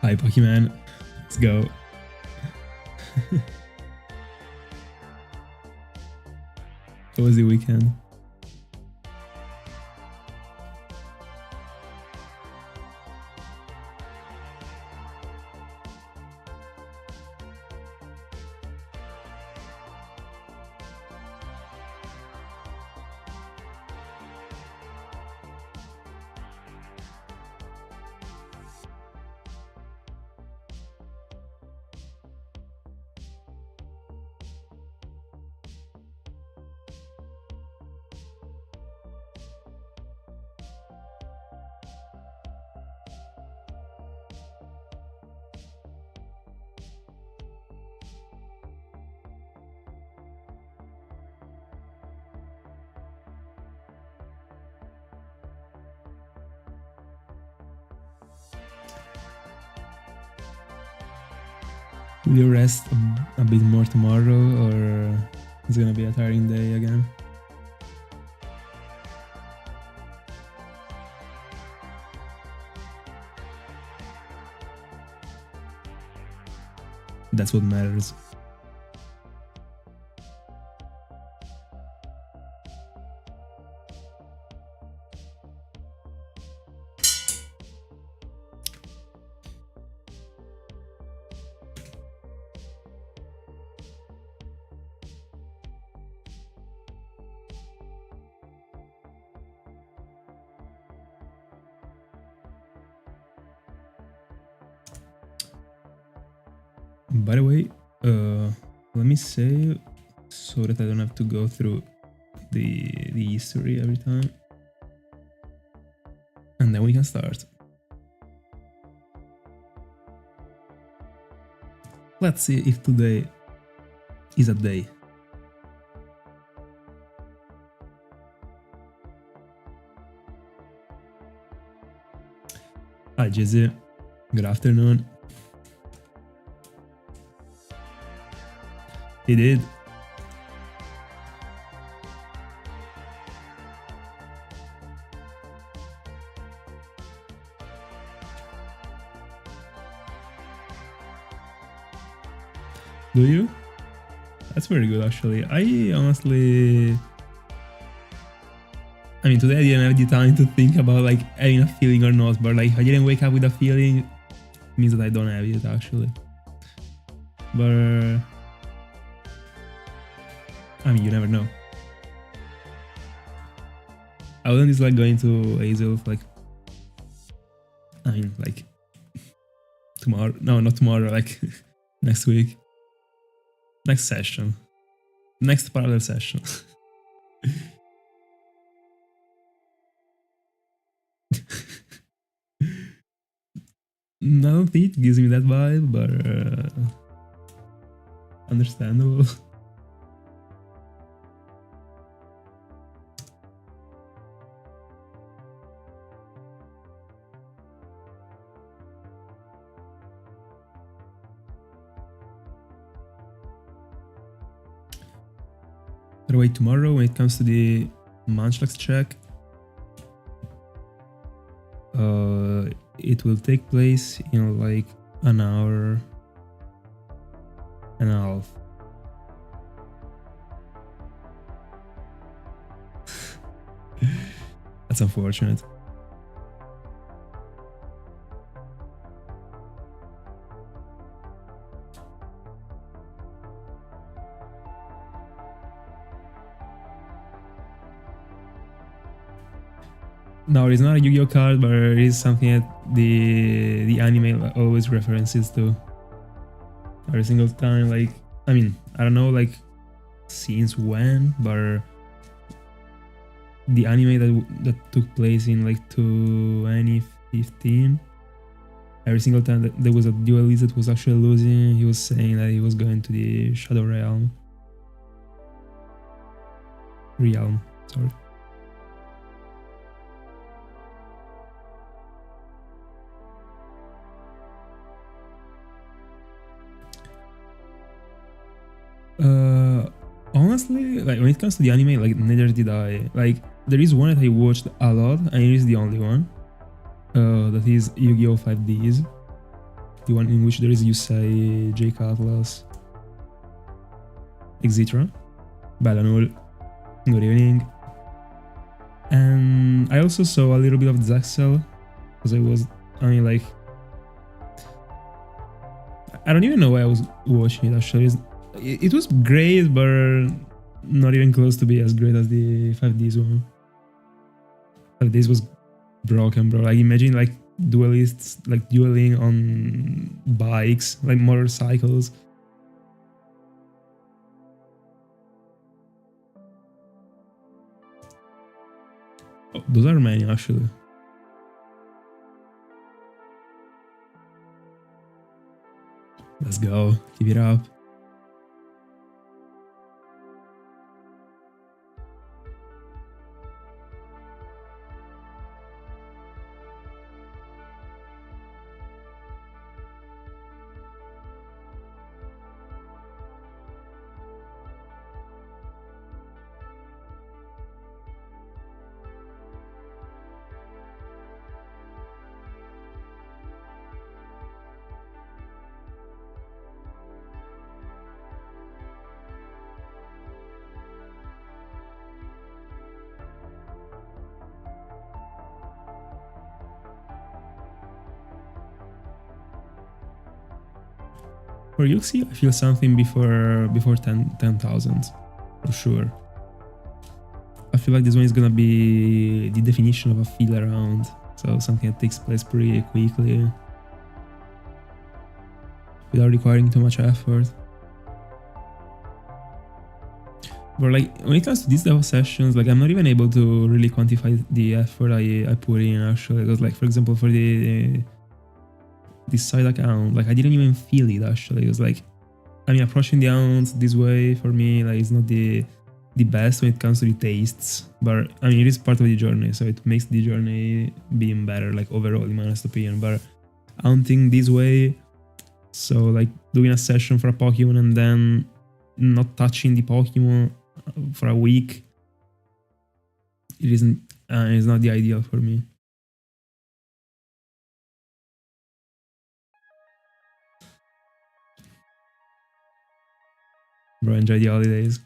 Hi Pokemon, let's go. How was the weekend? Will you rest a bit more tomorrow, or it's gonna be a tiring day again? That's what matters. By the way, let me save so that I don't have to go through the history every time. And then we can start. Let's see if today is a day. Hi Jizzy, good afternoon. He did. Do you? That's very good actually. I honestly... I mean, today I didn't have the time to think about like having a feeling or not, but like if I didn't wake up with a feeling, it means that I don't have it actually. But... I mean, you never know. I wouldn't dislike going to Hazel like... I mean, like... tomorrow. No, not tomorrow, like next week. Next session. Next parallel session. I don't think it gives me that vibe, but... understandable. By the way, tomorrow when it comes to the Munchlax check, it will take place in like an hour and a half. That's unfortunate. No, it's not a Yu-Gi-Oh card, but it is something that the anime always references to. Every single time, like, I mean, I don't know, like, since when, but the anime that took place in, like, 2015, every single time that there was a duelist that was actually losing, he was saying that he was going to the Shadow Realm. Sorry. Honestly, like when it comes to the anime, like neither did I. Like there is one that I watched a lot, and it is the only one. That is Yu-Gi-Oh! 5Ds. the one in which there is Uxie, Jake Atlas, Exitra, Bellanul, good evening. And I also saw a little bit of Zexel, because I don't even know why I was watching it actually. It was great, but not even close to be as great as the 5Ds one. 5Ds was broken, bro. Like imagine like duelists like dueling on bikes, like motorcycles. Oh, those are many actually. Let's go. Keep it up. For Uxie, I feel something before 10,000 for sure. I feel like this one is gonna be the definition of a feel around, so something that takes place pretty quickly without requiring too much effort. But like when it comes to these type of sessions, like I'm not even able to really quantify the effort I put in actually. Because like for example for this side account, like I didn't even feel it actually. It was like, I mean, approaching the ounce this way for me, like it's not the best when it comes to the tastes, but I mean it is part of the journey, so it makes the journey being better, like overall in my honest opinion. But ounting this way, so like doing a session for a Pokemon and then not touching the Pokemon for a week, it isn't, it's not the ideal for me. Bro, enjoy the holidays.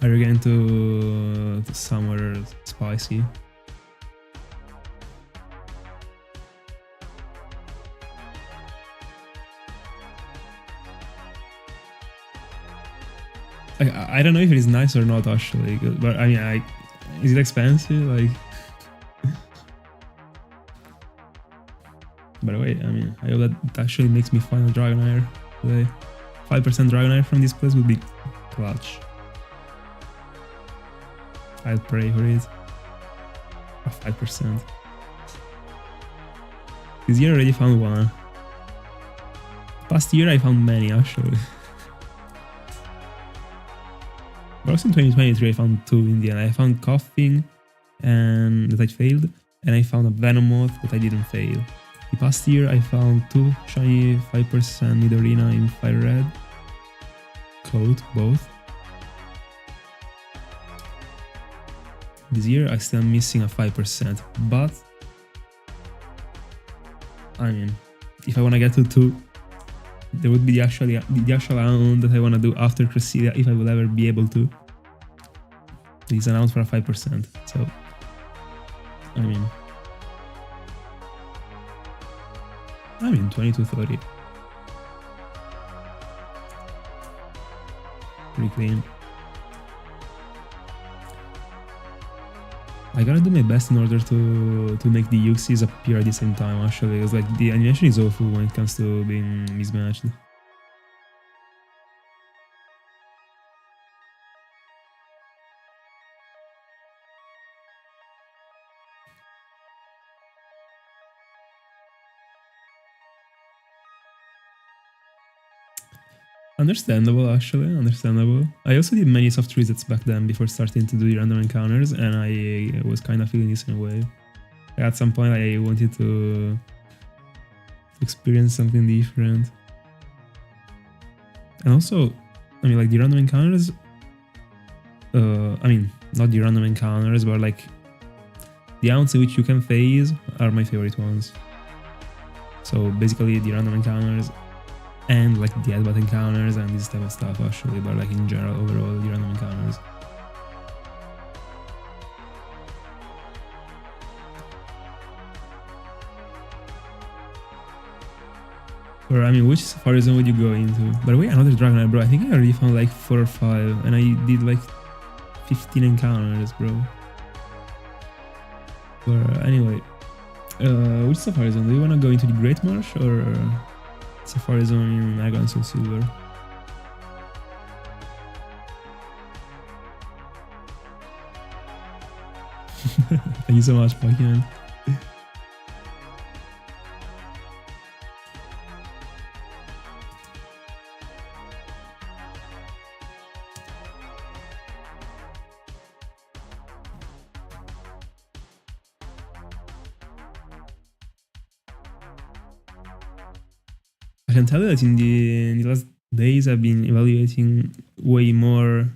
Are you getting to somewhere spicy? I don't know if it is nice or not actually, but I mean, is it expensive? Like, by the way, I mean, I hope that it actually makes me find a Dragonair today. 5% Dragonair from this place would be clutch. I'll pray for it. 5%. This year I already found one. Past year I found many actually. But also in 2023 I found two in the end. I found Coughing and that I failed, and I found a Venomoth that I didn't fail. The past year I found two shiny 5% Nidorina in Fire Red. Coat, both. This year I still am missing a 5%, but I mean, if I want to get to 2, there would be the actual round that I want to do after Cresselia, if I will ever be able to. It's an out for a 5%, so I mean 20 to 30. Pretty clean. I gotta do my best in order to make the Uxies appear at the same time actually, because like the animation is awful when it comes to being mismatched. Understandable, actually, understandable. I also did many soft resets back then before starting to do the random encounters, and I was kind of feeling this in a way. At some point I wanted to experience something different. And also, I mean, like the random encounters, I mean, not the random encounters, but like the ounce which you can phase are my favorite ones. So basically the random encounters and like the headbutt encounters and this type of stuff actually, but like in general overall the random encounters. Or I mean, which safari zone would you go into? By the way, another Dragonite, bro. I think I already found like 4 or 5 and I did like 15 encounters, bro. But anyway, which safari zone? Do you want to go into the Great Marsh or safari zone in Argon Soul Silver? Thank you so much, Pokemon. I can tell you that in the last days I've been evaluating way more.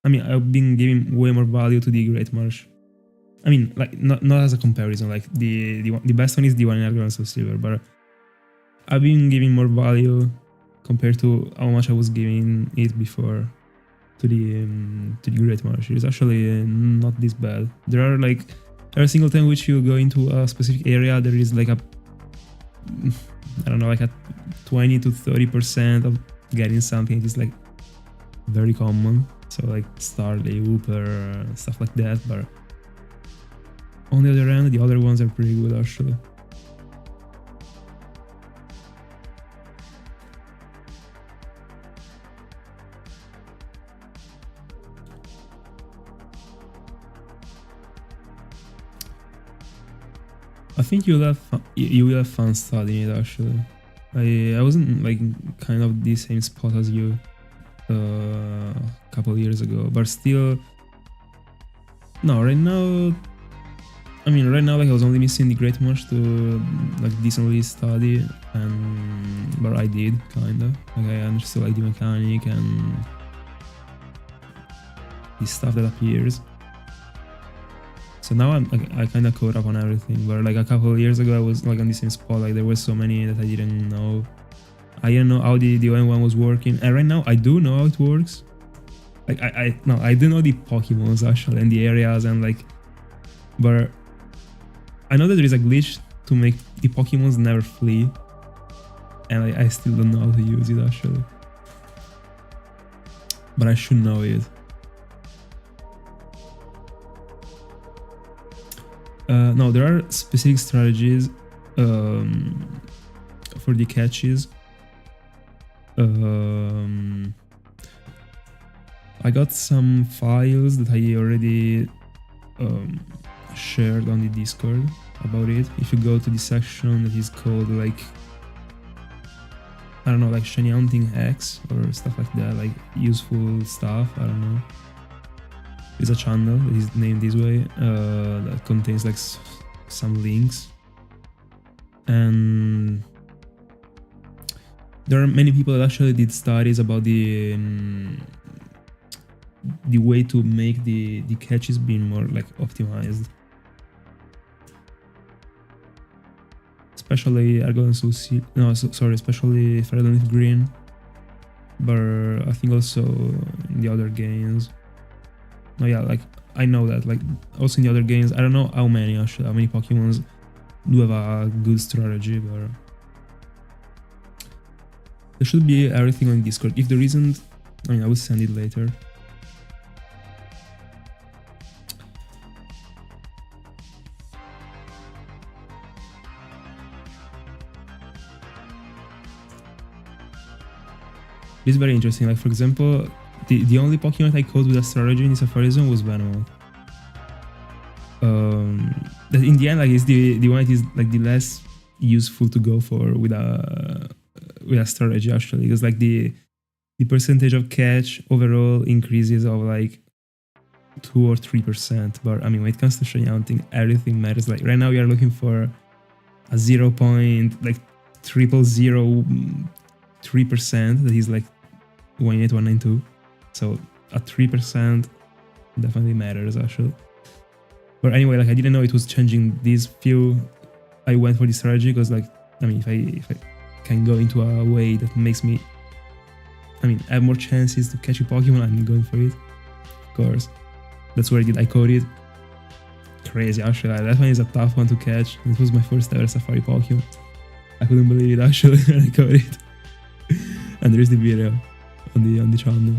I mean, I've been giving way more value to the Great Marsh. I mean, like not as a comparison. Like the best one is the one in Argon Soul Silver, but I've been giving more value compared to how much I was giving it before to the Great Marsh. It's actually not this bad. There are like every single time which you go into a specific area, there is like a I don't know, like a 20 to 30% of getting something. It's like very common. So like Starly, Wooper, stuff like that. But on the other hand, the other ones are pretty good actually. I think you will have fun studying it actually. I wasn't like kind of the same spot as you a couple of years ago, but still, no, right now, I mean right now like I was only missing the Great Marsh to like decently study, but I did kinda, like I understood like the mechanic and the stuff that appears. So now I kind of caught up on everything, but like a couple of years ago I was like on the same spot, like there were so many that I didn't know. I didn't know how the ON1 was working, and right now I do know how it works. Like I do know the Pokemons actually and the areas and like, but I know that there is a glitch to make the Pokemons never flee, and I still don't know how to use it actually. But I should know it. No, there are specific strategies for the catches. I got some files that I already shared on the Discord about it. If you go to the section that is called like, I don't know, like shiny hunting hacks or stuff like that, like useful stuff, I don't know. It's a channel that is named this way that contains like some links, and there are many people that actually did studies about the way to make the catches being more like optimized, especially Argon Soul Silver. No, sorry, especially Fire Leaf Green, but I think also in the other games. No, yeah, like I know that, like also in the other games, I don't know how many actually, how many Pokemons do have a good strategy, but there should be everything on Discord. If there isn't, I mean, I will send it later. It's very interesting. Like for example, the only Pokemon I caught with a strategy in the Safari Zone was Venomoth. That in the end, like, is the one that is like the less useful to go for with a strategy actually, because like the percentage of catch overall increases of like 2 or 3%. But I mean, when it comes to shiny hunting, everything matters. Like right now, we are looking for a 0.003% that is like 18192. So a 3% definitely matters actually. But anyway, like I didn't know it was changing these few. I went for this strategy because like I mean if I can go into a way that makes me have more chances to catch a Pokemon, I'm going for it. Of course. That's what I did. I caught it. Crazy actually. That one is a tough one to catch. It was my first ever Safari Pokemon. I couldn't believe it actually when I caught it. And there is the video on the channel.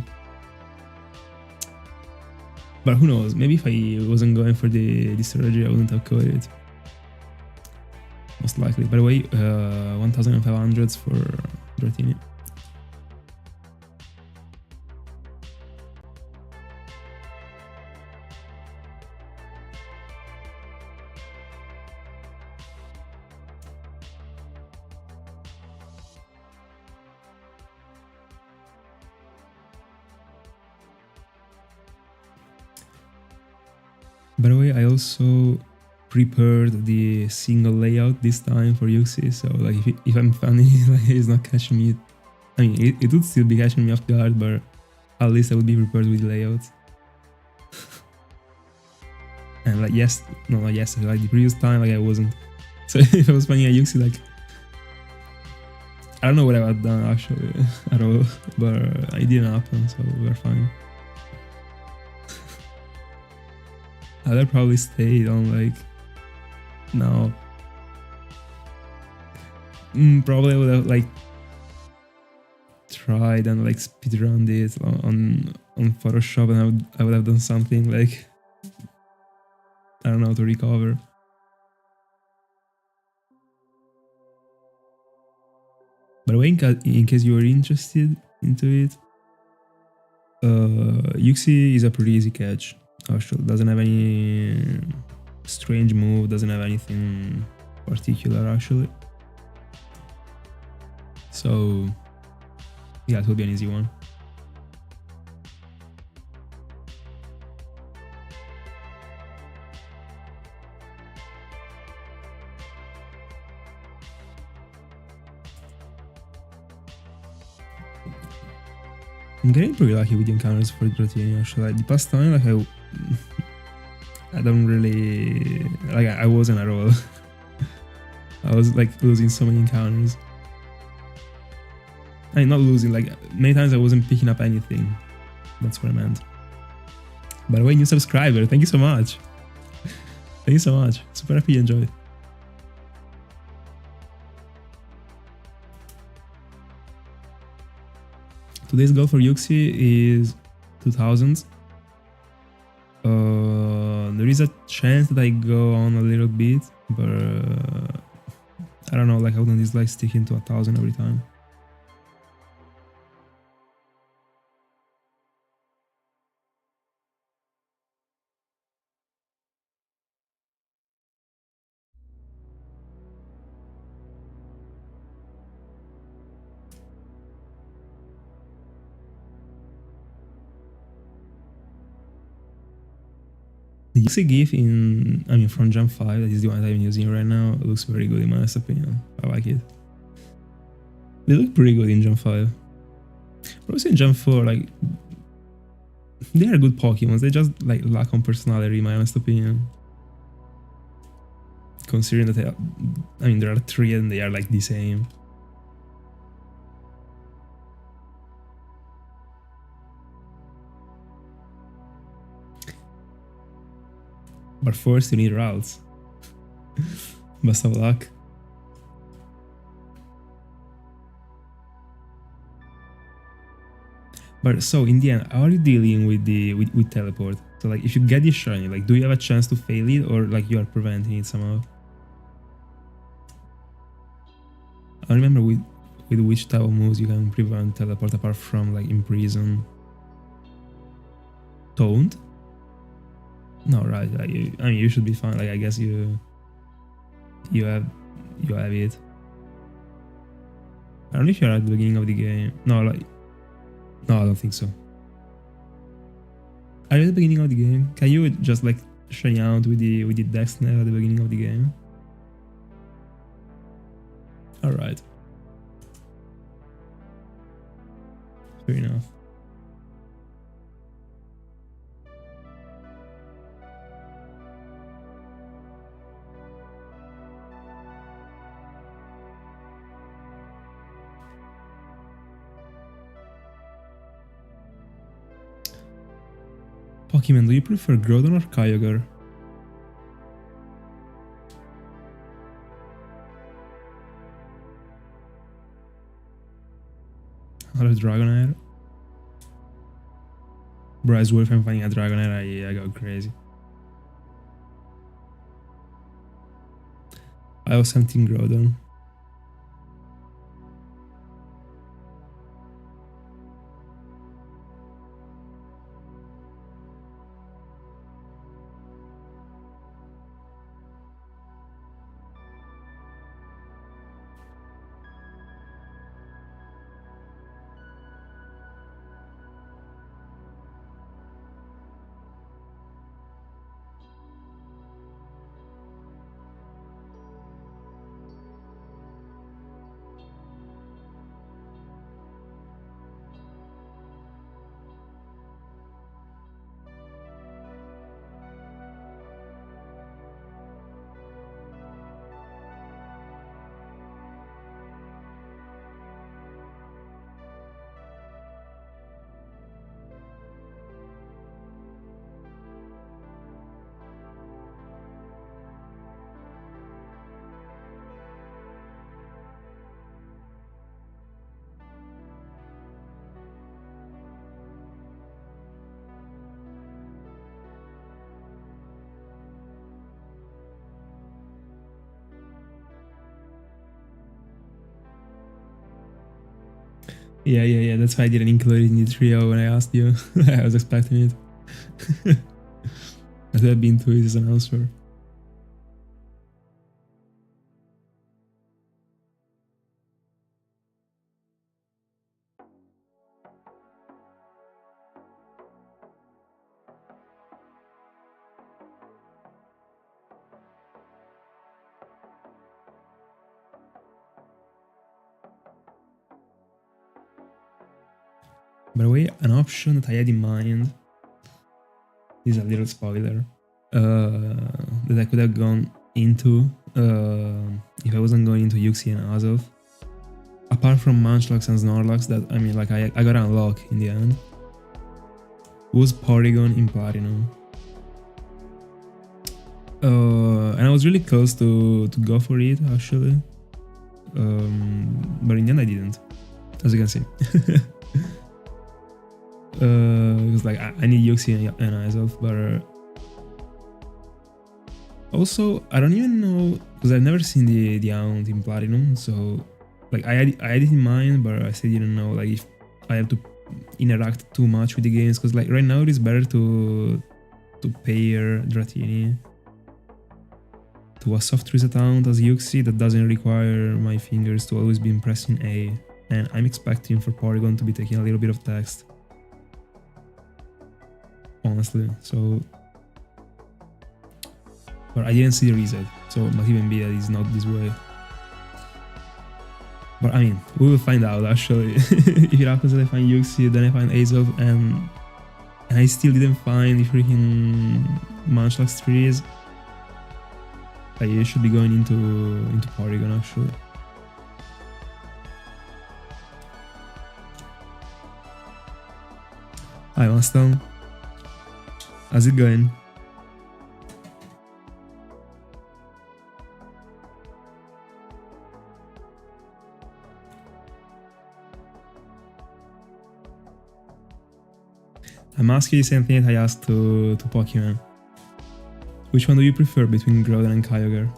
But who knows? Maybe if I wasn't going for the strategy, I wouldn't have caught it. Most likely. By the way, 1,500 for Dratini. By the way, I also prepared the single layout this time for Uxie, so like if I'm funny, like he's not catching me. I mean, it would still be catching me off guard, but at least I would be prepared with layouts. And like not yesterday, like the previous time, like I wasn't. So if I was playing a Uxie, like I don't know what I would have done actually at all, but it didn't happen, so we're fine. I'd have probably stayed on like no. Probably I would have like tried and like speedrunned it on Photoshop, and I would have done something like I don't know to recover. By the way, in case you were interested into it, Uxie is a pretty easy catch. Actually, doesn't have any strange move, doesn't have anything particular actually. So yeah, it will be an easy one. I'm getting pretty lucky with the encounters for Dratini actually. Like, the past time, like I don't really like. I wasn't at all. I was like losing so many encounters. I mean, not losing. Like many times I wasn't picking up anything. That's what I meant. By the way, new subscriber. Thank you so much. Thank you so much. Super happy you enjoyed. Today's goal for Uxie is 2000s. There is a chance that I go on a little bit, but I don't know, like I wouldn't dislike sticking to 1000 every time. The Uxie GIF from Jump 5, that is the one that I'm using right now, it looks very good in my opinion. I like it. They look pretty good in Jump 5. But also in Jump 4, like, they are good Pokemon, they just like lack on personality in my honest opinion. Considering that there are 3 and they are like the same. But first you need routes. Best of luck. But so in the end, how are you dealing with teleport? So like if you get this shiny, like do you have a chance to fail it, or like you are preventing it somehow? I don't remember with which type of moves you can prevent teleport apart from like imprison. Taunt? No, right. Like, you should be fine. Like I guess you have it. I don't know if you're at the beginning of the game. No, I don't think so. Are you at the beginning of the game? Can you just like shine out with the dex net at the beginning of the game? All right. Fair enough. Pokemon, do you prefer Groudon or Kyogre? Another Dragonair? Bro, as well if I'm finding a Dragonair, I go crazy. I was 17 Groudon. Yeah. That's why I didn't include it in the trio when I asked you. I was expecting it. That would have been too easy as an answer. By the way, an option that I had in mind is a little spoiler that I could have gone into if I wasn't going into Uxie and Azov. Apart from Munchlax and Snorlax, that I mean, like I got unlocked in the end, was Porygon in Platinum. And I was really close to go for it actually, but in the end I didn't, as you can see. Because like I need Uxie and Azov, but also I don't even know, because I've never seen the Hound in Platinum, so like I had it in mind, but I still didn't know like if I have to interact too much with the games, because like right now it is better to pair Dratini to a soft reset Hound as Uxie that doesn't require my fingers to always be pressing A, and I'm expecting for Porygon to be taking a little bit of text, honestly. So, but I didn't see the reset, so it might even be that it's not this way. But I mean, we will find out actually. If it happens that I find Uxie, then I find Azov, and I still didn't find the freaking Munchlax trees, I should be going into Porygon actually. Hi Mustang, how's it going? I'm asking you the same thing that I asked to Pokemon. Which one do you prefer between Groudon and Kyogre?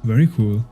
Very cool.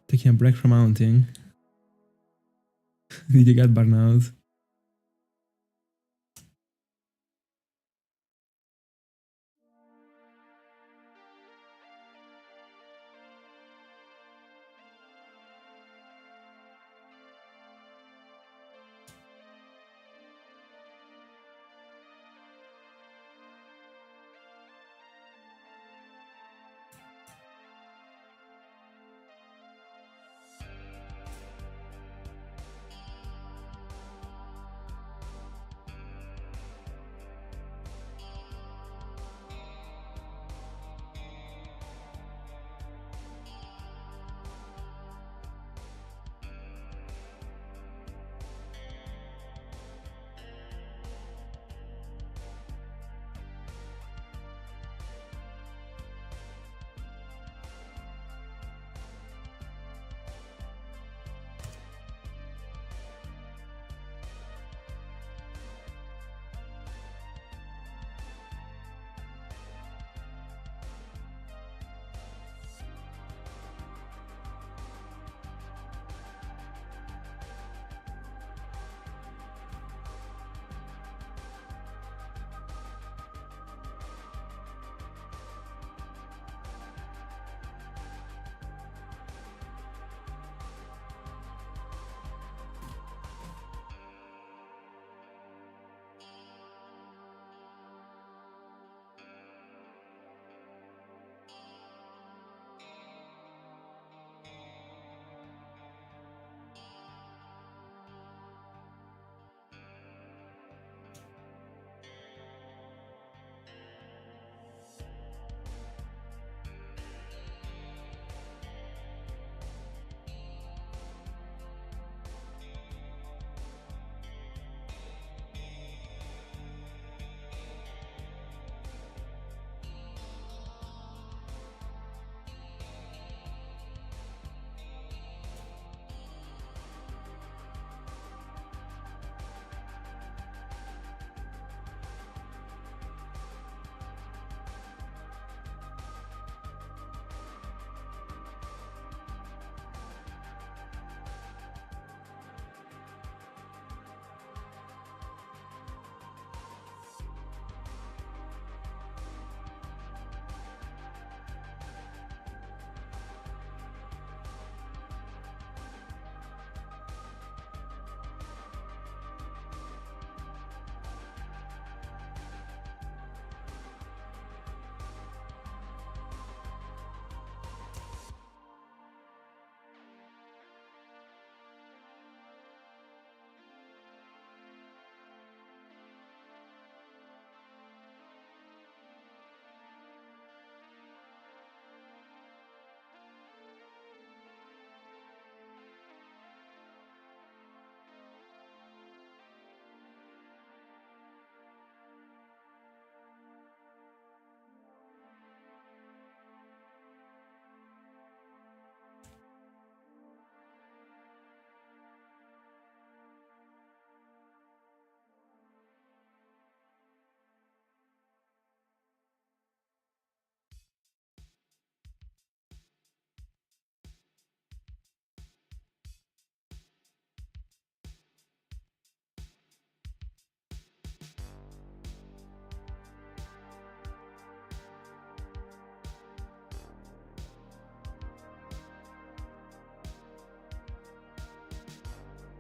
Taking a break from mounting. Did you get burnout?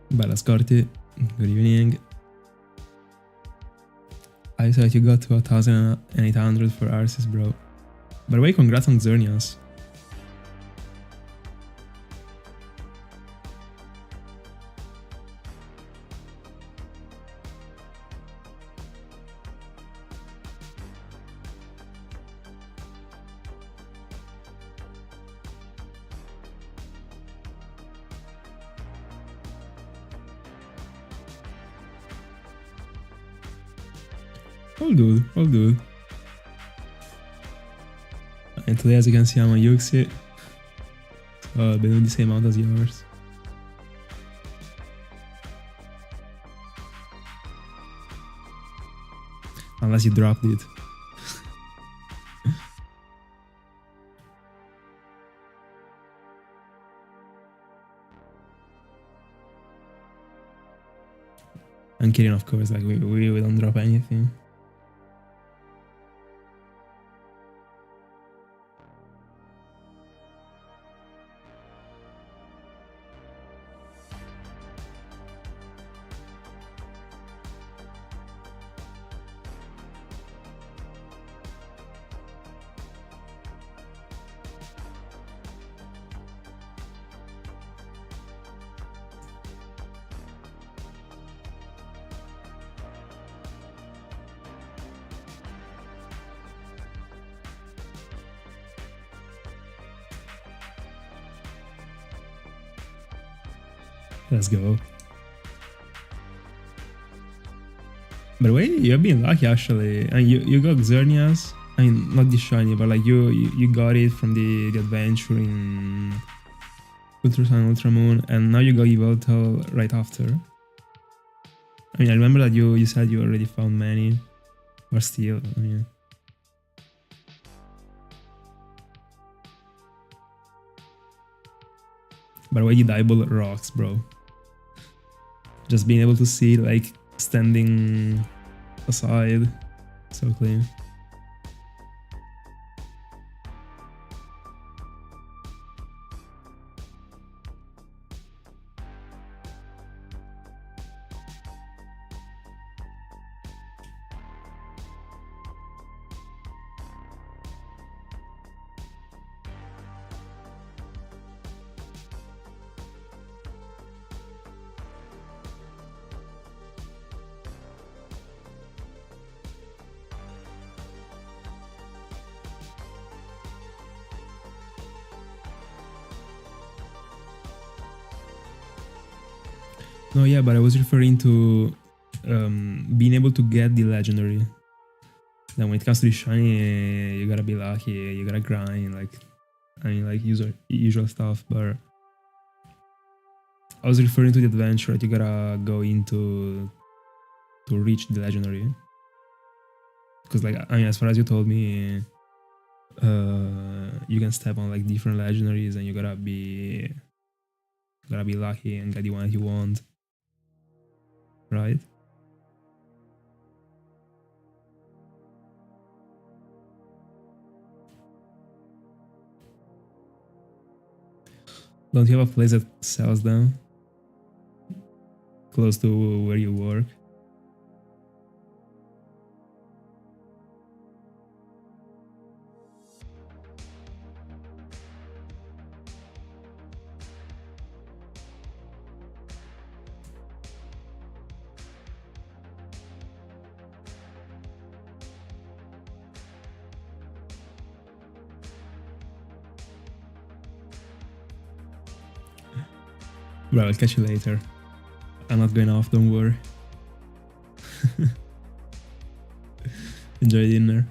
Bella Scorti, good evening. I thought you got to 1,800 for Arceus, bro. By the way, congrats on Xerneas. All good, all good. And today, as you can see, I'm on Uxie. So I've been doing the same amount as yours. Unless you dropped it. I'm kidding, of course, like we don't drop anything. Let's go. By the way, you've been lucky actually. And you got Xerneas. I mean, not the shiny, but like you got it from the adventure in Ultra Sun, Ultra Moon, and now you got Yveltal right after. I mean, I remember that you said you already found many, but still, I mean. By the way, the Dieball rocks, bro. Just being able to see it, like, standing aside, so clean. No, yeah, but I was referring to being able to get the legendary. Then when it comes to the shiny, you gotta be lucky, you gotta grind, like, I mean, like usual stuff. But I was referring to the adventure that you gotta go into to reach the legendary. Because, like, I mean, as far as you told me, you can step on like different legendaries, and you gotta be lucky and get the one that you want. Right? Don't you have a place that sells them? Close to where you work? Bro, I'll catch you later. I'm not going off, don't worry. Enjoy dinner.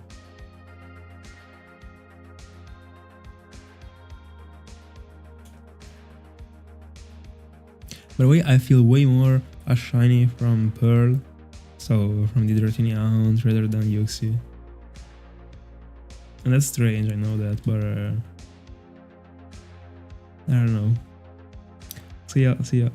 By the way, I feel way more a shiny from Pearl, so from the Dratini Hound, rather than Uxie. And that's strange, I know that, but I don't know. See ya, see ya.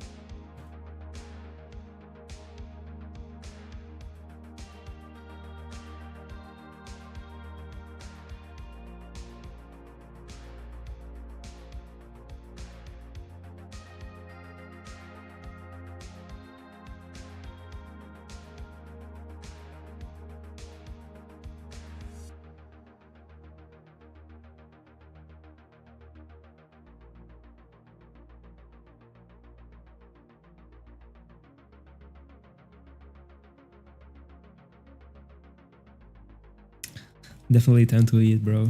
Definitely time to eat, bro.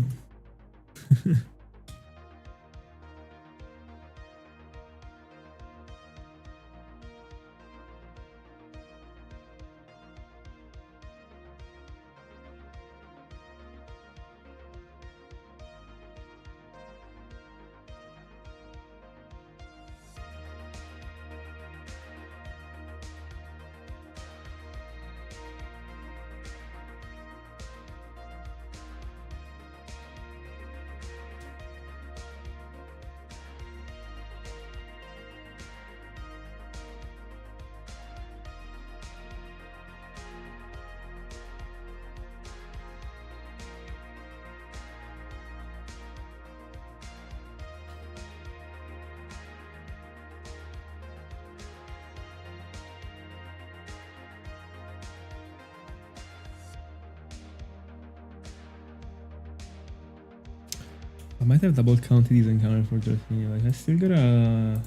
I might have double counted these encounters for Dratini. Like, I still gotta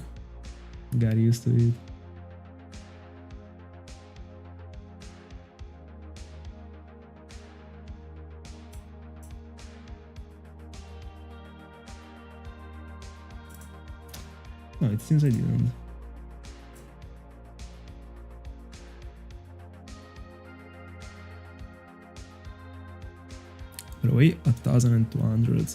get used to it. No, it seems I didn't. By the way, 1,200.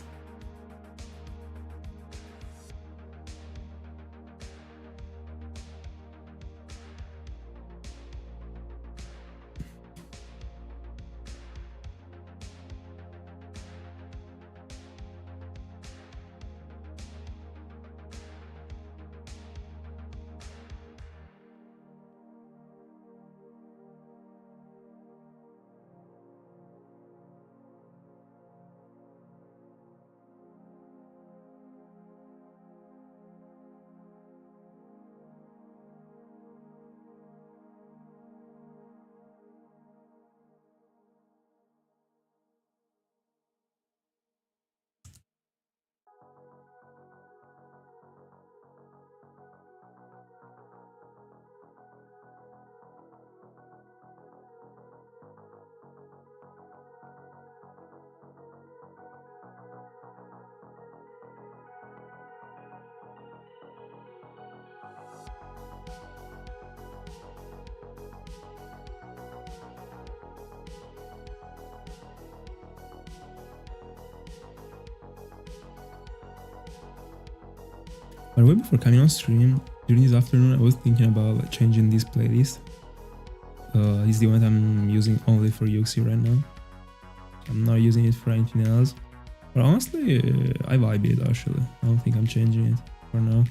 By the way, before coming on stream, during this afternoon, I was thinking about like, changing this playlist. This is the one I'm using only for Uxie right now. I'm not using it for anything else. But honestly, I vibe it actually. I don't think I'm changing it for now.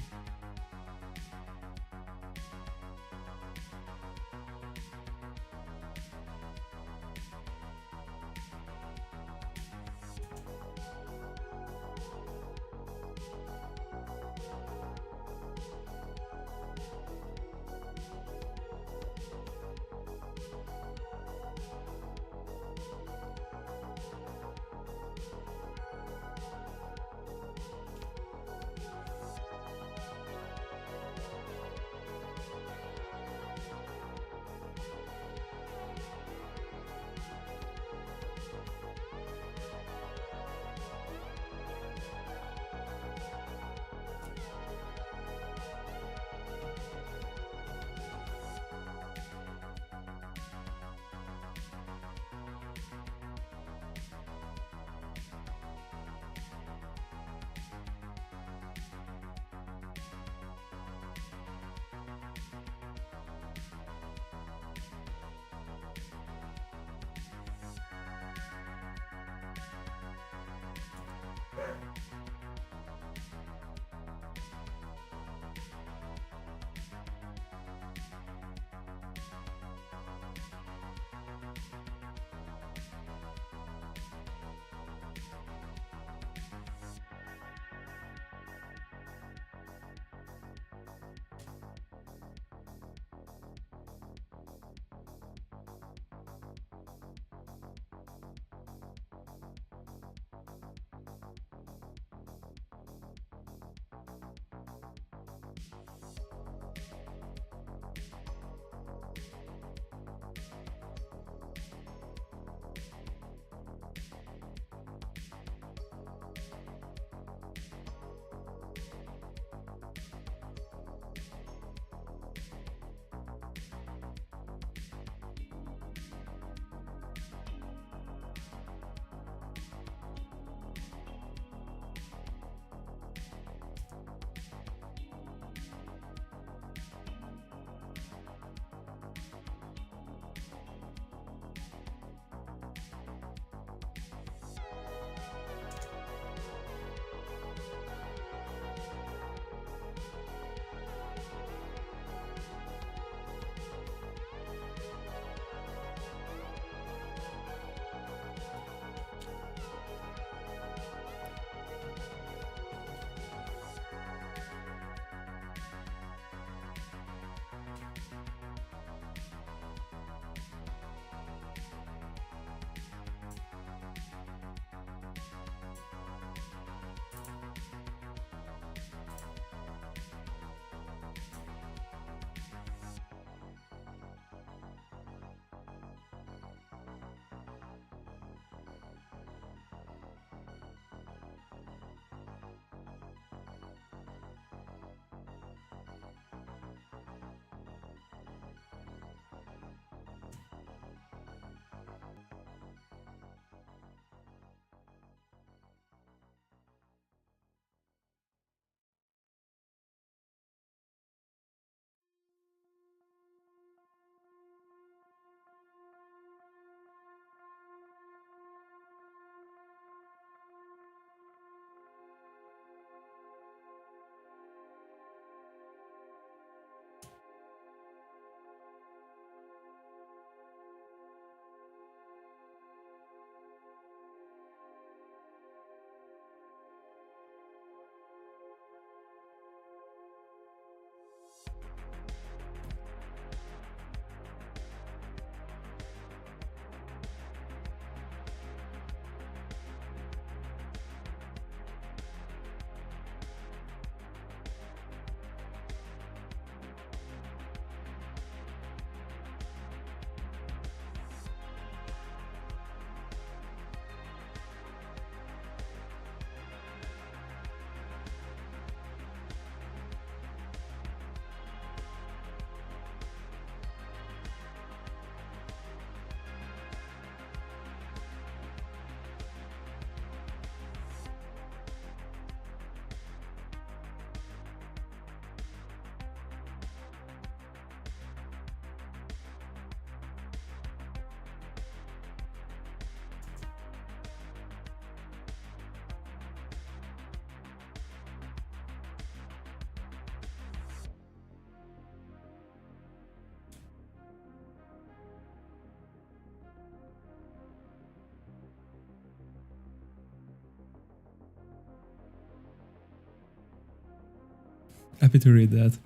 Happy to read that.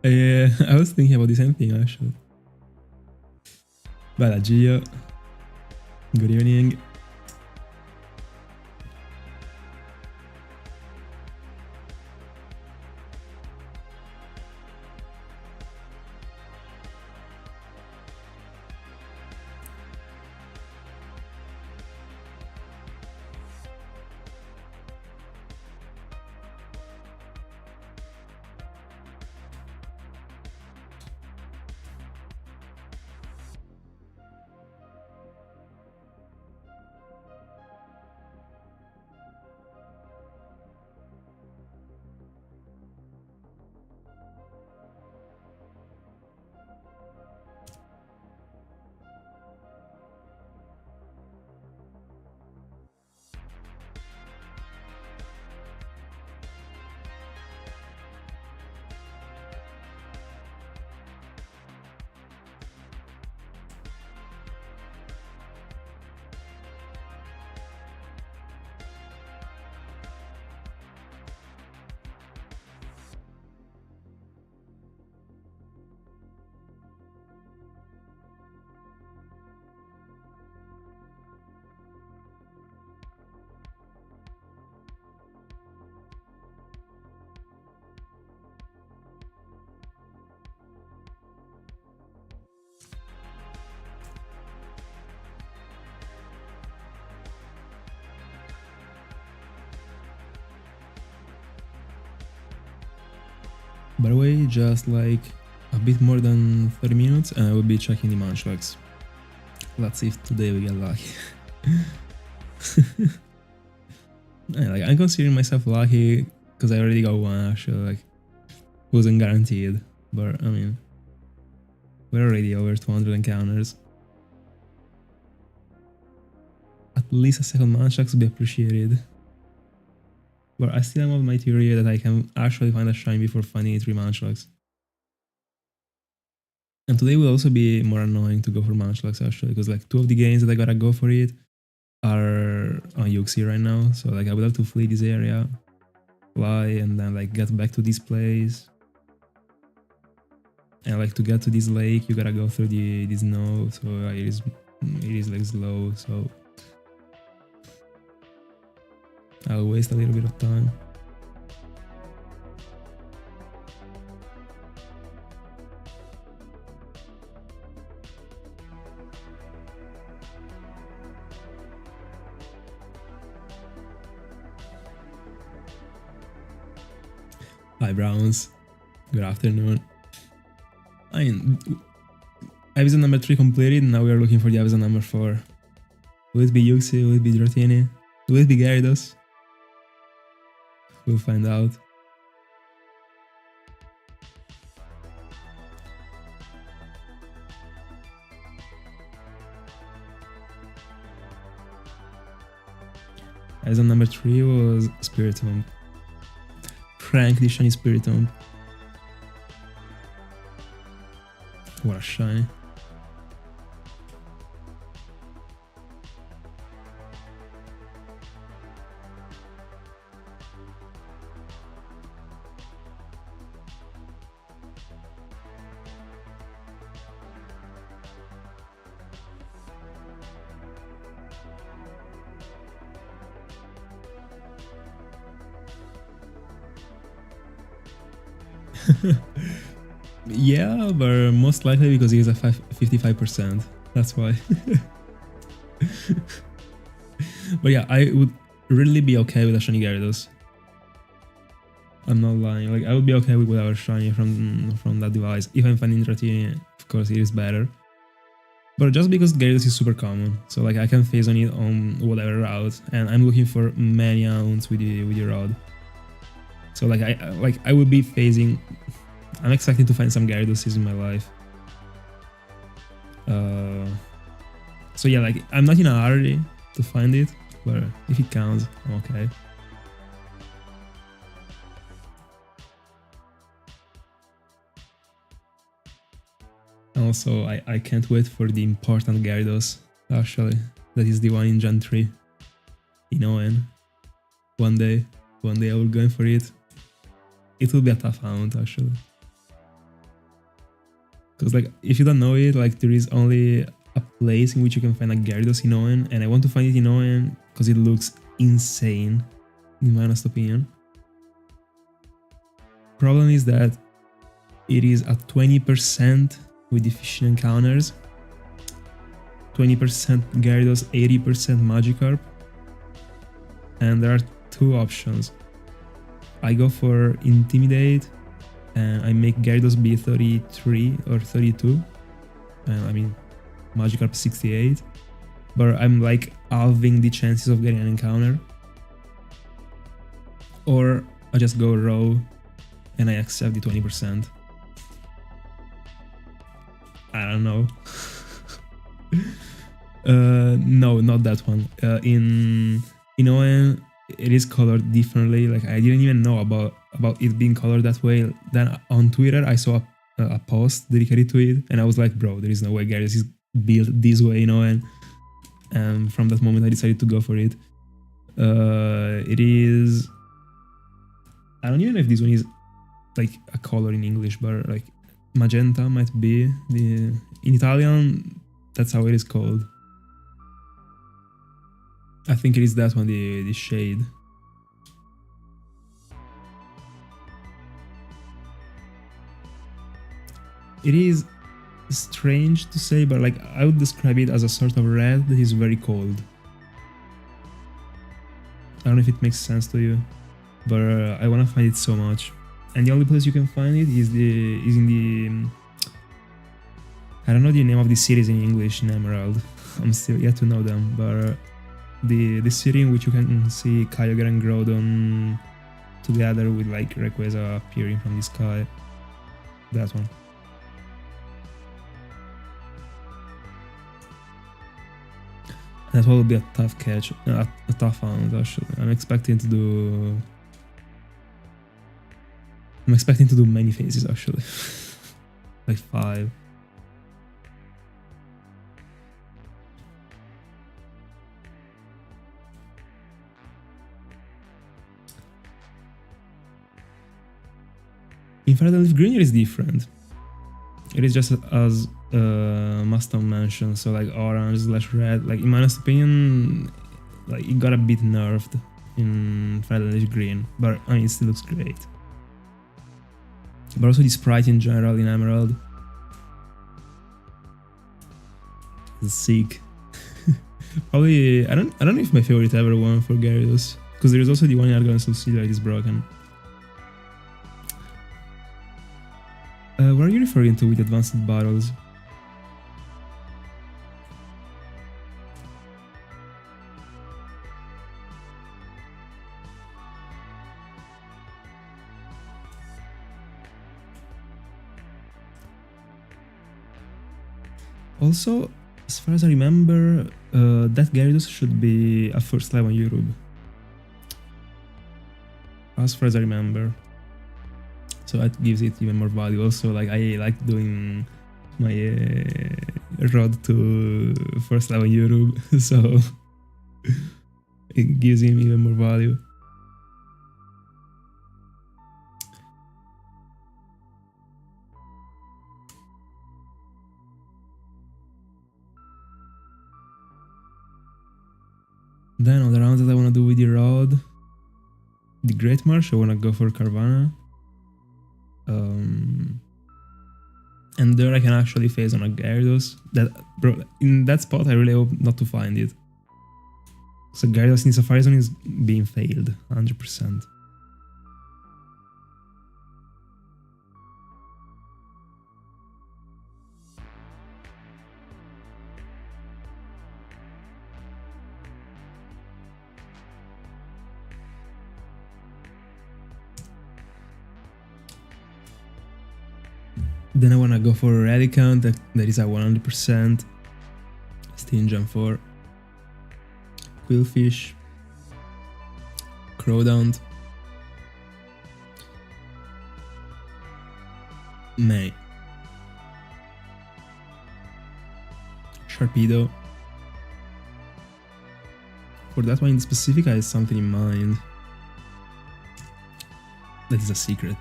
I was thinking about the same thing actually. Bella Gio. Good evening. By the way, just like a bit more than 30 minutes and I will be checking the Munchlax. Let's see if today we get lucky. Like, I'm considering myself lucky because I already got one actually, like, wasn't guaranteed, but I mean, we're already over 200 encounters. At least a second Munchlax would be appreciated. But I still have my theory that I can actually find a shine before finding 3 Munchlax. And today will also be more annoying to go for Munchlax actually, because like 2 of the games that I gotta go for it are on Uxie right now. So like I would have to flee this area, fly, and then like get back to this place. And like to get to this lake, you gotta go through the snow, so it is like slow. So I'll waste a little bit of time. Hi Browns, good afternoon. I mean, episode number 3 completed, now we are looking for the episode number 4. Will it be Uxie, will it be Dratini, will it be Gyarados? We'll find out. Episode number 3 was Spiritomb. Prank the shiny Spiritomb. What a shiny. Yeah, but most likely because he's a 55%. That's why. But yeah, I would really be okay with a shiny Gyarados. I'm not lying. Like I would be okay with whatever shiny from that device. If I'm finding Dratini, of course it is better. But just because Gyarados is super common, so like I can phase on it on whatever route, and I'm looking for many ounce with the rod. So like I would be phasing. I'm expecting to find some Gyarados in my life. So yeah, like I'm not in a hurry to find it, but if it counts, I'm okay. And also, I can't wait for the important Gyarados, actually. That is the one in Gen 3. In ON. One day I will go in for it. it will be a tough hunt actually. Because like if you don't know it, like there is only a place in which you can find a Gyarados in Owen, and I want to find it in Owen because it looks insane, in my honest opinion. Problem is that it is at 20% with efficient encounters, 20% Gyarados, 80% Magikarp, and there are two options. I go for Intimidate, and I make Gyarados be 33 or 32, I mean Magikarp 68, but I'm like halving the chances of getting an encounter. Or I just go raw and I accept the 20%. I don't know. No, not that one. In Owen, it is colored differently. Like I didn't even know about it being colored that way. Then on Twitter, I saw a post dedicated to it, and I was like, bro, there is no way Gyarados is built this way in Owen. And from that moment, I decided to go for it. It is. I don't even know if this one is like a color in English, but like magenta might be in Italian. That's how it is called. I think it is that one, the shade. It is strange to say, but like I would describe it as a sort of red that is very cold. I don't know if it makes sense to you, but I want to find it so much. And the only place you can find it is in the I don't know the name of the cities in English in Emerald. I'm still yet to know them, but the city in which you can see Kyogre and Groudon together with like Rayquaza appearing from the sky. That one. That will be a tough catch, a tough hunt actually. I'm expecting to do many phases actually. Like 5. In Fire Leaf Green it is different. It is just as Mustang mentioned, so like orange/red. Like in my honest opinion, like it got a bit nerfed in Fire Leaf Green, but I mean it still looks great. But also the sprite in general in Emerald is sick. Probably I don't know if my favorite ever one for Gyarados, because there is also the one in Argon Subsidy that is broken. What are you referring to with advanced battles? Also, as far as I remember, that Gyarados should be a first live on YouTube. As far as I remember. So that gives it even more value. Also, like I like doing my road to first live on YouTube, so it gives him even more value. Then on the rounds that I want to do with the road, the Great Marsh, I want to go for Carvanha. And there I can actually phase on a Gyarados. Bro, in that spot I really hope not to find it. So Gyarados in Safari Zone is being failed, 100%. Then I wanna go for Redicant, that is a 100%. Stingeon for Quillfish, Crowdont, May, Sharpedo. For that one in specific, I have something in mind. That is a secret,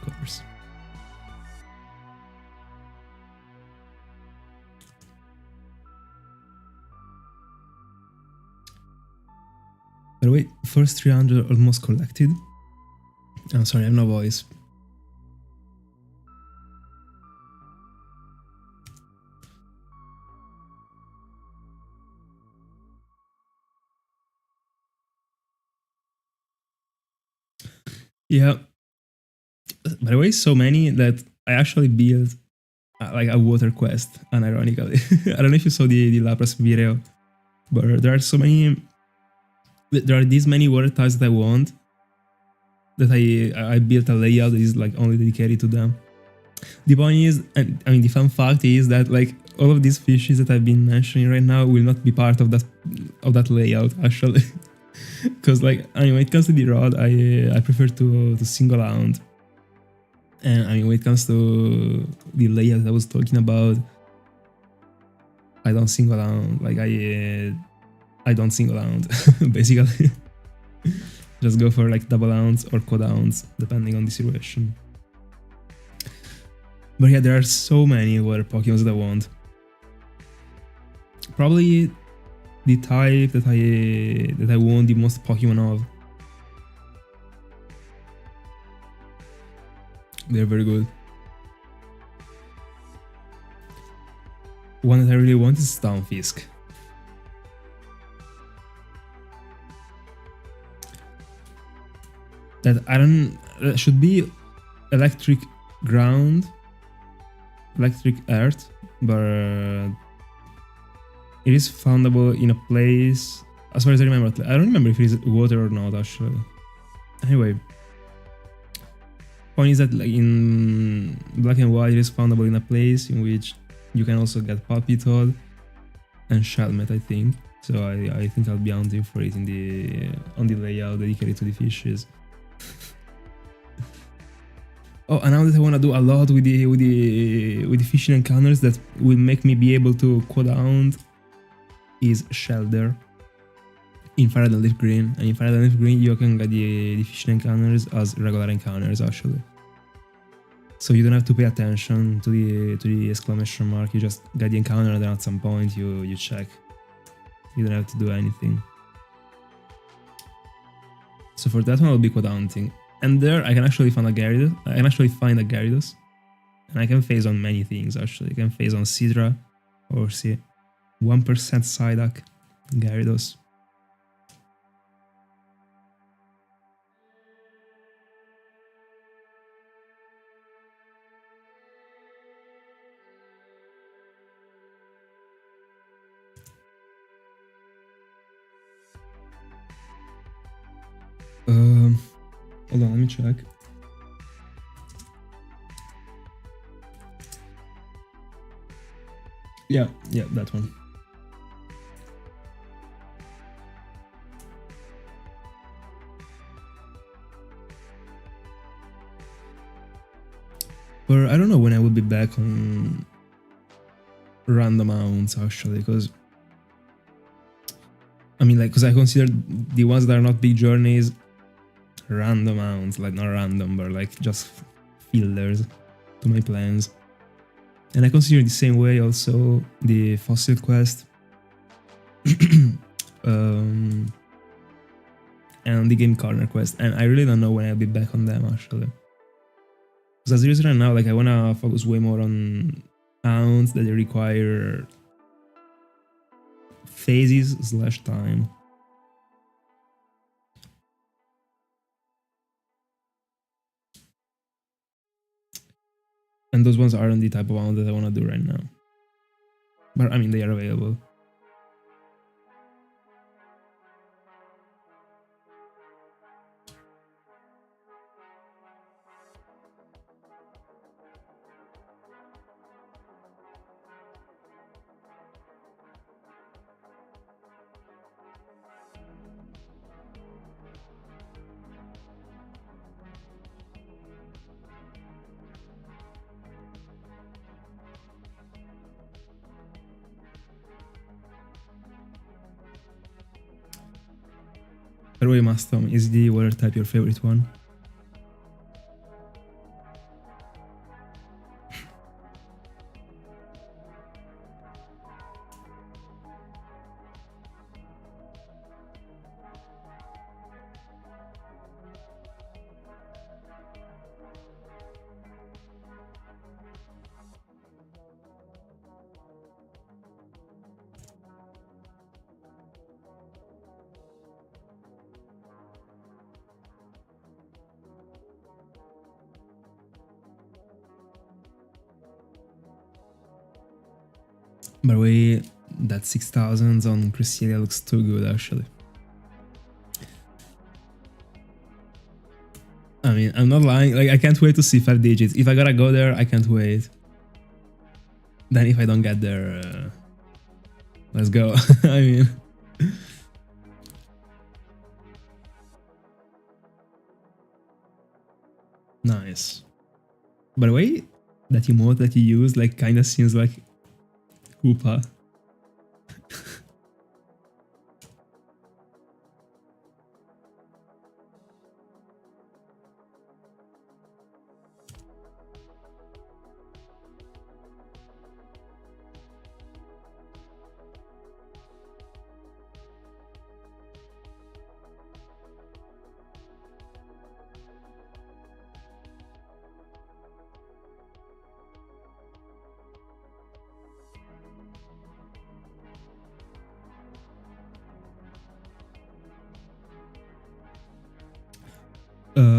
of course. By the way, first 300 almost collected. I'm sorry, I have no voice. Yeah. By the way, so many that I actually built like a water quest, unironically. I don't know if you saw the Lapras video, but there are so many. There are these many water types that I want that I built a layout that is like only dedicated to them. The point is, and I mean, the fun fact is that like all of these fishes that I've been mentioning right now will not be part of that layout actually, because like I mean, when it comes to the rod, I prefer to single out, and I mean when it comes to the layout I was talking about, I don't single out. Like I don't single out basically. Just go for like double ounce or co-downs depending on the situation. But yeah, there are so many water Pokemon that I want. Probably the type that I want the most Pokemon of. They're very good. One that I really want is Stunfisk. That I don't should be electric ground, electric earth, but it is foundable in a place. As far as I remember, I don't remember if it is water or not actually. Anyway, point is that like in Black and White, it is foundable in a place in which you can also get Puppy Toad and Shelmet, I think. So I think I'll be hunting for it on the layout dedicated to the fishes. Oh, and now that I want to do a lot with the fishing encounters that will make me be able to co-down is Shelter in Fire and Leaf Green. And in Fire and Leaf Green, you can get the fishing encounters as regular encounters actually. So you don't have to pay attention to the exclamation mark. You just get the encounter, and then at some point you check. You don't have to do anything. So for that one, I'll be co-downting. And there, I can actually find a Gyarados. And I can phase on many things, actually. I can phase on Sidra, or see 1% Psyduck, Gyarados. Hold on, let me check. Yeah, that one. But I don't know when I will be back on random mounts actually, because I mean, like, because I consider the ones that are not big journeys random mounts, like not random, but like just fillers to my plans. And I consider the same way also the Fossil Quest and the Game Corner Quest, and I really don't know when I'll be back on them actually. Because as it is right now, like I wanna focus way more on mounts that require phases/time. And those ones aren't the type of mount that I want to do right now. But I mean, they are available. By the way, Mastom, is the water type your favorite one? By the way, that 6000s on Christina looks too good actually. I mean, I'm not lying, like I can't wait to see 5 digits. If I gotta go there, I can't wait. Then if I don't get there, let's go. I mean... Nice. By the way, that emote that you use like kinda seems like Hoopa.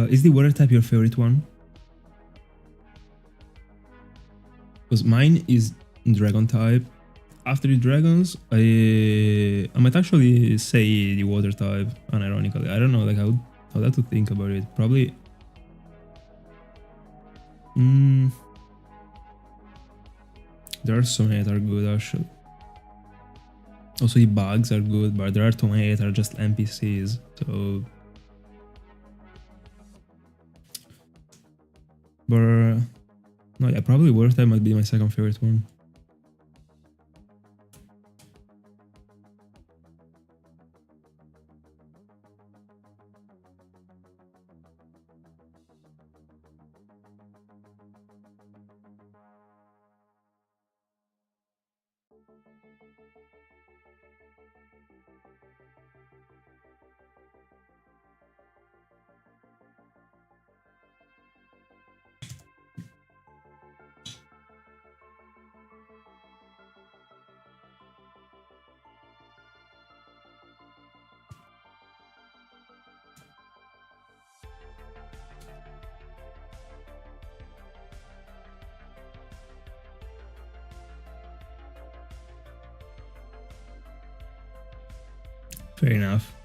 Is the water type your favorite one? Because mine is dragon type. After the dragons, I might actually say the water type, unironically. I don't know, like how that to think about it. Probably... there are so many that are good actually. Also the bugs are good, but there are too many that are just NPCs, so... But... no, yeah, probably water type might be my second favorite one. Fair enough.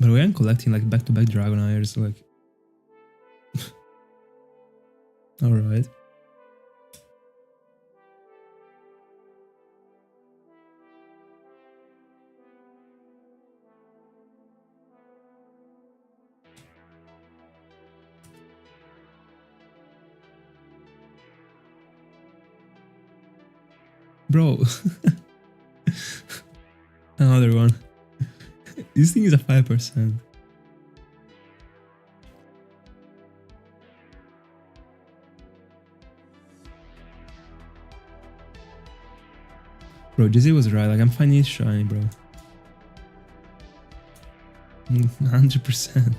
But we aren't collecting like back-to-back Dragonires, like. Alright. Bro. Another one. This thing is a 5%. Bro, Jizzy was right. Like, I'm finding it shiny, bro. 100%.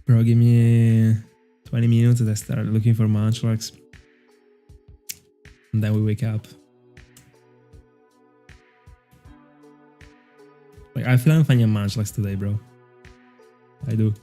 Bro, give me 20 minutes and I start looking for Munchlax. And then we wake up. Like, I feel I'm finding a Munchlax today, bro. I do.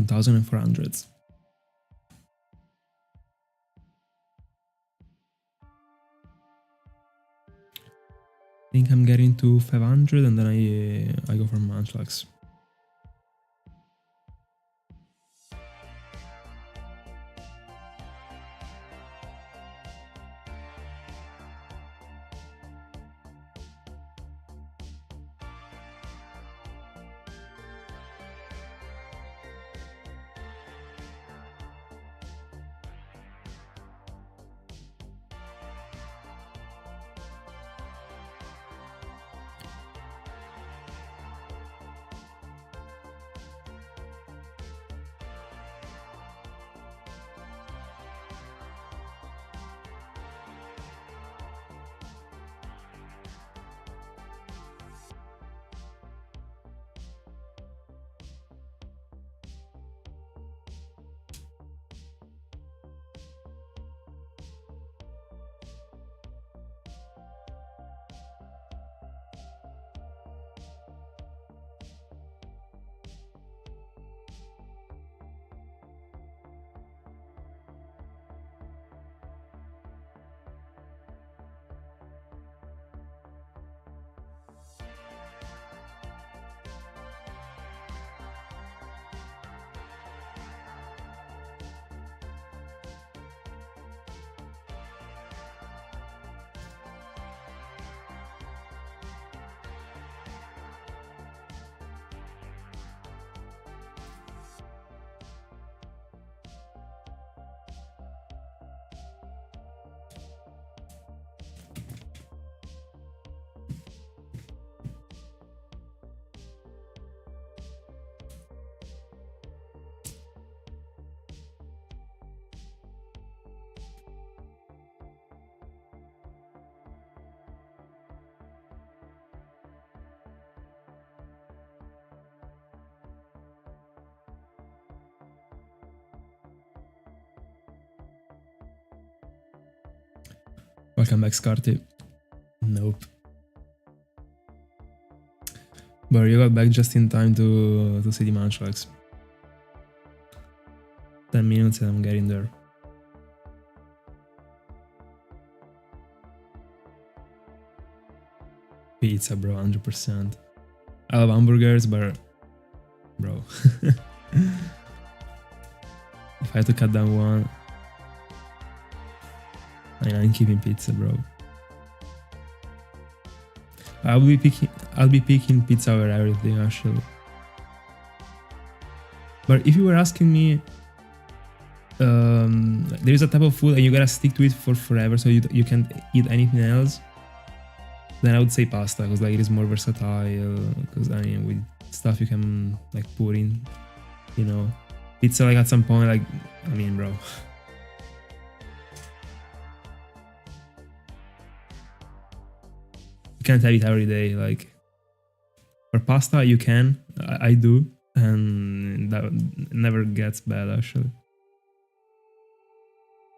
1,400. I think I'm getting to 500 and then I go for Munchlax. Welcome back, Scarty. Nope. But you got back just in time to see the Munchlax. 10 minutes and I'm getting there. Pizza, bro, 100%. I love hamburgers, but bro. If I had to cut down one, I'm keeping pizza, bro. I'll be picking pizza over everything, actually. But if you were asking me, there is a type of food and you gotta stick to it for forever, so you can't eat anything else, then I would say pasta, because like it is more versatile. Because I mean, with stuff you can like put in, you know, pizza. Like at some point, like I mean, bro. You can't have it every day. Like for pasta, you can. I do, and that never gets bad actually.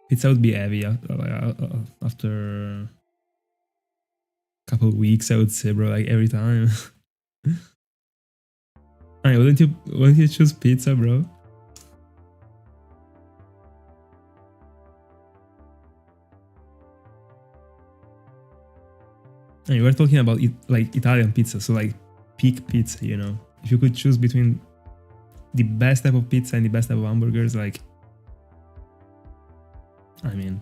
Pizza would be heavy after a couple of weeks, I would say, bro. Like every time. I mean, wouldn't you choose pizza, bro? And we're talking about like Italian pizza, so like peak pizza, you know. If you could choose between the best type of pizza and the best type of hamburgers, like, I mean,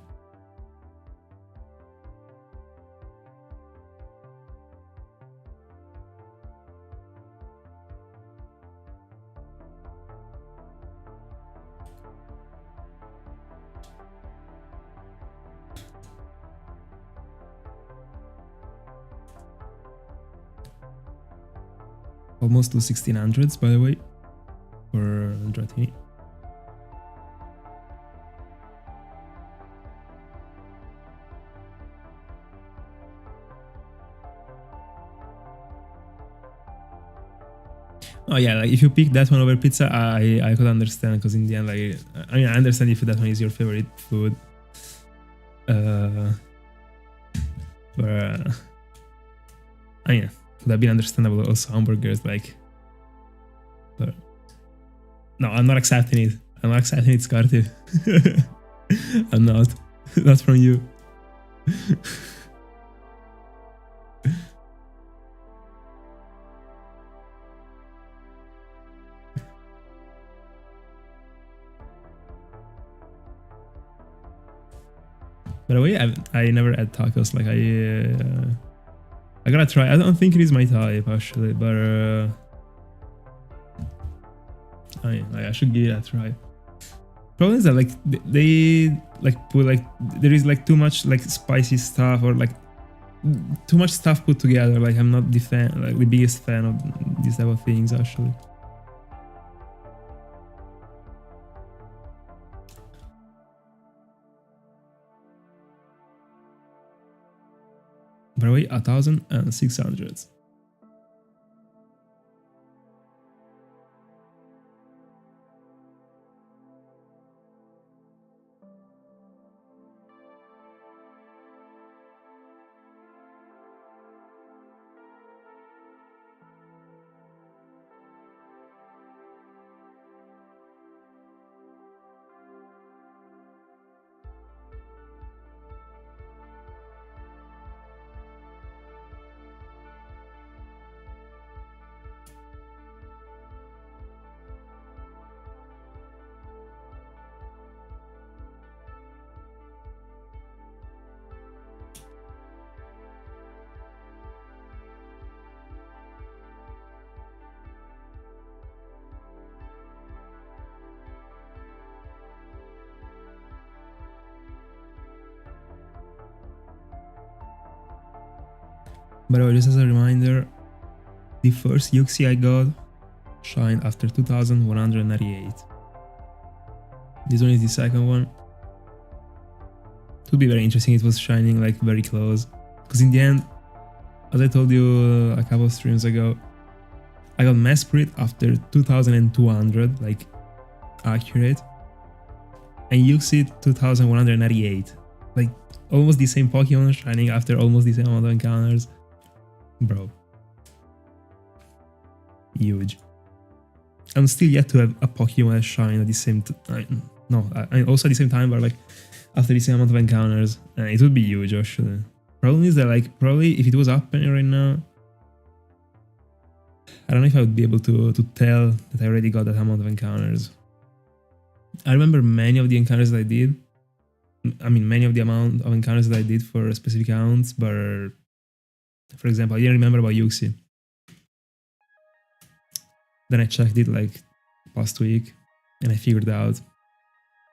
almost to 1600s, by the way, for Dratini. Oh yeah, like if you pick that one over pizza, I could understand, because in the end, like, I mean, I understand if that one is your favorite food. But I mean, would have been understandable also hamburgers, like, but No, I'm not accepting it. I'm not accepting it, Scarty. I'm not. Not from you. By the way, I never had tacos. Like I gotta try. I don't think it is my type actually, but I should give it a try. Problem is that like they like put like there is like too much like spicy stuff or like too much stuff put together. Like I'm not the biggest fan of these type of things actually. By the way, 1,600. By the way, just as a reminder, the first Uxie I got shined after 2,198. This one is the second one. It would be very interesting if it was shining like very close. Because in the end, as I told you a couple of streams ago, I got Mesprit after 2,200, like accurate. And Uxie 2,198. Like almost the same Pokemon shining after almost the same amount of encounters. Bro. Huge. I'm still yet to have a Pokemon shine at the same time. No, also at the same time, but like after the same amount of encounters. It would be huge actually. Problem is that like probably if it was happening right now, I don't know if I would be able to tell that I already got that amount of encounters. I remember many of the encounters that I did. I mean, many of the amount of encounters that I did for specific accounts, but for example, I didn't remember about Uxie. Then I checked it like past week and I figured out.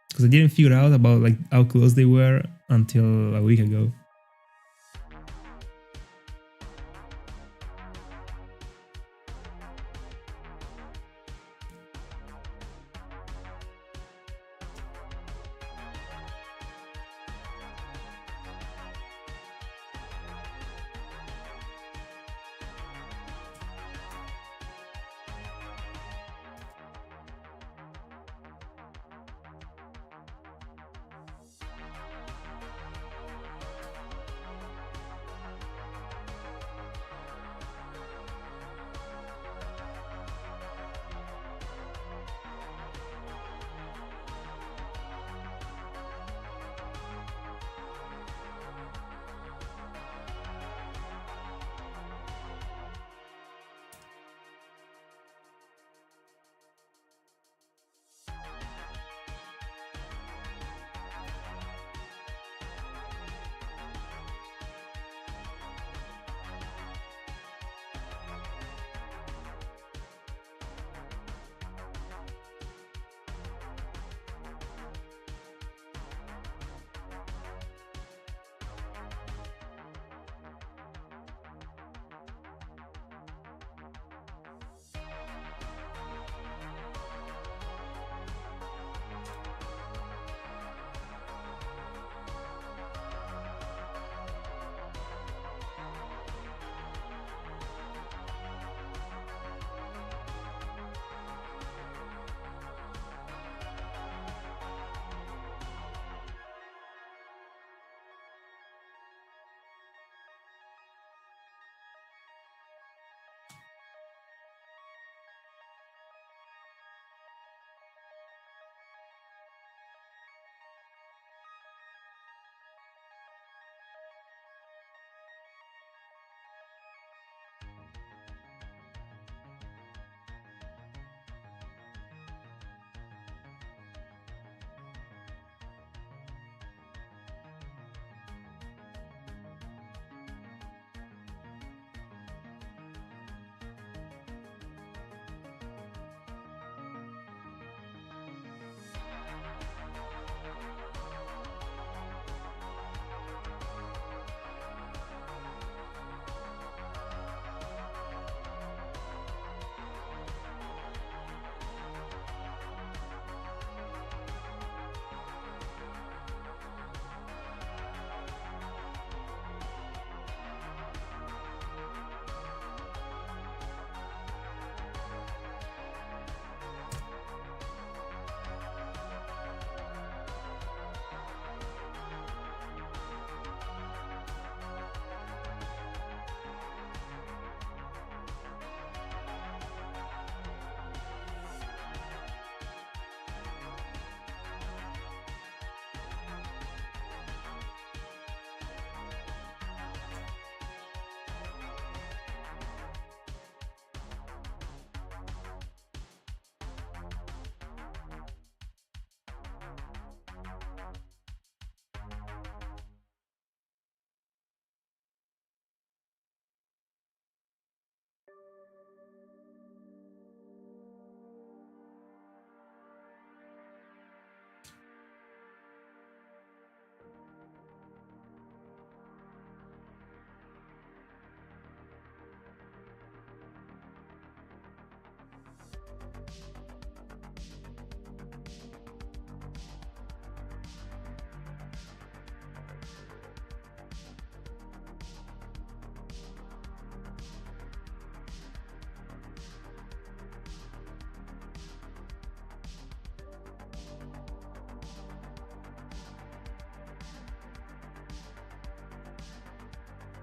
Because I didn't figure out about like how close they were until a week ago.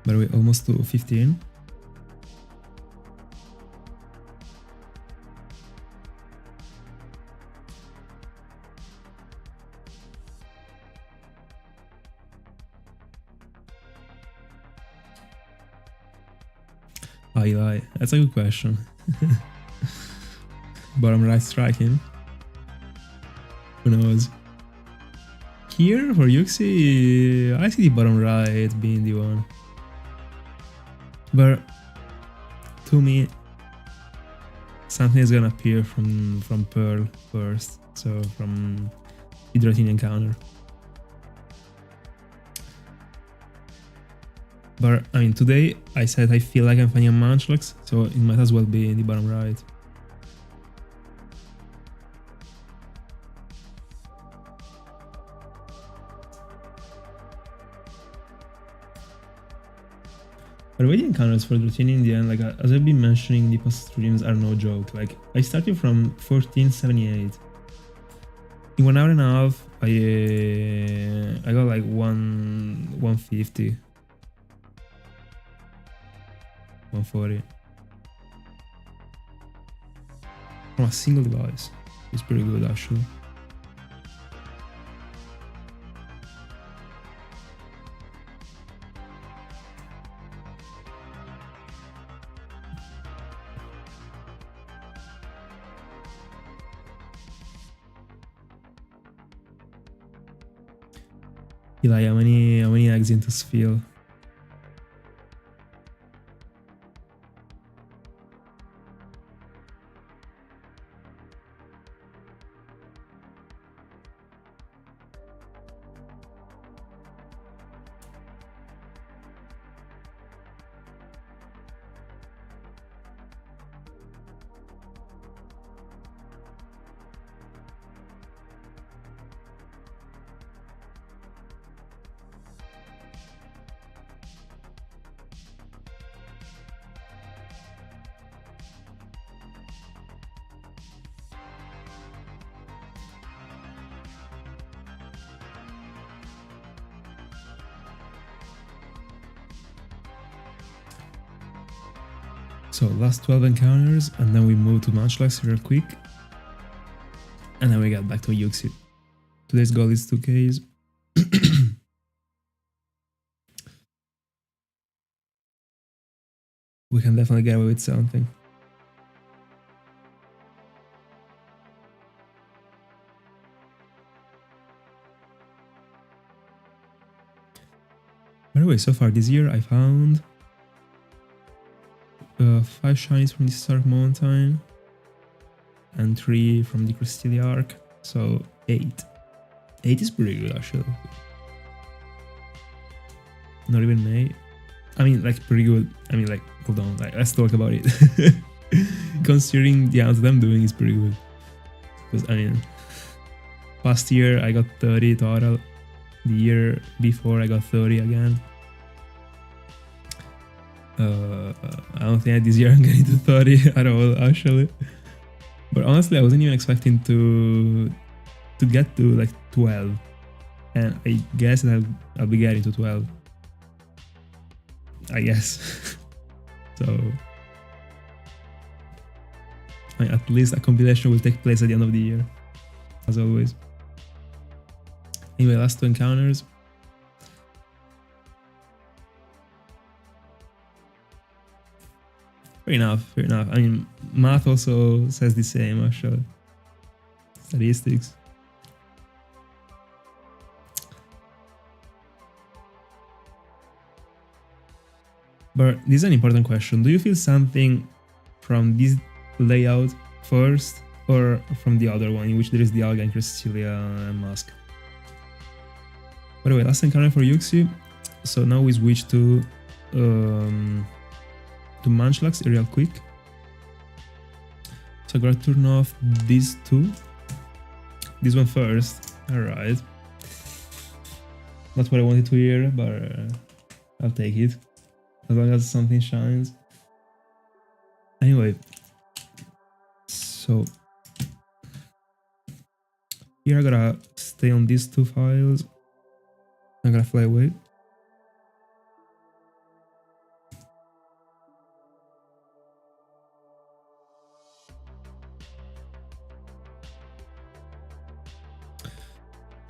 But we're almost to 15. Eli, that's a good question. Bottom right striking. Who knows? Here for Uxie, I see the bottom right being the one. But to me, something is gonna appear from Pearl first. So from the Dratini encounter. But I mean, today I said I feel like I'm finding a Munchlax, so it might as well be in the bottom right. By the way, the encounters for Dratini in the end, like as I've been mentioning, the past streams are no joke. Like I started from 1478. In 1 hour and a half, I got like 150. 140 from a single device. It's pretty good actually. Eli, how many eggs into Sphere? So last 12 encounters, and then we move to Munchlax real quick. And then we get back to Uxie. Today's goal is 2Ks. We can definitely get away with something. By the way, so far this year I found 5 shinies from the Stark Mountain and 3 from the Crystallia Arc, so 8. 8 is pretty good actually. Not even May. I mean, like pretty good. I mean, like, hold on, like let's talk about it. Considering the amount that I'm doing is pretty good. Because I mean, past year I got 30 total. The year before I got 30 again. I don't think this year I'm getting to 30 at all actually. But honestly, I wasn't even expecting to get to like 12. And I guess that I'll be getting to 12. I guess. So I mean, at least a compilation will take place at the end of the year, as always. Anyway, last 2 encounters. Fair enough, fair enough. I mean, math also says the same, actually. Statistics. But this is an important question. Do you feel something from this layout first, or from the other one, in which there is the Alga and Crystallia and Mask? By the way, last encounter for Uxie. So now we switch to Munchlax real quick. So I'm gonna turn off these 2. This one first. Alright. Not what I wanted to hear, but I'll take it. As long as something shines. Anyway. So here I gotta stay on these 2 files. I'm gonna fly away.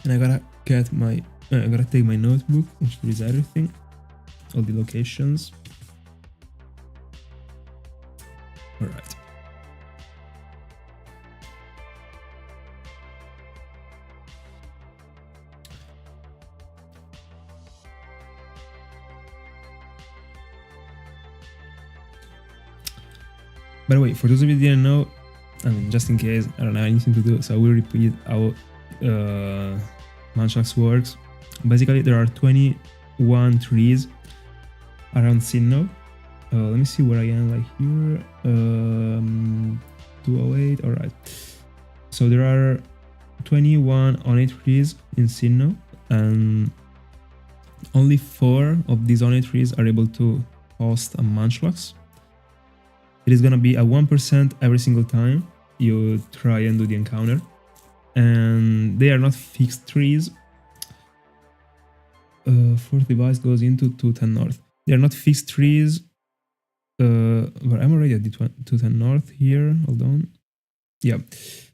And I gotta get my, I gotta take my notebook, which is everything, all the locations. All right. By the way, for those of you who didn't know, I mean, just in case, I don't have anything to do, so I will repeat how Munchlax works. Basically, there are 21 trees around Sinnoh. Let me see where I am, like here. 208, alright. So there are 21 One trees in Sinnoh, and only 4 of these One trees are able to host a Munchlax. It is gonna be a 1% every single time you try and do the encounter. And they are not fixed trees. Fourth device goes into 210 North. They are not fixed trees. But I'm already at the 210 North here. Hold on. Yeah.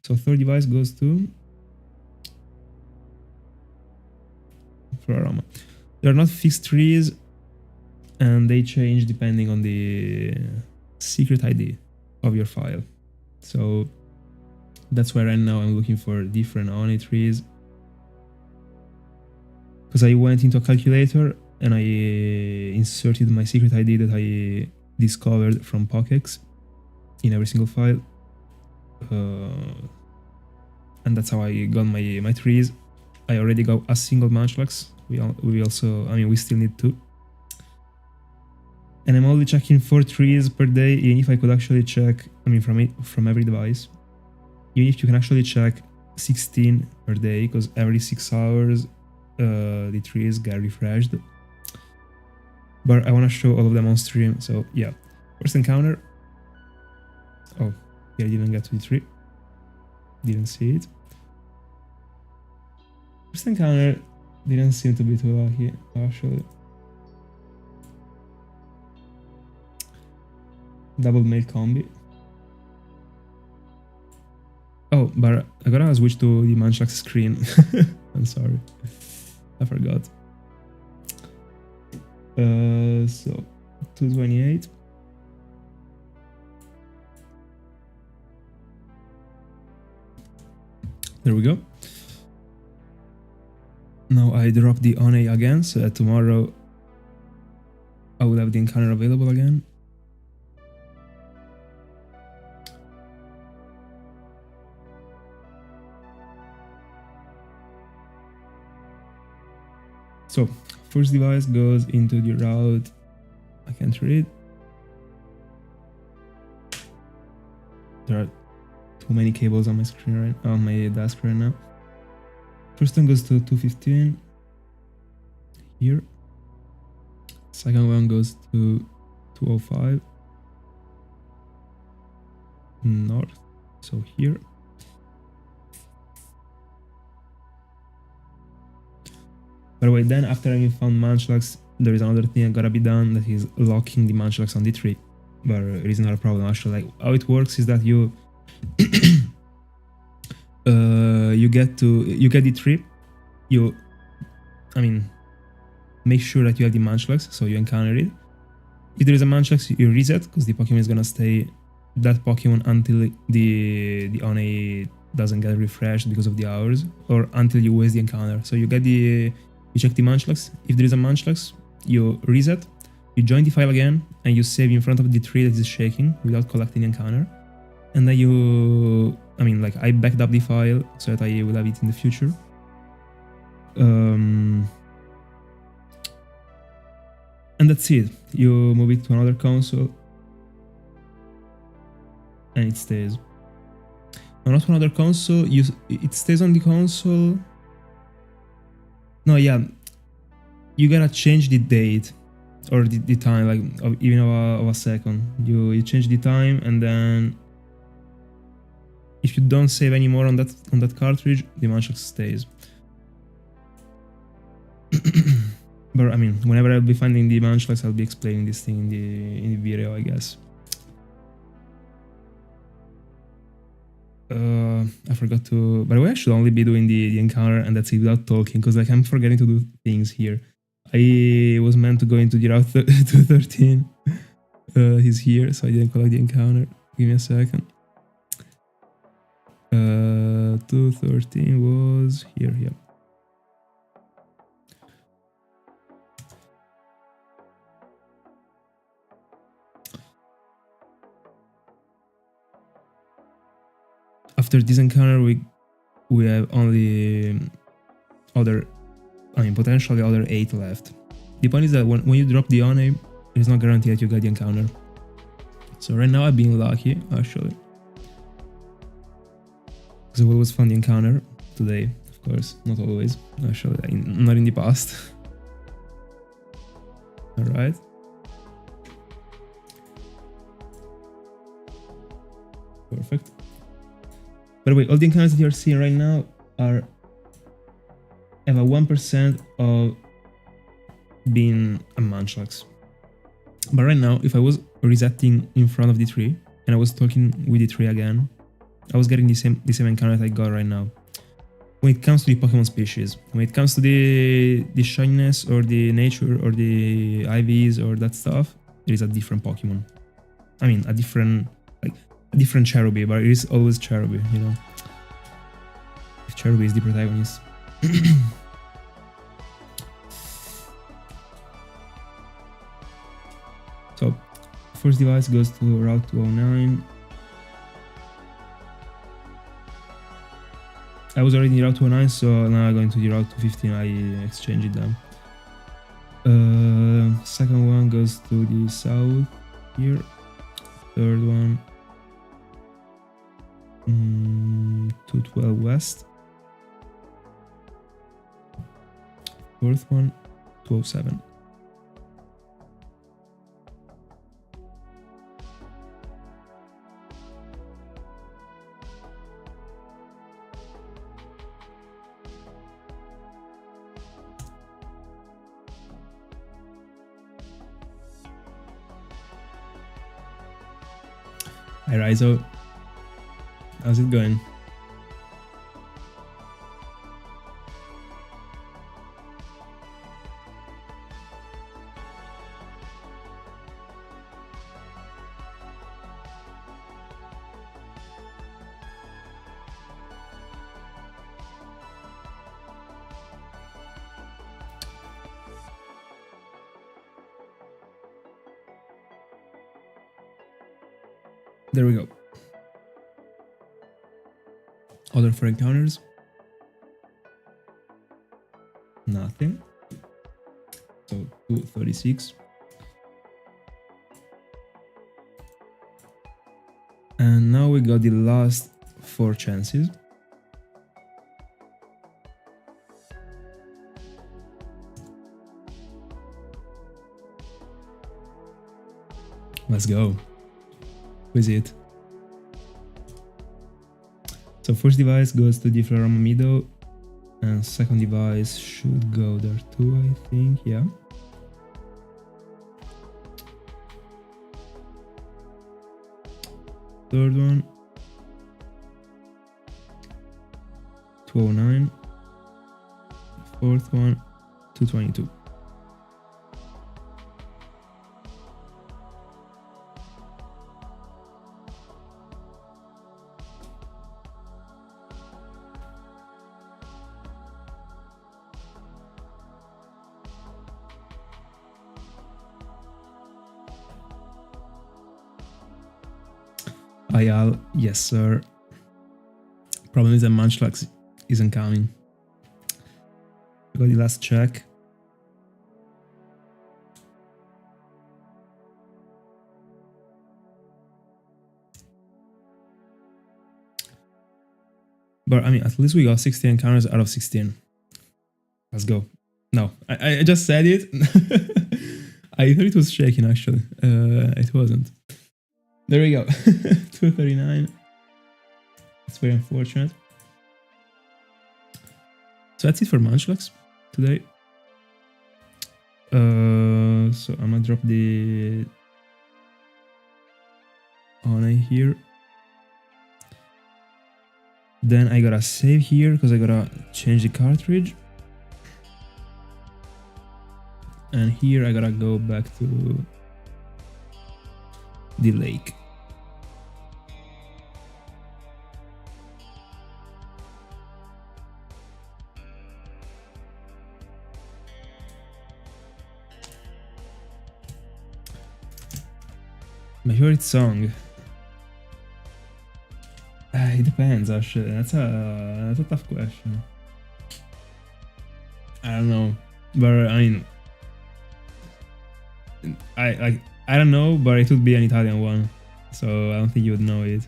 So third device goes to Florama. They are not fixed trees, and they change depending on the secret ID of your file. So that's why right now I'm looking for different Oni trees, because I went into a calculator and I inserted my secret ID that I discovered from Pokex in every single file, and that's how I got my trees. I already got a single Munchlax. We also, I mean, we still need 2. And I'm only checking 4 trees per day, even if I could actually check, I mean, from every device. Even if you can actually check 16 per day, because every 6 hours the trees get refreshed. But I want to show all of them on stream, so yeah. First encounter. Oh, yeah, I didn't get to the tree. Didn't see it. First encounter didn't seem to be too lucky, actually. Double male combi. Oh, but I gotta switch to the Munchlax screen. I'm sorry. I forgot. So 228. There we go. Now I drop the One again, so that tomorrow I will have the encounter available again. So, first device goes into the route I can't read. There are too many cables on my screen on my desk right now. First one goes to 215 here. Second one goes to 205 north, so here. By the way, then after I found Munchlax, there is another thing that gotta be done, that is locking the Munchlax on the tree. But it is not a problem actually. Like, how it works is that you you get the tree, make sure that you have the Munchlax, so you encounter it. If there is a Munchlax, you reset, because the Pokemon is gonna stay that Pokemon until the One doesn't get refreshed because of the hours, or until you waste the encounter. So you check the Munchlax. If there is a Munchlax, you reset, you join the file again, and you save in front of the tree that is shaking without collecting the encounter. And then I backed up the file so that I will have it in the future. And that's it. You move it to another console, and it stays. No, not to another console. It stays on the console. No, yeah. You gotta change the date or the time, like even of a second. You change the time, and then if you don't save anymore on that cartridge, the Munchlax stays. But I mean, whenever I'll be finding the Munchlax, I'll be explaining this thing in the video, I guess. I forgot to. By the way, I should only be doing the encounter and that's it without talking, because like I'm forgetting to do things here. I was meant to go into the route 213. He's here, so I didn't collect the encounter. Give me a second. 213 was here, yeah. After this encounter, we have only potentially other 8 left. The point is that when you drop the One, it's not guaranteed that you get the encounter. So right now I've been lucky, actually. Because I've always found the encounter today, of course, not always, actually, not in the past. Alright. Perfect. By the way, all the encounters that you're seeing right now have a 1% of being a Munchlax. But right now, if I was resetting in front of the tree and I was talking with the tree again, I was getting the same encounter that I got right now. When it comes to the Pokemon species, when it comes to the shyness or the nature or the IVs or that stuff, it is a different Pokemon. I mean, a different Cherubi, but it is always Cherubi, you know. If Cherubi is the protagonist. So, first device goes to Route 209. I was already in Route 209, so now I'm going to the Route 215. I exchanged them. Second one goes to the south here. Third one 212 west. Fourth one 207. Hi Raizo, how's it going? There we go. Other 4 encounters. Nothing. So 236. And now we got the last 4 chances. Let's go. Who is it? So first device goes to the Florama Meadow, and second device should go there too, I think, yeah. Third one 209. Fourth one 222. Ayal, yes sir. Problem is that Munchlax isn't coming. I got the last check. But I mean, at least we got 16 encounters out of 16. Let's go. No, I just said it. I thought it was shaking actually. It wasn't. There we go. 239. It's very unfortunate. So that's it for Munchlax today. So I'm gonna drop the One here. Then I gotta save here because I gotta change the cartridge. And here I gotta go back to the lake. My favorite song? It depends, actually. That's a tough question. I don't know, but I mean, I don't know, but it would be an Italian one, so I don't think you would know it.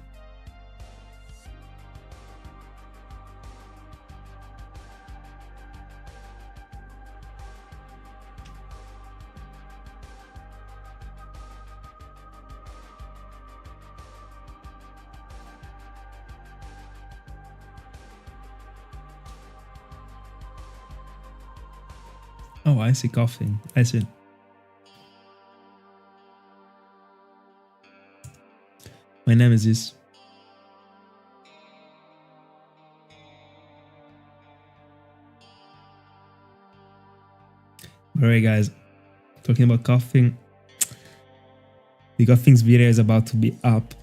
Oh, I see coughing. I see. My name is this. Alright guys, talking about coughing. The coughing's video is about to be up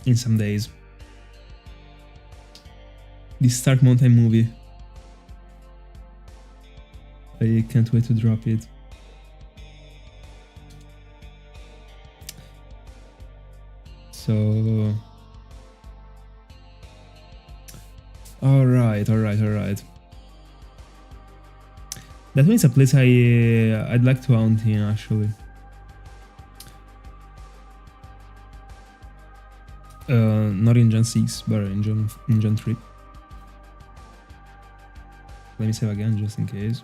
in some days. The Stark Mountain movie. I can't wait to drop it. So... Alright. That means a place I'd like to hunt in, actually. Not in Gen 6, but in Gen 3. Let me save again, just in case.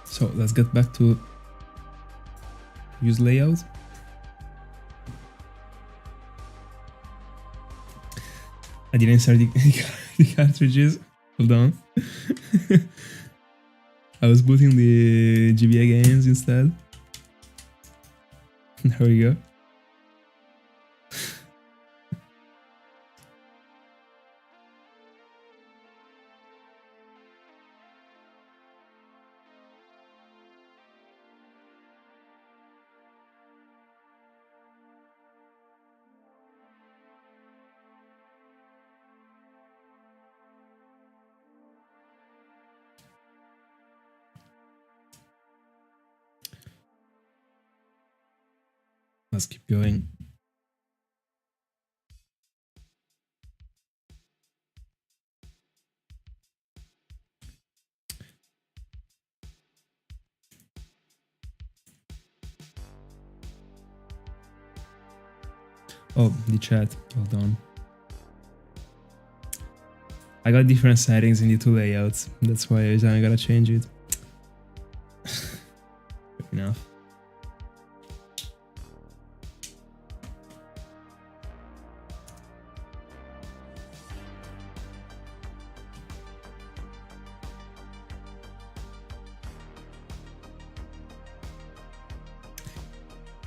So let's get back to use layout. I didn't start the cartridges. Hold on. I was booting the GBA games instead. There we go. Let's keep going. Oh, the chat. Hold on. I got different settings in the two layouts. That's why I gotta change it. Fair enough.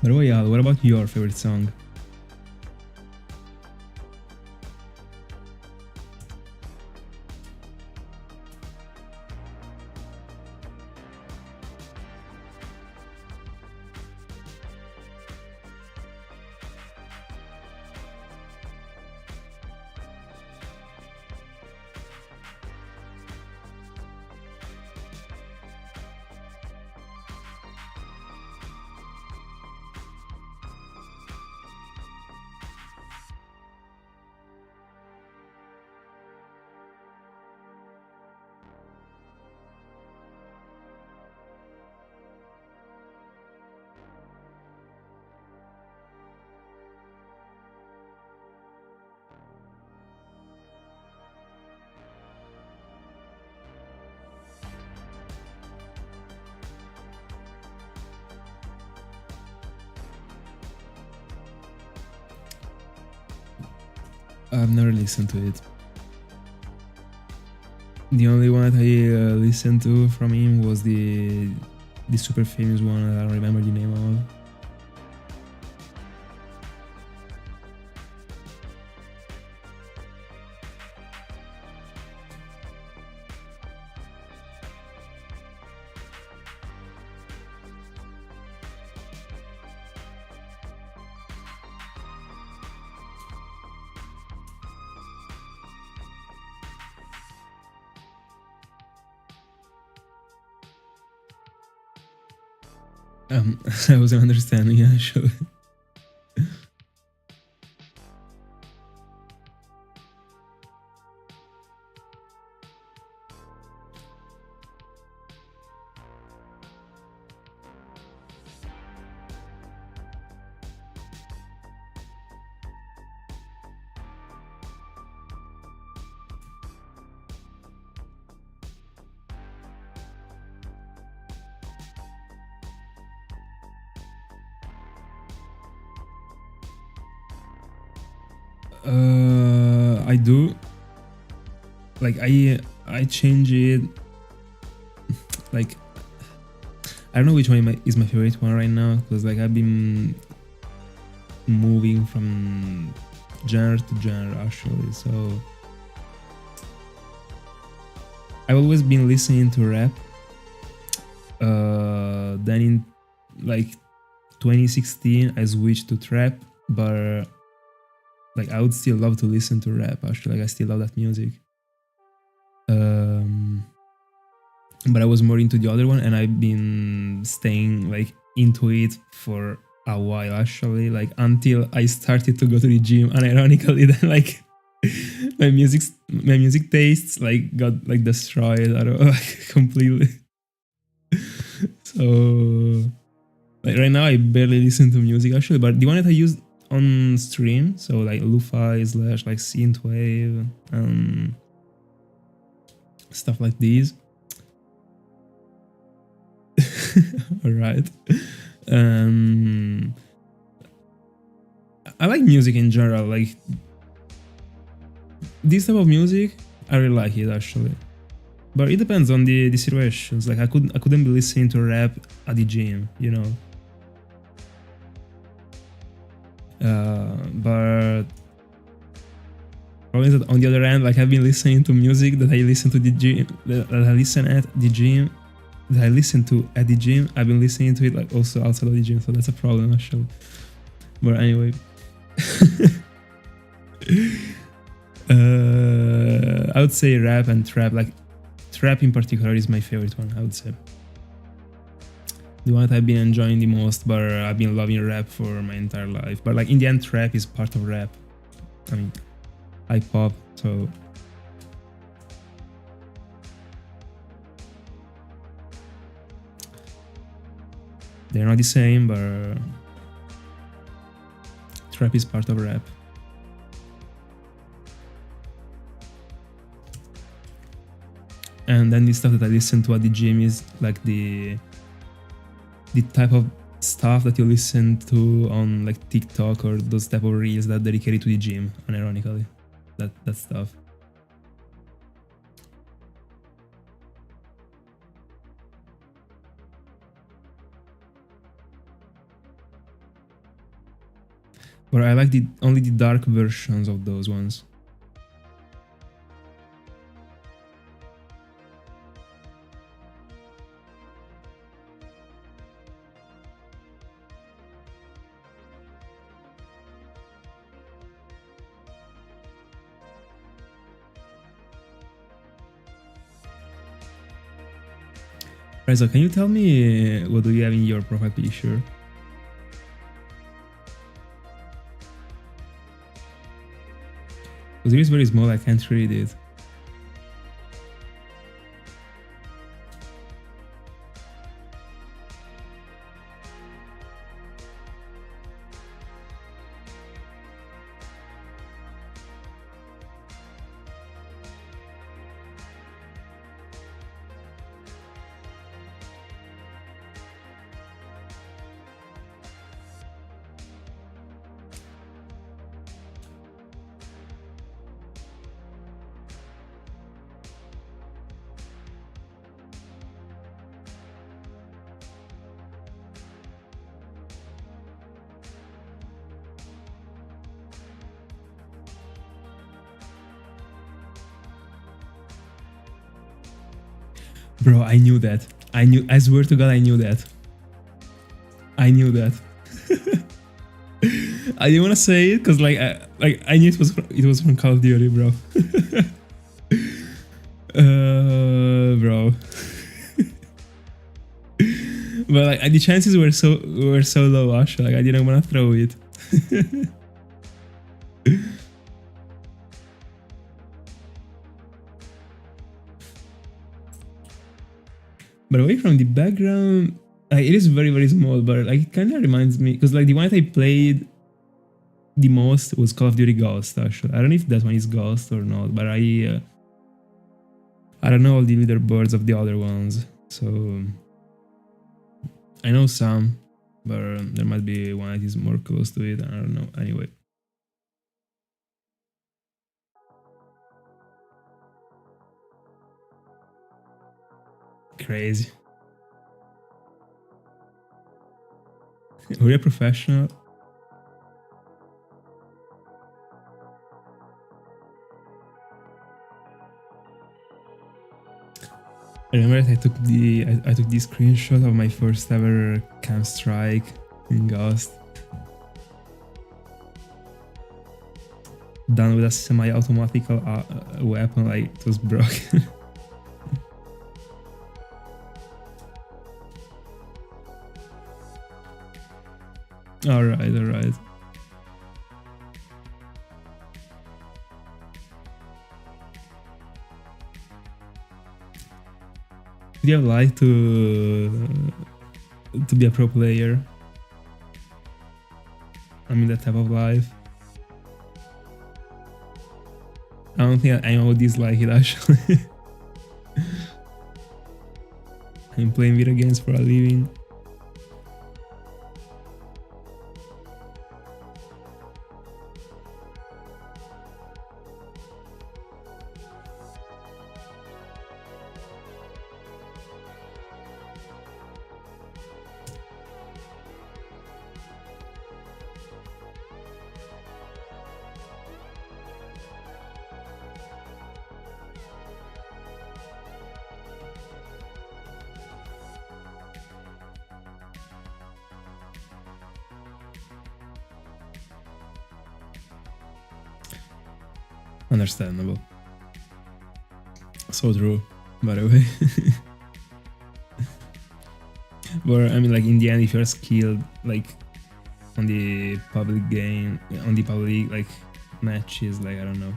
But Royal, what about your favorite song? I've never listened to it. The only one that I listened to from him was the super famous one. I don't remember the name of. I wasn't understanding actually. I do. Like I change it. Like I don't know which one is my favorite one right now, because like I've been moving from genre to genre actually. So I've always been listening to rap. Then in like 2016 I switched to trap, but like I would still love to listen to rap actually. Like I still love that music. But I was more into the other one, and I've been staying like into it for a while actually, like until I started to go to the gym, and ironically then like my music tastes like got like destroyed like completely. So like right now I barely listen to music actually, but the one that I use on stream, so like lo-fi / like synthwave stuff like these. All right. I like music in general. Like this type of music, I really like it actually. But it depends on the situations. Like I couldn't be listening to rap at the gym, you know. But on the other hand, like I've been listening to music that I listen to the gym, that I listen at the gym. That I listen to at the gym, I've been listening to it like also outside of the gym, so that's a problem actually. But anyway, I would say rap and trap. Like trap in particular is my favorite one. I would say the one that I've been enjoying the most. But I've been loving rap for my entire life. But like in the end, trap is part of rap. I mean, I pop, so. They're not the same, but trap is part of rap. And then the stuff that I listen to at the gym is like the type of stuff that you listen to on like TikTok or those type of reels that are dedicated to the gym, unironically. That stuff. But I like only the dark versions of those ones. Right, so can you tell me what do you have in your profile picture? Because it is very small, I can't read it. Bro, I knew that. I swear to God, I knew that. I knew that. I didn't want to say it because I knew it was from Call of Duty, bro. Bro. But like the chances were so low actually, like I didn't want to throw it. But away from the background, like, it is very very small, but like it kind of reminds me because like the one that I played the most was Call of Duty Ghost. Actually, I don't know if that one is Ghost or not, but I don't know all the leaderboards of the other ones, so I know some, but there might be one that is more close to it. I don't know. Anyway. Crazy. We're a professional. I remember that I took the screenshot of my first ever cam strike in Ghost. Done with a semi-automatic weapon, like it was broken. Alright. Would you have liked to be a pro player? I mean, that type of life. I don't think anyone would dislike it actually. I'm playing video games for a living. Understandable. So true, by the way. But I mean, like in the end, if you're skilled, like on the public game, on the public like matches, like I don't know,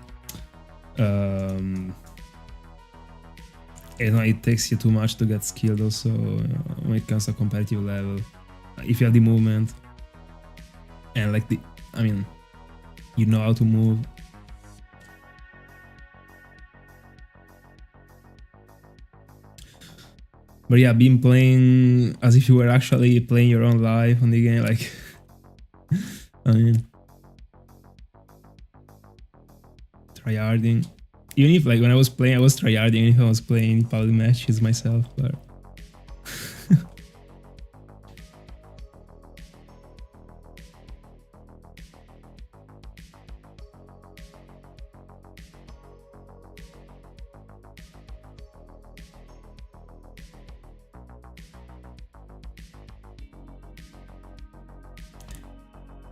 it takes you too much to get skilled. Also, when it comes to competitive level, if you have the movement and like you know how to move. But yeah, been playing as if you were actually playing your own life on the game, like, I mean, tryharding. Even if, like, when I was playing, I was tryharding, even if I was playing public matches myself, but...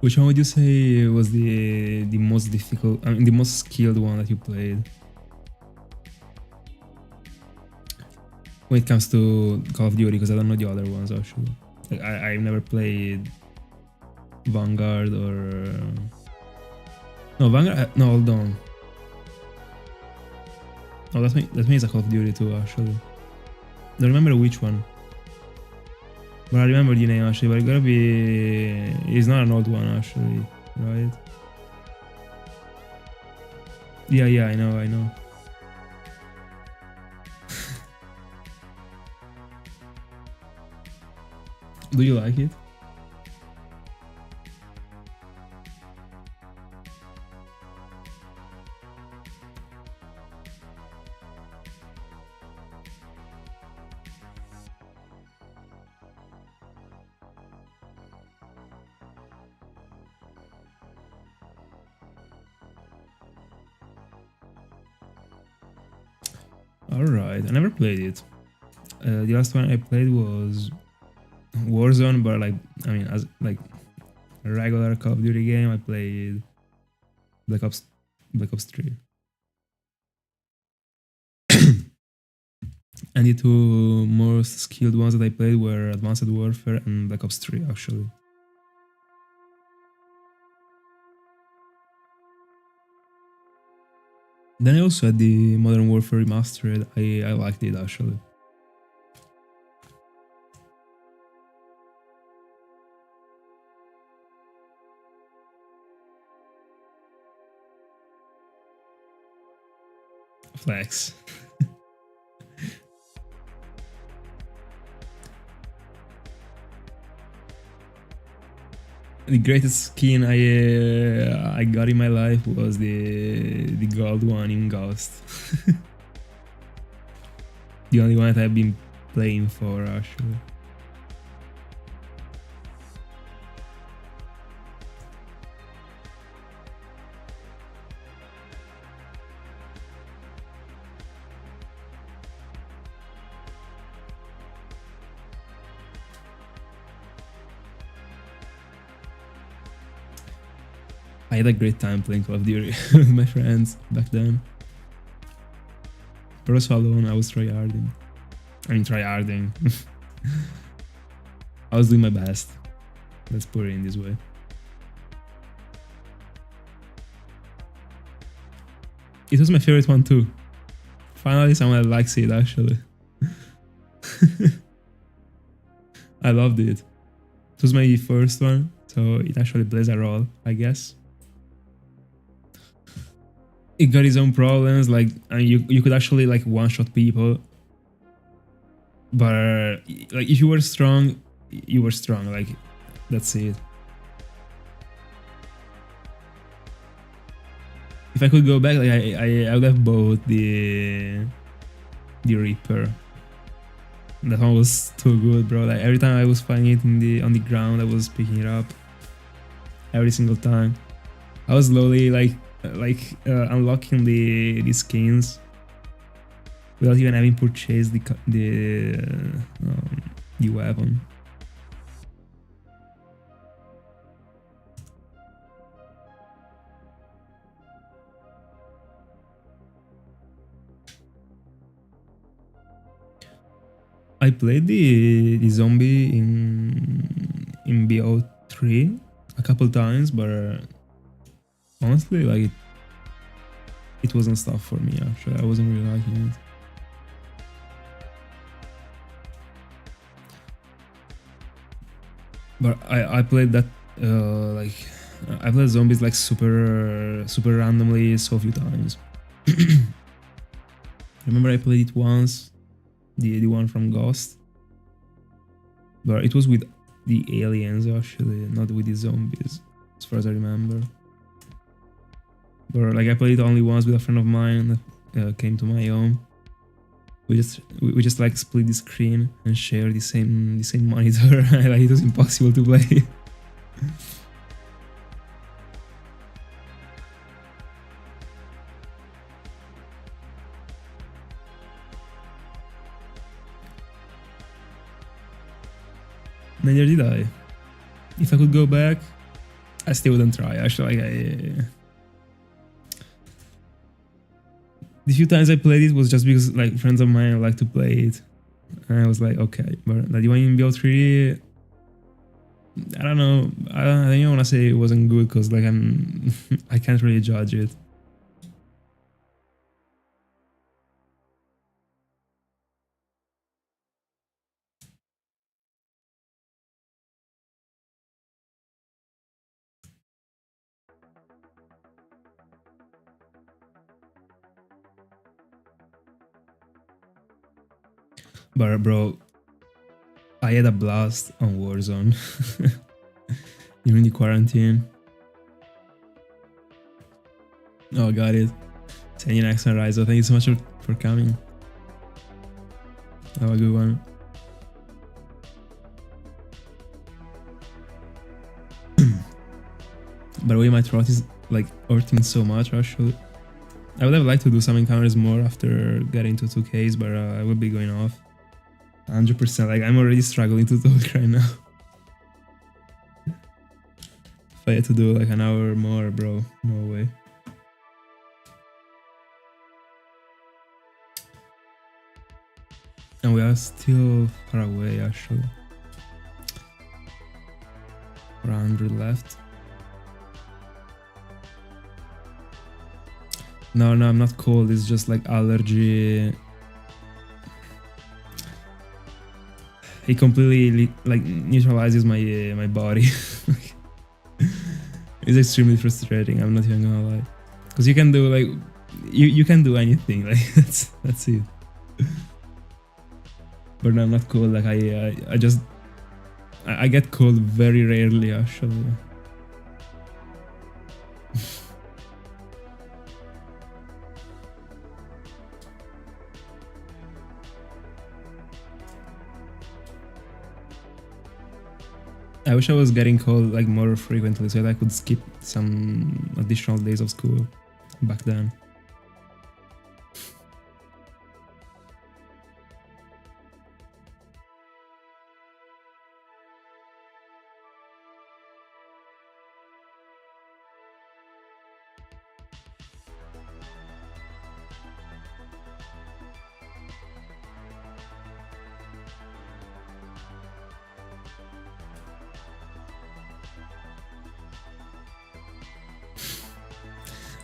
Which one would you say was the most difficult, I mean, the most skilled one that you played? When it comes to Call of Duty, because I don't know the other ones actually. Like, I've never played Vanguard or... No, Vanguard, no, hold on. Oh, that means a Call of Duty too, actually. Don't remember which one. But I remember the name actually, but it gotta be... It's not an old one actually, right? Yeah, I know. Do you like it? Alright, I never played it. The last one I played was Warzone, but like I mean, as like a regular Call of Duty game, I played Black Ops 3. And the two most skilled ones that I played were Advanced Warfare and Black Ops 3 actually. Then I also had the Modern Warfare Remastered. I liked it actually. Flex. The greatest skin I got in my life was the gold one in Ghost. The only one that I've been playing for actually. I had a great time playing Call of Duty with my friends back then. But also alone, I was tryharding. I was doing my best. Let's put it in this way. It was my favorite one too. Finally, someone likes it actually. I loved it. It was my first one, so it actually plays a role, I guess. It got its own problems, like you could actually like one-shot people, but like if you were strong, you were strong. Like that's it. If I could go back, like I would have bought the Reaper. That one was too good, bro. Like every time I was finding it on the ground, I was picking it up. Every single time, I was slowly like unlocking the skins without even having purchased the weapon. I played the zombie in BO3 a couple times, but honestly, like it wasn't stuff for me. Actually, I wasn't really liking it. But I played that I played zombies like super randomly so few times. Remember I played it once, the one from Ghost, but it was with the aliens actually, not with the zombies, as far as I remember. But like I played it only once with a friend of mine that came to my home. We just like split the screen and share the same monitor. Like it was impossible to play. Neither did I. If I could go back, I still wouldn't try. Actually, like the few times I played it was just because like friends of mine like to play it, and I was like, okay. But like the one in BO3, I don't know. I don't want to say it wasn't good because like I can't really judge it. But bro, I had a blast on Warzone during the quarantine. Oh, got it. 10 year next Rise. So thank you so much for coming. Have a good one. By the way, my throat is like hurting so much actually. I would have liked to do some encounters more after getting to 2Ks, but I will be going off. 100%. Like, I'm already struggling to talk right now. If I had to do like an hour more, bro, no way. And we are still far away, actually. 400 left. No, I'm not cold. It's just like allergy. It completely like neutralizes my body. It's extremely frustrating. I'm not even gonna lie, because you can do like you can do anything. Like that's it. But no, I'm not cold. Like I get cold very rarely, actually. I wish I was getting cold like more frequently so that I could skip some additional days of school back then.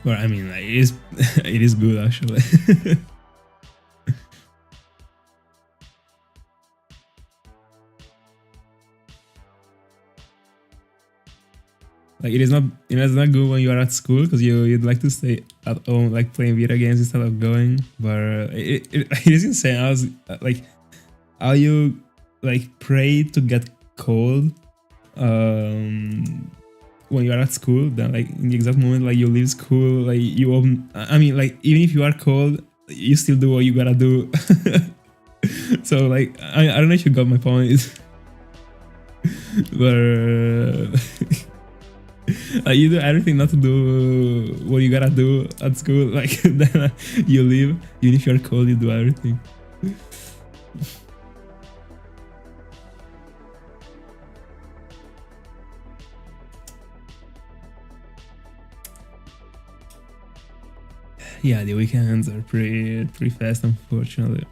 Well, I mean, like, it is good actually. Like it is not good when you are at school because you'd like to stay at home like playing video games instead of going. But it is insane. I was like, how you like pray to get cold when you are at school, then like in the exact moment like you leave school, like you open, I mean like even if you are cold, you still do what you gotta do. So like I don't know if you got my point. But you do everything not to do what you gotta do at school, like then you leave, even if you're cold, you do everything. Yeah, the weekends are pretty fast, unfortunately.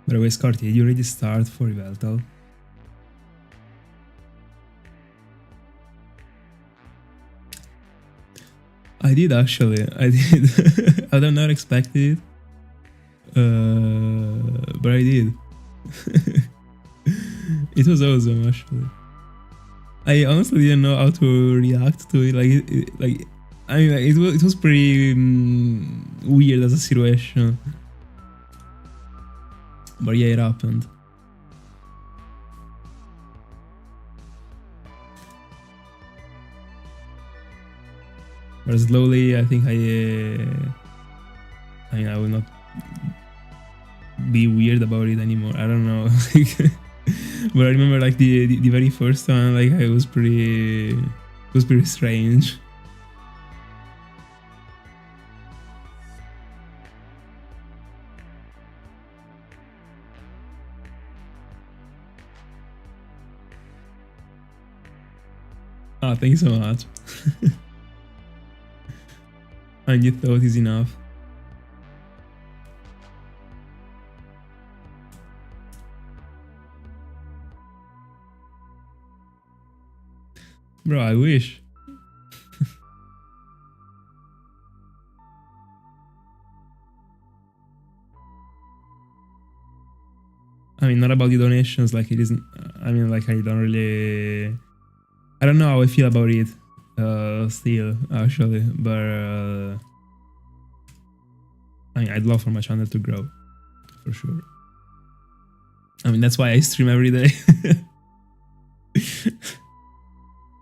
By the way, Scotty, did you already start for Yveltal? I did actually, I did. I did not expect it, but I did. It was awesome actually. I honestly didn't know how to react to it. Like I mean, like, it was pretty weird as a situation. But yeah, it happened. But slowly, I think I mean, I will not be weird about it anymore. I don't know. But I remember like the very first one, like it was pretty strange. Oh, thank you so much. And you thought is enough. Bro, I wish. I mean, not about the donations, like it isn't, I mean, like I don't really, I don't know how I feel about it still, actually, but I mean, I'd love for my channel to grow, for sure. I mean, that's why I stream every day.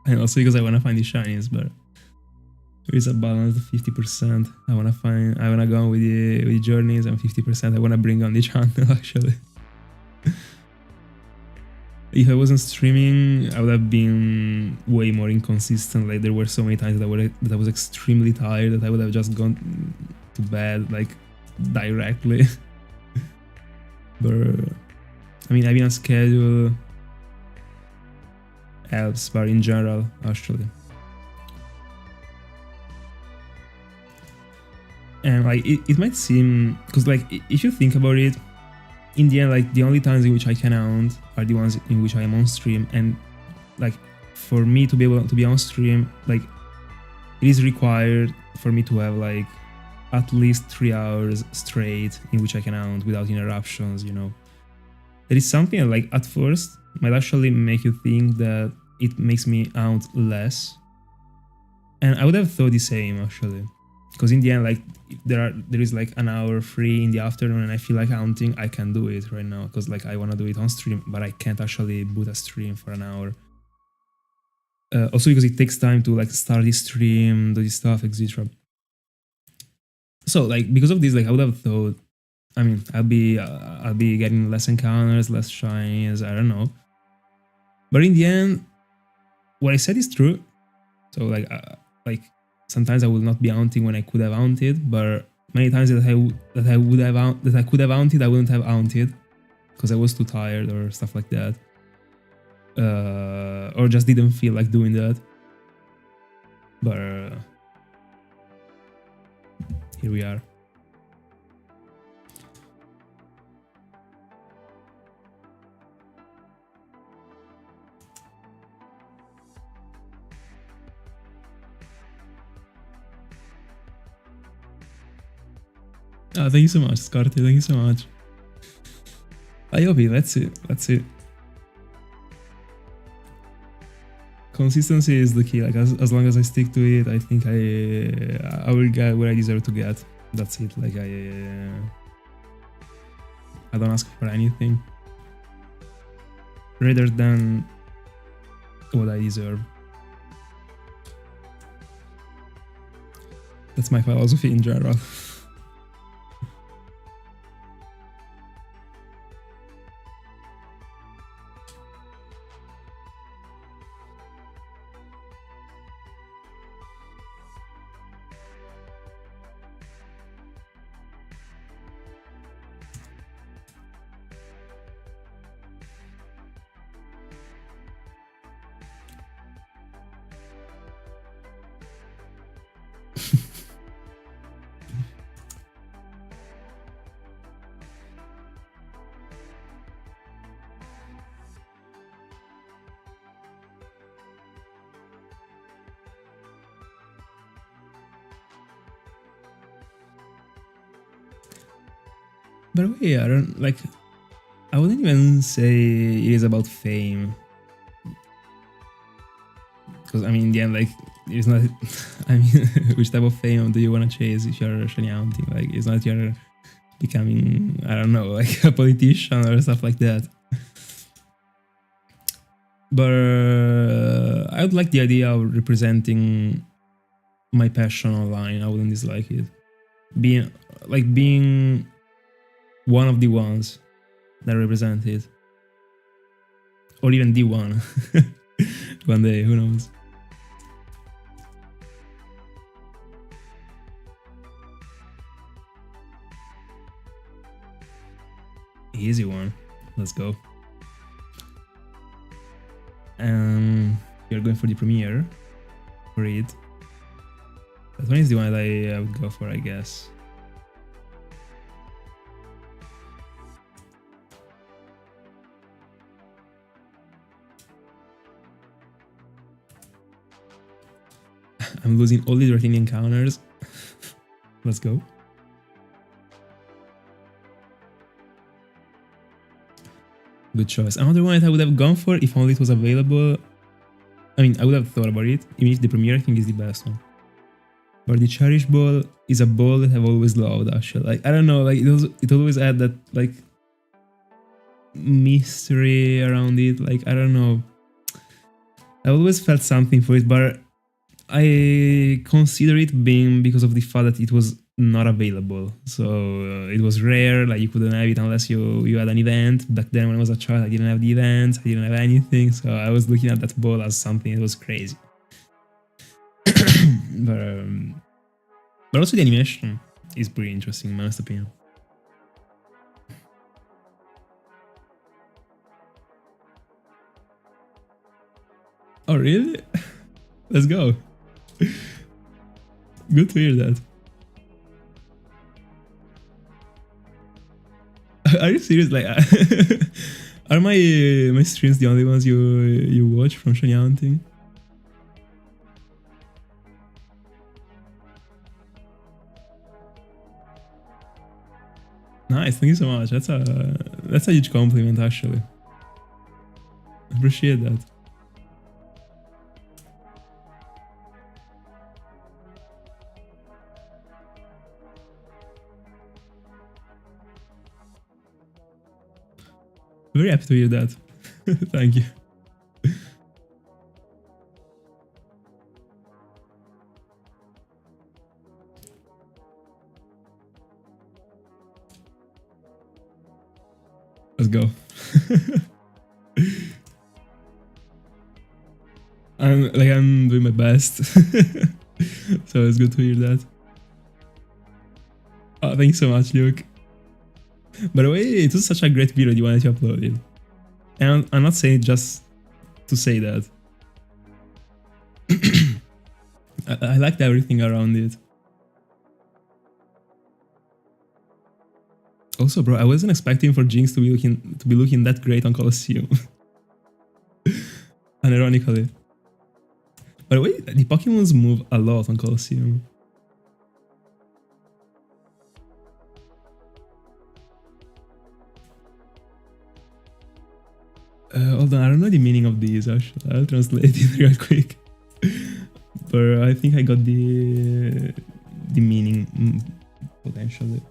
And also because I want to find the shinies, but there is a balance of 50%. I want to go on with the journeys, and 50% I want to bring on the channel, actually. If I wasn't streaming, I would have been way more inconsistent. Like there were so many times that I was extremely tired that I would have just gone to bed like directly. But I mean, having a schedule helps, but in general, actually. And like it might seem, because like if you think about it, in the end, like the only times in which I can count are the ones in which I am on stream, and like for me to be able to be on stream, like it is required for me to have like at least 3 hours straight in which I can count without interruptions, you know. There is something that, like at first might actually make you think that it makes me count less, and I would have thought the same actually. Because in the end, like there is like an hour free in the afternoon, and I feel like counting, I can do it right now because like I want to do it on stream, but I can't actually boot a stream for an hour. Also because it takes time to like start the stream, do the stuff, etc. So like because of this, like I would have thought, I mean, I'll be getting less encounters, less shinies, I don't know. But in the end, what I said is true. So like sometimes I will not be haunting when I could have haunted, but many times that I could have haunted, I wouldn't have haunted because I was too tired or stuff like that, or just didn't feel like doing that. But here we are. Oh, thank you so much, Scotty. Thank you so much. Iobi, let's see. Consistency is the key. Like as long as I stick to it, I think I will get where I deserve to get. That's it. Like I don't ask for anything rather than what I deserve. That's my philosophy in general. By the way, I wouldn't even say it is about fame. Because, I mean, in the end, like, it's not, I mean, which type of fame do you want to chase if you're shiny hunting? Like, it's not you're becoming, I don't know, like a politician or stuff like that. But I would like the idea of representing my passion online. I wouldn't dislike it. Being one of the ones that represent it. Or even the one. One day, who knows? Easy one. Let's go. You're going for the premiere. Read. That one is the one that I would go for, I guess. I'm losing all the Dratini encounters. Let's go. Good choice. Another one that I would have gone for if only it was available. I mean, I would have thought about it. Even if the premiere, I think, is the best one. But the Cherish Ball is a ball that I've always loved, actually. Like, I don't know, like, it always had that, like, mystery around it. Like, I don't know. I always felt something for it, but I consider it being because of the fact that it was not available. So it was rare, like you couldn't have it unless you had an event. Back then when I was a child, I didn't have the events, I didn't have anything, so I was looking at that ball as something that was crazy. But also the animation is pretty interesting in my honest opinion. Oh really? Let's go. Good to hear that. Are you serious? Like, are my streams the only ones you watch from shiny hunting? Nice, thank you so much. That's a huge compliment, actually. Appreciate that. Very happy to hear that. Thank you. Let's go. I'm doing my best. So it's good to hear that. Oh, thank you so much, Luke. By the way, it was such a great video you wanted to upload it. And I'm not saying it just to say that. I liked everything around it. Also, bro, I wasn't expecting for Jinx to be looking that great on Colosseum. Unironically. By the way, the Pokemons move a lot on Colosseum. Hold on, I don't know the meaning of these actually. I'll translate it real quick. But I think I got the meaning potentially.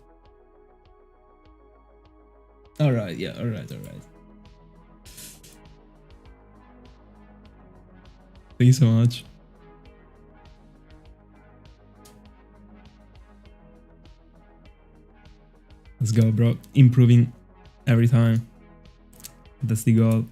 Alright, yeah, alright. Thank you so much. Let's go, bro. Improving every time. That's the goal.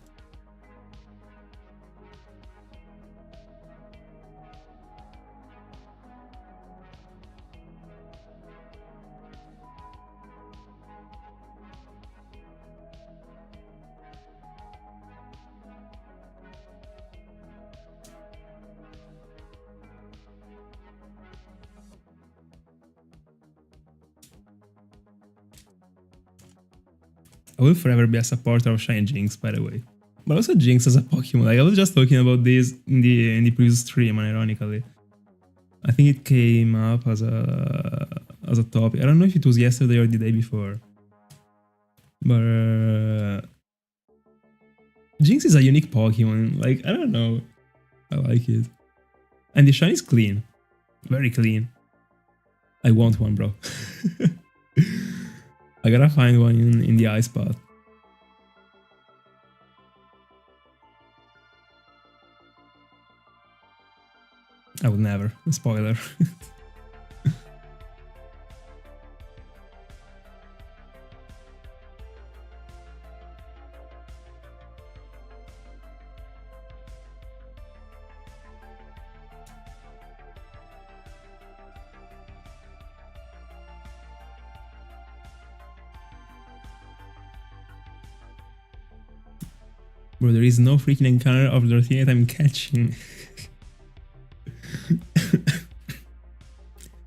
I will forever be a supporter of Shiny Jinx, by the way. But also Jinx as a Pokemon. Like, I was just talking about this in the previous stream, ironically. I think it came up as a topic. I don't know if it was yesterday or the day before. But Jinx is a unique Pokemon. Like, I don't know. I like it. And the shine is clean. Very clean. I want one, bro. I gotta find one in the ice path. I would never. Spoiler. Bro, there is no freaking encounter of Dratini that I'm catching.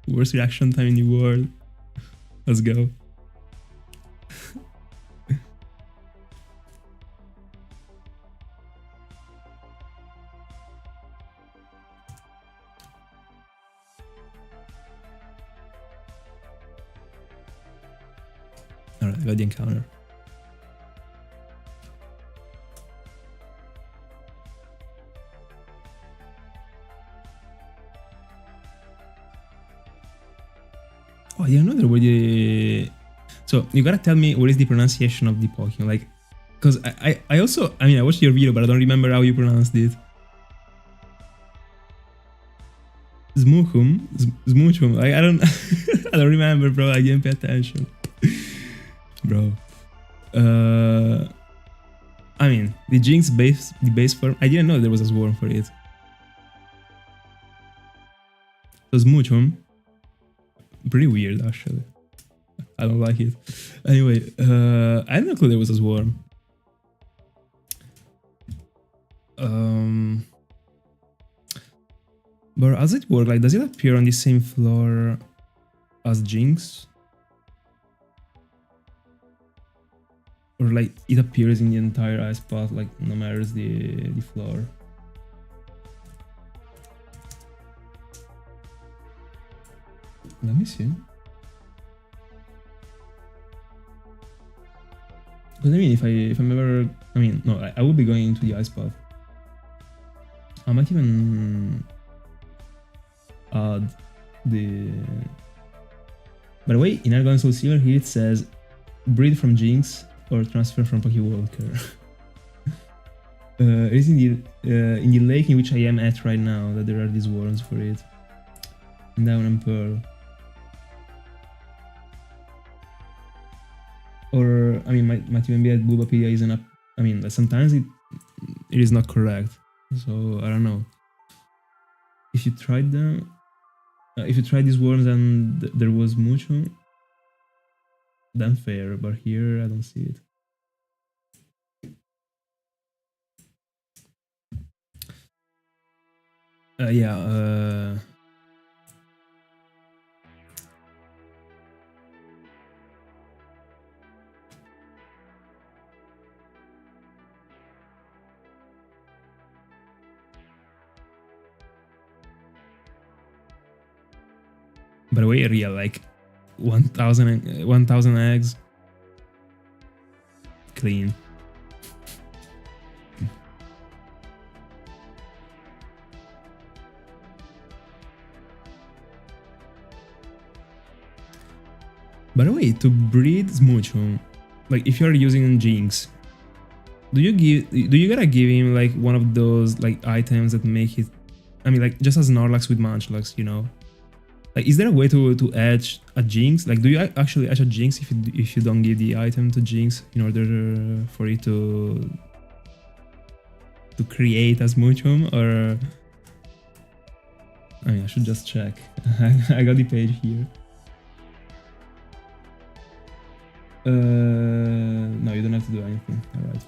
Worst reaction time in the world. Let's go. Alright, I got the encounter. Oh, yeah, another way. So you gotta tell me what is the pronunciation of the Pokemon, like, because I also, I mean, I watched your video, but I don't remember how you pronounced it. Smoochum. Like, I don't, I don't remember, bro. I didn't pay attention, bro. I mean, the Jinx the base form. I didn't know there was a swarm for it. So Smoochum. Pretty weird, actually. I don't like it. Anyway, I didn't know there was a swarm. But how does it work? Like, does it appear on the same floor as Jinx? Or like it appears in the entire ice path, like no matter the floor? Let me see. Because I mean, if I'm ever, I mean, no, I will be going into the ice path. I might even add the. By the way, in Argon Soul Silver here it says breed from Jinx or transfer from Pokewalker. It is in the lake in which I am at right now that there are these worms for it. Down and Pearl. Or, I mean, might even be that Bulbapedia isn't up. I mean, sometimes it is not correct. So, I don't know. If you tried them, if you tried these worms and there was Mucho, then fair. But here, I don't see it. Yeah, by the way, real, like 1,000 eggs. Clean. By the way, to breed Smoochum, like if you're using Jinx, do you gotta give him like one of those like items that make it, I mean, like just as Snorlax with Munchlax, you know? Like, is there a way to edge a Jinx? Like, do you actually edge a Jinx if you don't give the item to Jinx in order for it to create a Smoochum? Or, I mean, I should just check. I got the page here. No, you don't have to do anything. All right.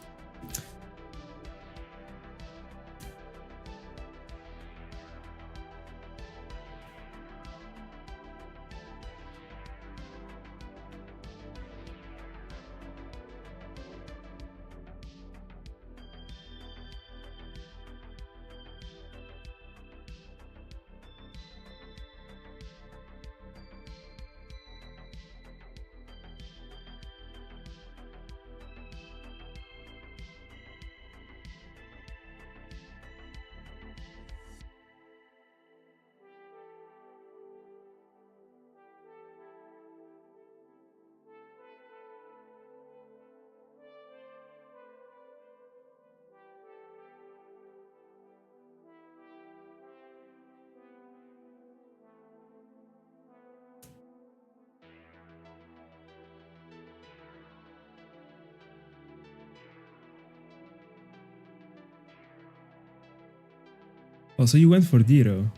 Oh, so you went for Diro.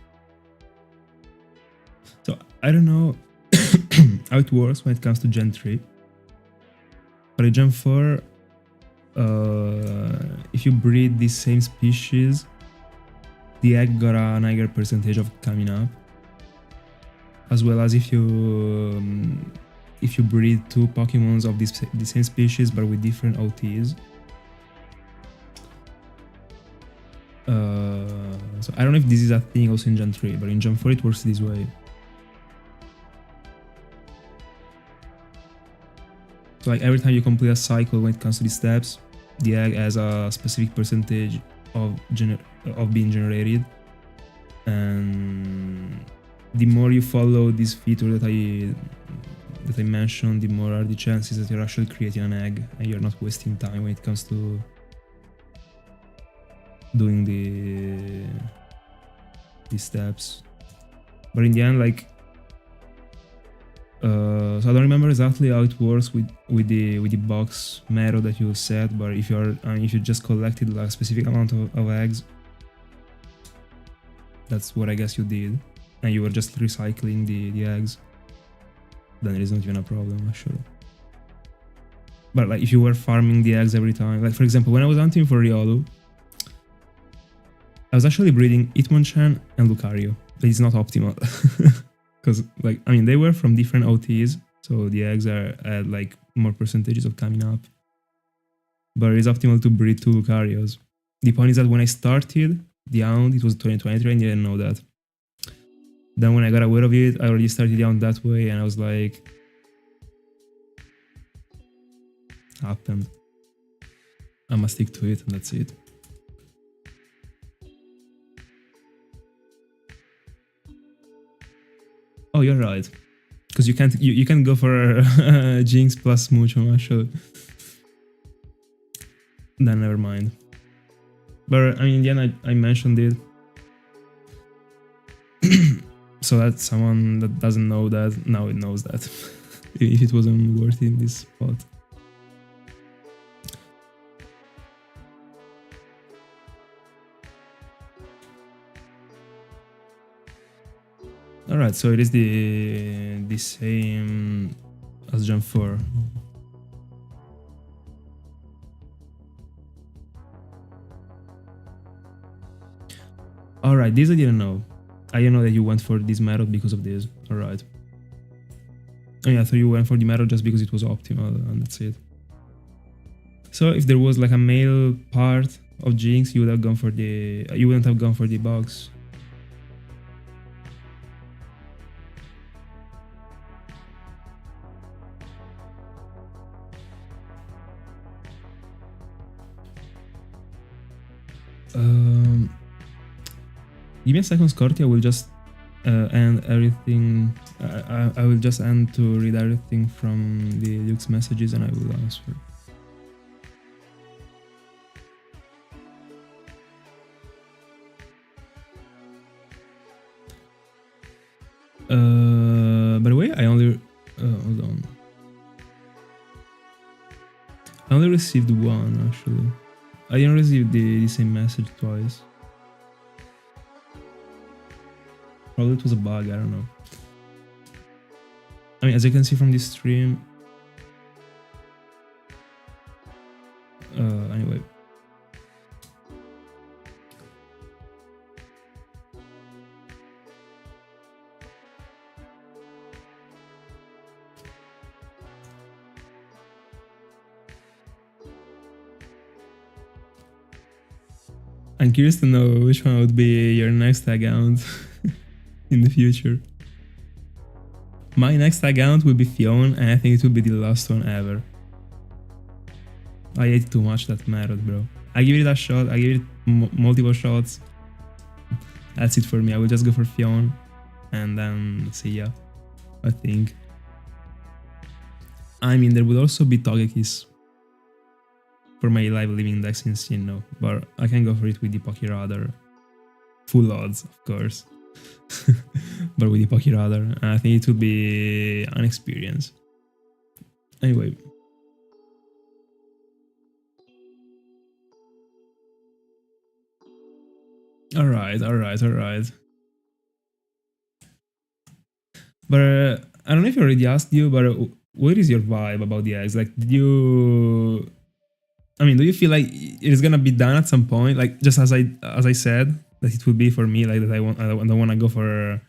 So I don't know how it works when it comes to Gen 3. But in Gen 4, if you breed the same species, the egg got a higher percentage of coming up, as well as if you breed two Pokemons of the same species but with different OTs. So I don't know if this is a thing also in Gen 3, but in Gen 4 it works this way. So like every time you complete a cycle when it comes to these steps, the egg has a specific percentage of being generated, and the more you follow this feature that I mentioned, the more are the chances that you're actually creating an egg and you're not wasting time when it comes to doing the steps. But in the end, like, so I don't remember exactly how it works with the box method that you set, but if you just collected like a specific amount of eggs, that's what I guess you did, and you were just recycling the eggs, then it is not even a problem actually. But like if you were farming the eggs every time, like for example when I was hunting for Riolu, I was actually breeding Hitmonchan and Lucario, but it's not optimal. Because like I mean they were from different OTs, so the eggs are at like more percentages of coming up, but it's optimal to breed two Lucarios. The point is that when I started the Hound, it was 2023 and I didn't know that. Then when I got aware of it, I already started the Hound that way, and I was like, happened. I must stick to it, and that's it. Oh, you're right. Because you can't go for Jinx plus Mucho, actually. Then never mind. But I mean, in the end, I mentioned it. So that someone that doesn't know that, now it knows that. If it wasn't worth it in this spot. Alright, so it is the same as Gen 4. Alright, this I didn't know. I didn't know that you went for this method because of this. Alright. I mean, I thought you went for the method just because it was optimal and that's it. So if there was like a male part of Jinx, you would have gone for you wouldn't have gone for the box. Give me a second, Scotty. I will just end everything. I will just end to read everything from the Luke's messages and I will answer. By the way, I only hold on. I only received one actually. I didn't receive the same message twice. Probably it was a bug, I don't know. I mean, as you can see from this stream... anyway. I'm curious to know which one would be your next account in the future. My next account will be Fion, and I think it will be the last one ever. I ate too much that method, bro. I give it a shot, I give it multiple shots. That's it for me. I will just go for Fion, and then see ya, I think. I mean, there would also be Togekiss for my live living deck since, you know, but I can go for it with the Pokéradar. Full odds, of course. But with the Pokéradar, I think it would be an experience. Anyway. Alright. But I don't know if I already asked you, but what is your vibe about the eggs? Like, did you I mean, do you feel like it is gonna be done at some point? Like just as I said that it would be for me, like that I don't want to go for.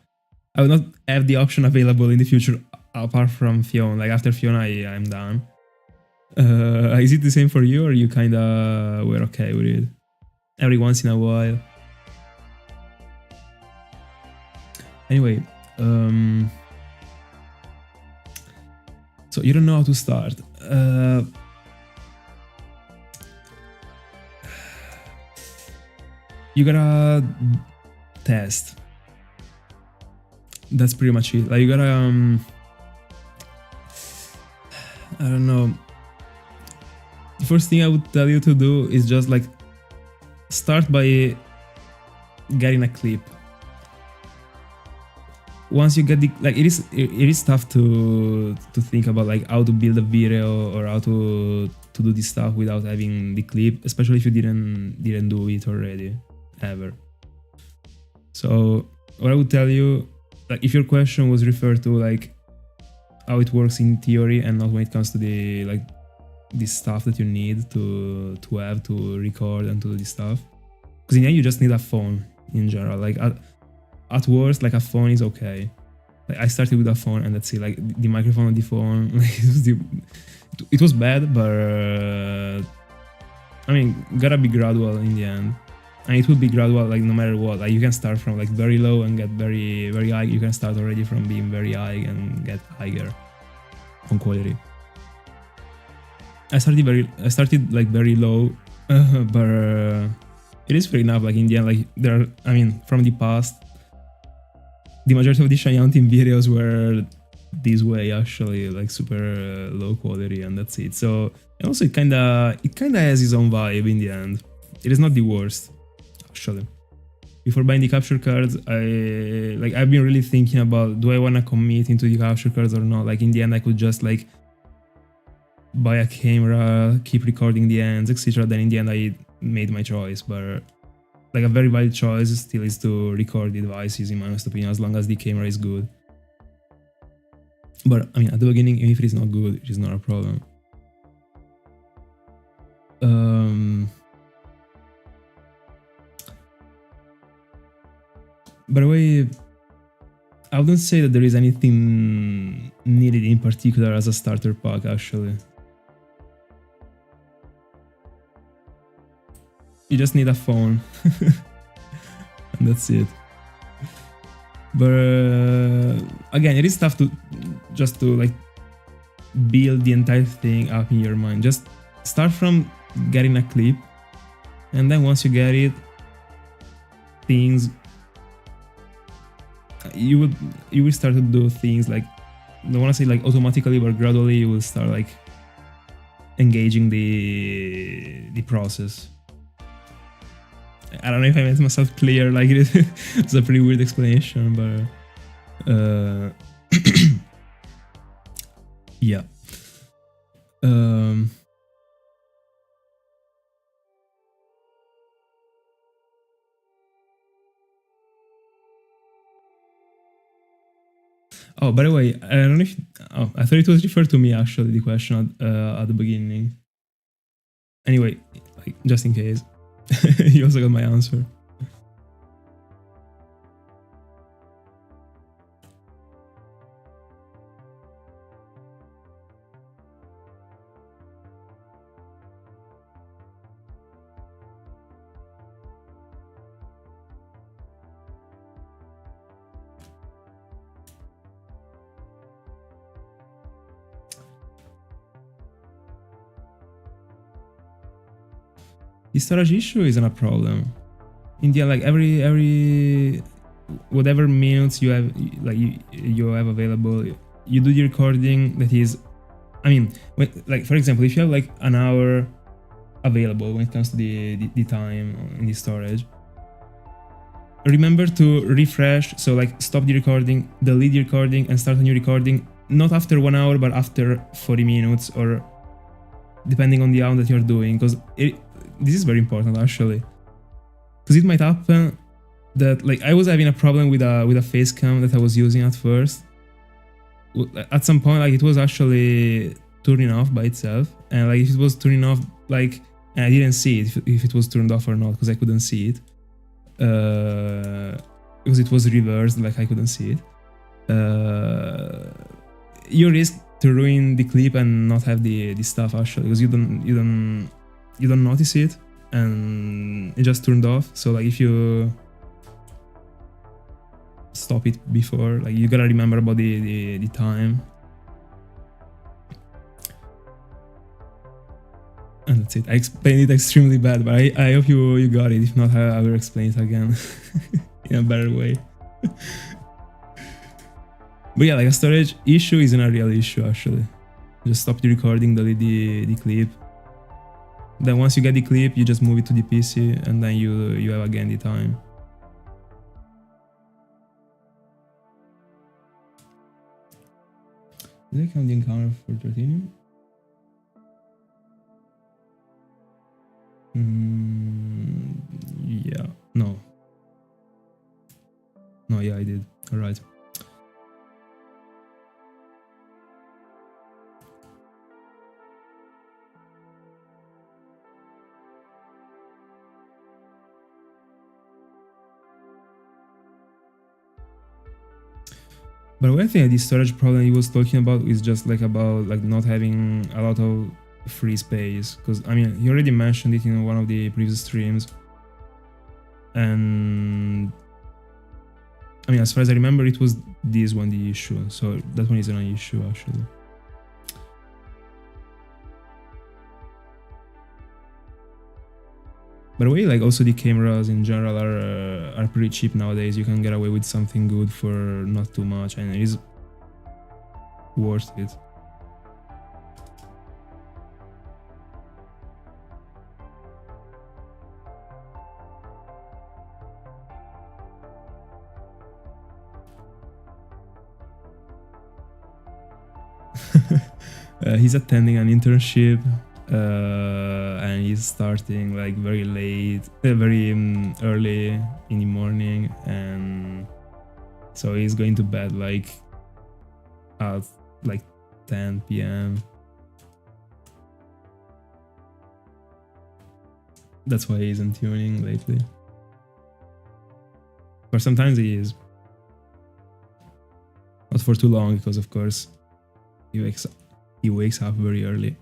I will not have the option available in the future apart from Fiona. Like after Fiona, I'm done. Is it the same for you, or you kinda were okay with it? Every once in a while. Anyway, so you don't know how to start. You gotta test. That's pretty much it. Like you gotta, I don't know. The first thing I would tell you to do is just like start by getting a clip. Once you get the like, it is tough to think about like how to build a video or how to do this stuff without having the clip, especially if you didn't do it already ever. So what I would tell you, like if your question was referred to like how it works in theory and not when it comes to the like this stuff that you need to have to record and to do this stuff, because in the end you just need a phone in general. Like at worst, like a phone is okay. Like I started with a phone and that's it. Like the microphone on the phone, like it was bad, but I mean, gotta be gradual in the end. And it will be gradual, like no matter what. Like you can start from like very low and get very very high. You can start already from being very high and get higher on quality. I started like very low, but it is fair enough. Like in the end, like there are, I mean, from the past, the majority of the shiny hunting videos were this way actually, like super low quality, and that's it. So and also it kinda has its own vibe in the end. It is not the worst. Actually, before buying the capture cards, I've been really thinking about, do I want to commit into the capture cards or not? Like in the end, I could just like buy a camera, keep recording the ends, etc. Then in the end, I made my choice. But like a very valid choice still is to record the devices, in my honest opinion, as long as the camera is good. But I mean, at the beginning, even if it is not good, it is not a problem. By the way, I wouldn't say that there is anything needed in particular as a starter pack, actually. You just need a phone. And that's it. But again, it is tough to just to like build the entire thing up in your mind. Just start from getting a clip, and then once you get it, things you will start to do things like, I don't want to say like automatically, but gradually you will start like engaging the process. I don't know if I made myself clear. Like it's a pretty weird explanation, but yeah. Oh, by the way, I don't know if... Oh, I thought it was referred to me, actually, the question at the beginning. Anyway, like, just in case. You also got my answer. The storage issue isn't a problem. In the end, like every whatever minutes you have, like you have available, you do the recording. That is, I mean, like for example, if you have like an hour available when it comes to the time in the storage, remember to refresh. So like stop the recording, delete the recording, and start a new recording. Not after 1 hour, but after 40 minutes, or depending on the amount that you're doing, because this is very important actually, because it might happen that like I was having a problem with a face cam that I was using at first. At some point, like it was actually turning off by itself, and like if it was turning off like And I didn't see it if it was turned off or not, because I couldn't see it. Because it was reversed, like I couldn't see it. You risk to ruin the clip and not have the stuff actually, because you don't notice it, and it just turned off. So like if you stop it before, like you gotta remember about the time. And that's it. I explained it extremely bad, but I hope you got it. If not, I will explain it again in a better way. But yeah, like a storage issue isn't a real issue actually. Just stop the recording, delete the clip. Then once you get the clip, you just move it to the PC, and then you have again the time. Did I count the encounter for Dratini? Yeah. No. No, yeah, I did. Alright. But one thing, the storage problem he was talking about is just like about like not having a lot of free space, because I mean he already mentioned it in one of the previous streams, and I mean as far as I remember it was this one the issue, so that one isn't an issue actually. By the way, like also the cameras in general are pretty cheap nowadays. You can get away with something good for not too much, and it is worth it. He's attending an internship, and he's starting like very late, very early in the morning, and so he's going to bed like at like 10 p.m. That's why he isn't tuning lately. But sometimes he is. Not for too long, because of course he wakes up very early.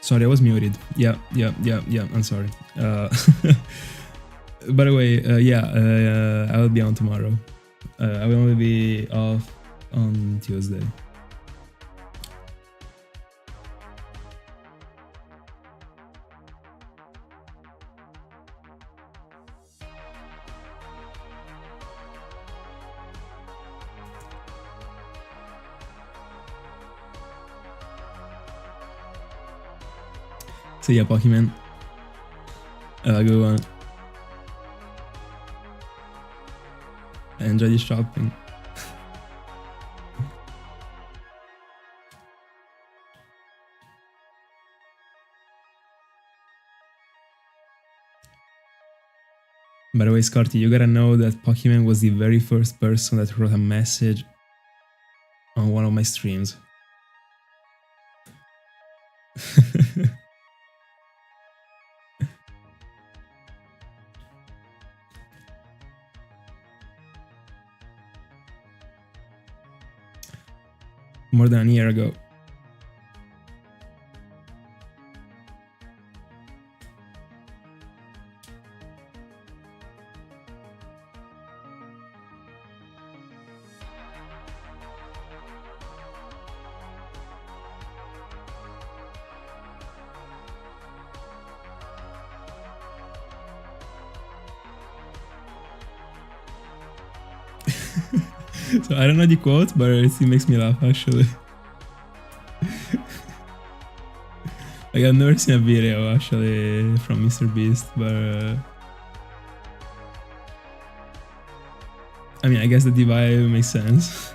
Sorry, I was muted. Yeah. I'm sorry. By the way, I will be on tomorrow. I will only be off on Tuesday. So yeah, Pokemon. Good one. Enjoy the shopping. By the way, Scotty, you gotta know that Pokemon was the very first person that wrote a message on one of my streams. More than a year ago. So I don't know the quote, but it makes me laugh actually. Like I've never seen a video actually from Mr. Beast, but I mean I guess the vibe makes sense.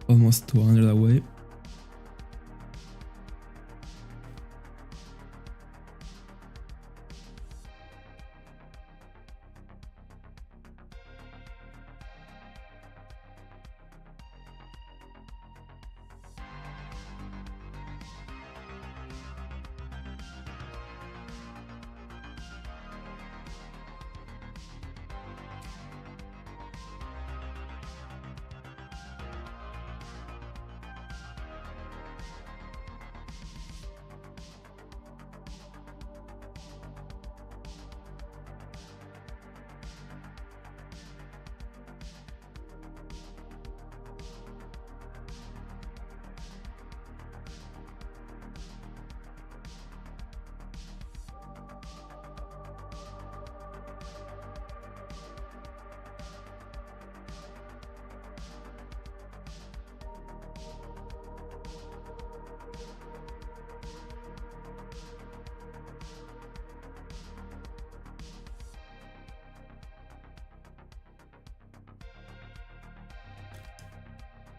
Almost 200 away.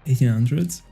$1,800.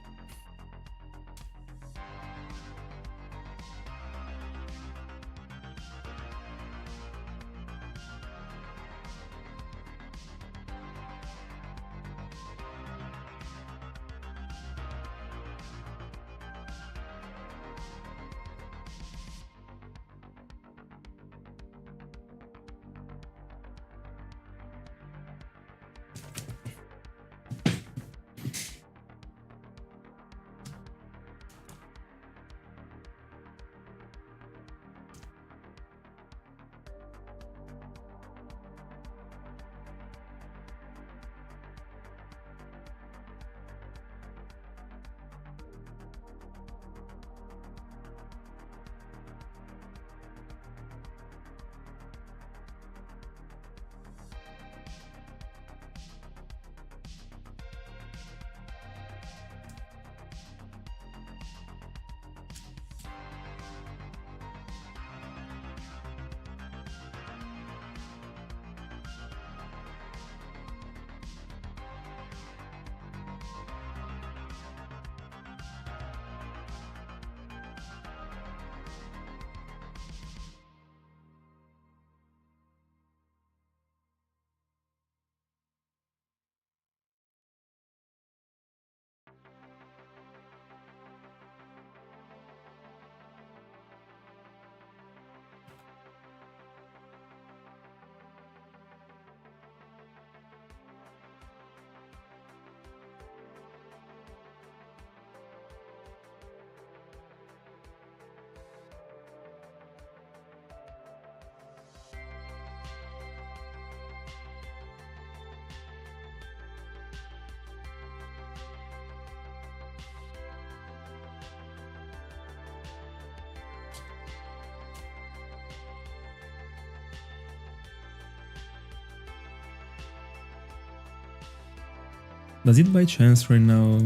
Does it by chance right now?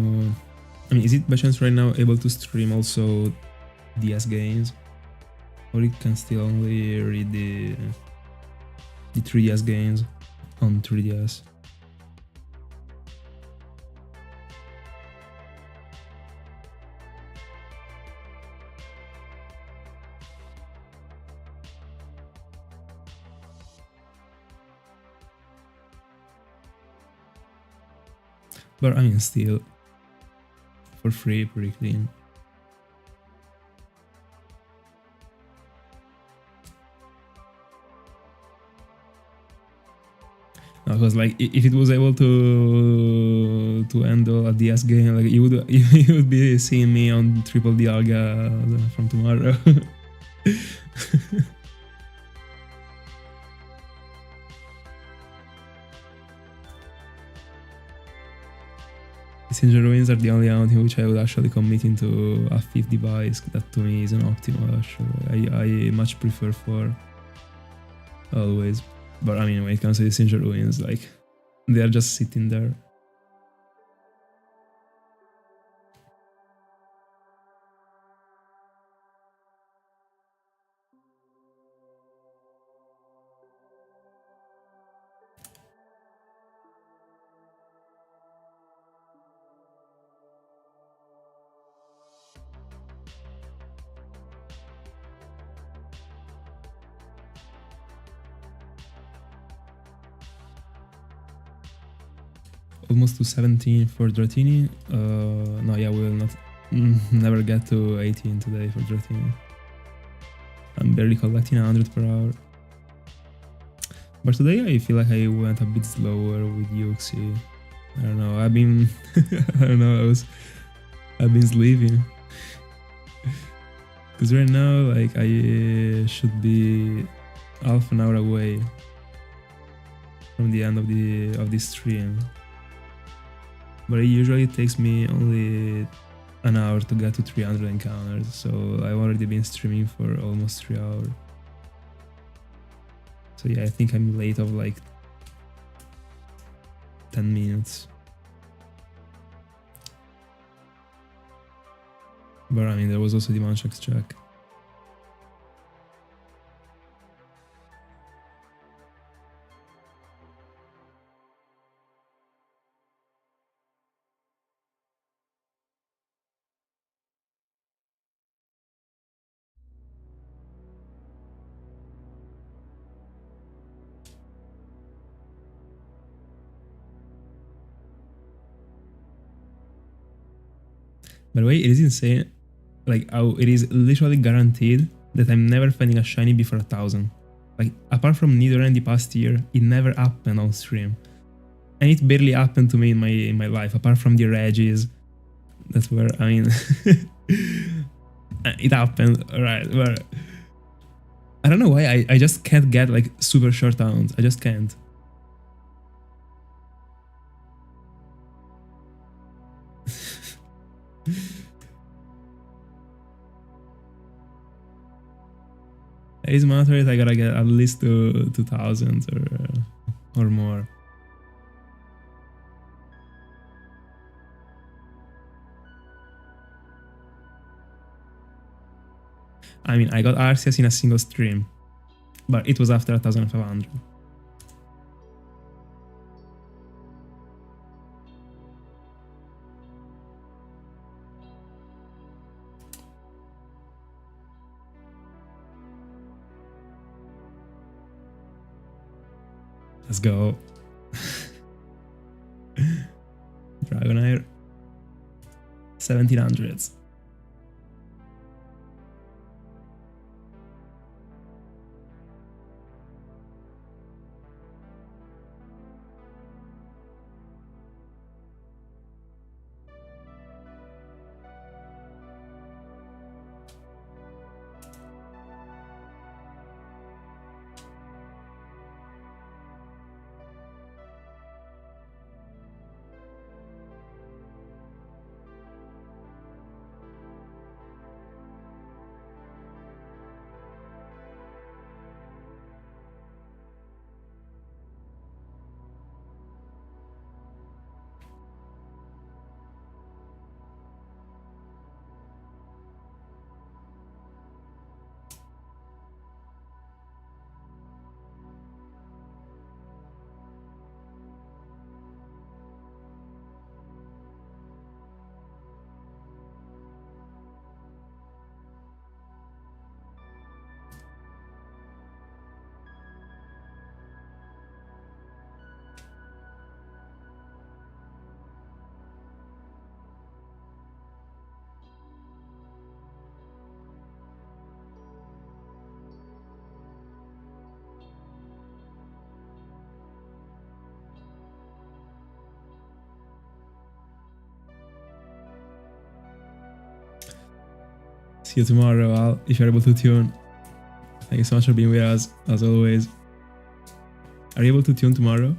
I mean, is it by chance right now able to stream also DS games, or it can still only read the 3DS games on 3DS? But I mean, still for free, pretty clean. Because like if it was able to handle a DS game, like you would be seeing me on Triple D Alga from tomorrow. Singe Ruins are the only round in which I would actually commit into a 5th device. That to me is an optimal actually. I much prefer 4 always. But I mean, when it comes to the Singe Ruins, like they are just sitting there. Almost to 17 for Dratini. No, yeah, we will not never get to 18 today for Dratini. I'm barely collecting 100 per hour. But today I feel like I went a bit slower with Uxie. I don't know. I've been I don't know. I've been sleeping. Because right now, like I should be half an hour away from the end of the stream. But it usually takes me only an hour to get to 300 encounters, so I've already been streaming for almost 3 hours. So yeah, I think I'm late of like 10 minutes. But I mean, there was also the Manchax check. By the way, it is insane, like how it is literally guaranteed that I'm never finding a shiny before 1000. Like apart from Nidoran the past year, it never happened on stream, and it barely happened to me in my life. Apart from the Regis, that's where I mean, it happened, right? But I don't know why I just can't get like super short rounds. I just can't. It's mandatory. I gotta get at least to 2000 or more. I mean, I got Arceus in a single stream, but it was after 1500. Let's go. Dragonair. 1700s. See you tomorrow, Al, if you're able to tune. Thank you so much for being with us, as always. Are you able to tune tomorrow?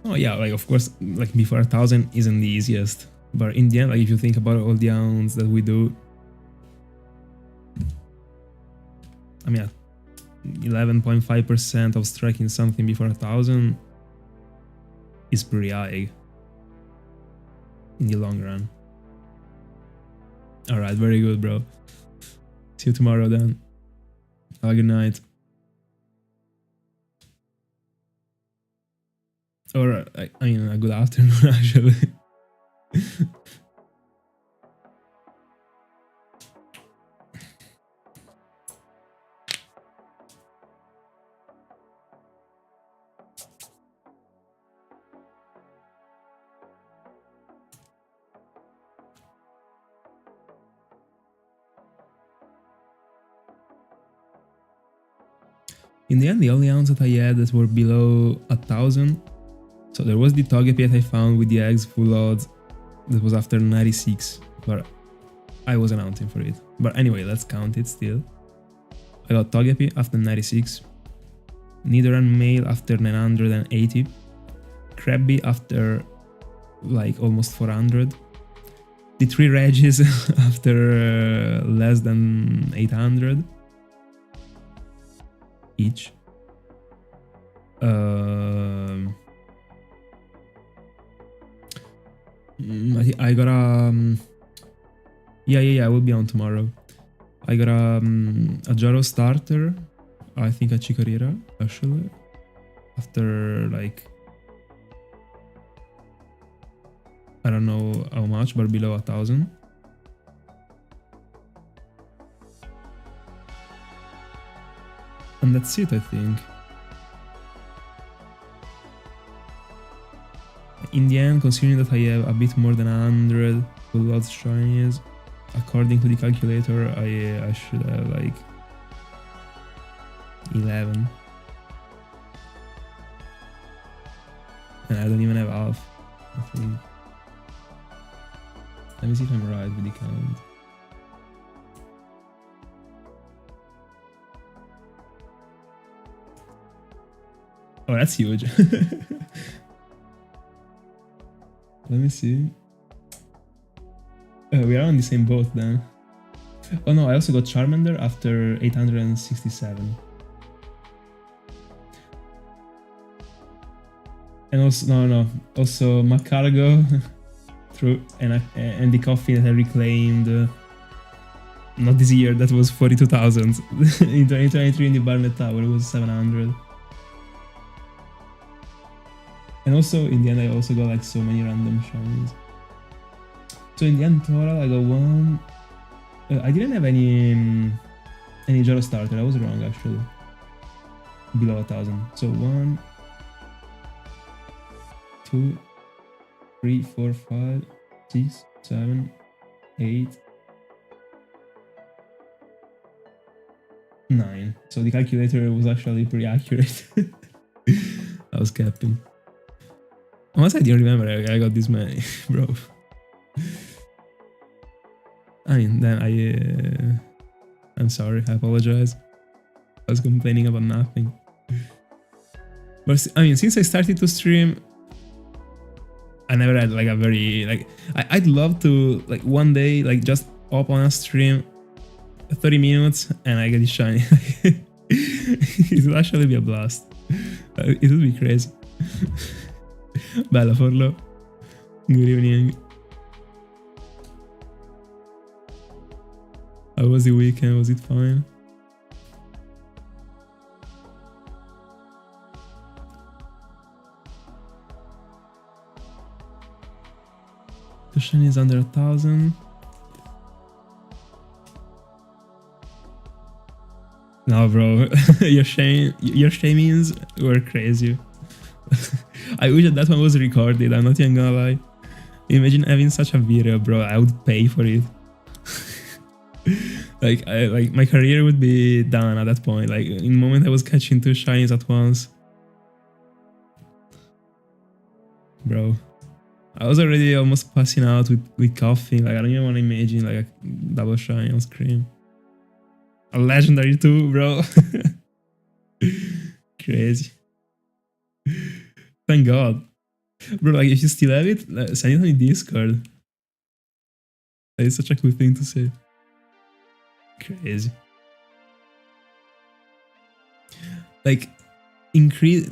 Oh yeah, like of course, like before 1000 isn't the easiest, but in the end, like if you think about all the rounds that we do, I mean, 11.5% of striking something before 1000 is pretty high in the long run. All right, very good, bro. See you tomorrow then. Have a good night. Or, I mean, a good afternoon, actually. In the end, the only ounce that I had that were below 1000. So there was the Togepi that I found with the eggs full odds. That was after 96, but I wasn't counting for it. But anyway, let's count it still. I got Togepi after 96. Nidoran male after 980. Krabby after like almost 400. The 3 Regis after less than 800 each. I got a yeah, I will be on tomorrow. I got a Jaro starter, I think a Chikorita actually, after like I don't know how much, but below 1000. And that's it, I think. In the end, considering that I have a bit more than 100 full odds shinies, according to the calculator, I should have like 11. And I don't even have half, I think. Let me see if I'm right with the count. Oh, that's huge. Let me see. We are on the same boat then. Oh no, I also got Charmander after 867. And also, no. Also Macargo. True. And the coffee that I reclaimed. Not this year, that was 42,000. In 2023 in the Barnet Tower, it was 700. And also, in the end, I also got like so many random shinies. So in the end, total, I got one. I didn't have any Jaro starter. I was wrong actually. Below 1000. So 1, 2, 3, 4, 5, 6, 7, 8, 9. So the calculator was actually pretty accurate. I was capping. Honestly, I didn't remember I got this many, bro. I mean, then I'm sorry, I apologize. I was complaining about nothing. But I mean, since I started to stream, I never had like a very, like, I'd love to, like, one day, like, just hop on a stream, 30 minutes, and I get it shiny. It would actually be a blast. It would be crazy. Bella Forlo. Good evening. How was the weekend? Was it fine? The shiny is under 1000. No, bro. your shamings were crazy. I wish that one was recorded, I'm not even gonna lie. Imagine having such a video, bro. I would pay for it. like my career would be done at that point. Like in the moment I was catching 2 shinies at once. Bro. I was already almost passing out with coughing. Like I don't even want to imagine like a double shiny on screen. A legendary too, bro. Crazy. Thank God. Bro, like if you still have it, send it on Discord. That is such a cool thing to say. Crazy. Like increasing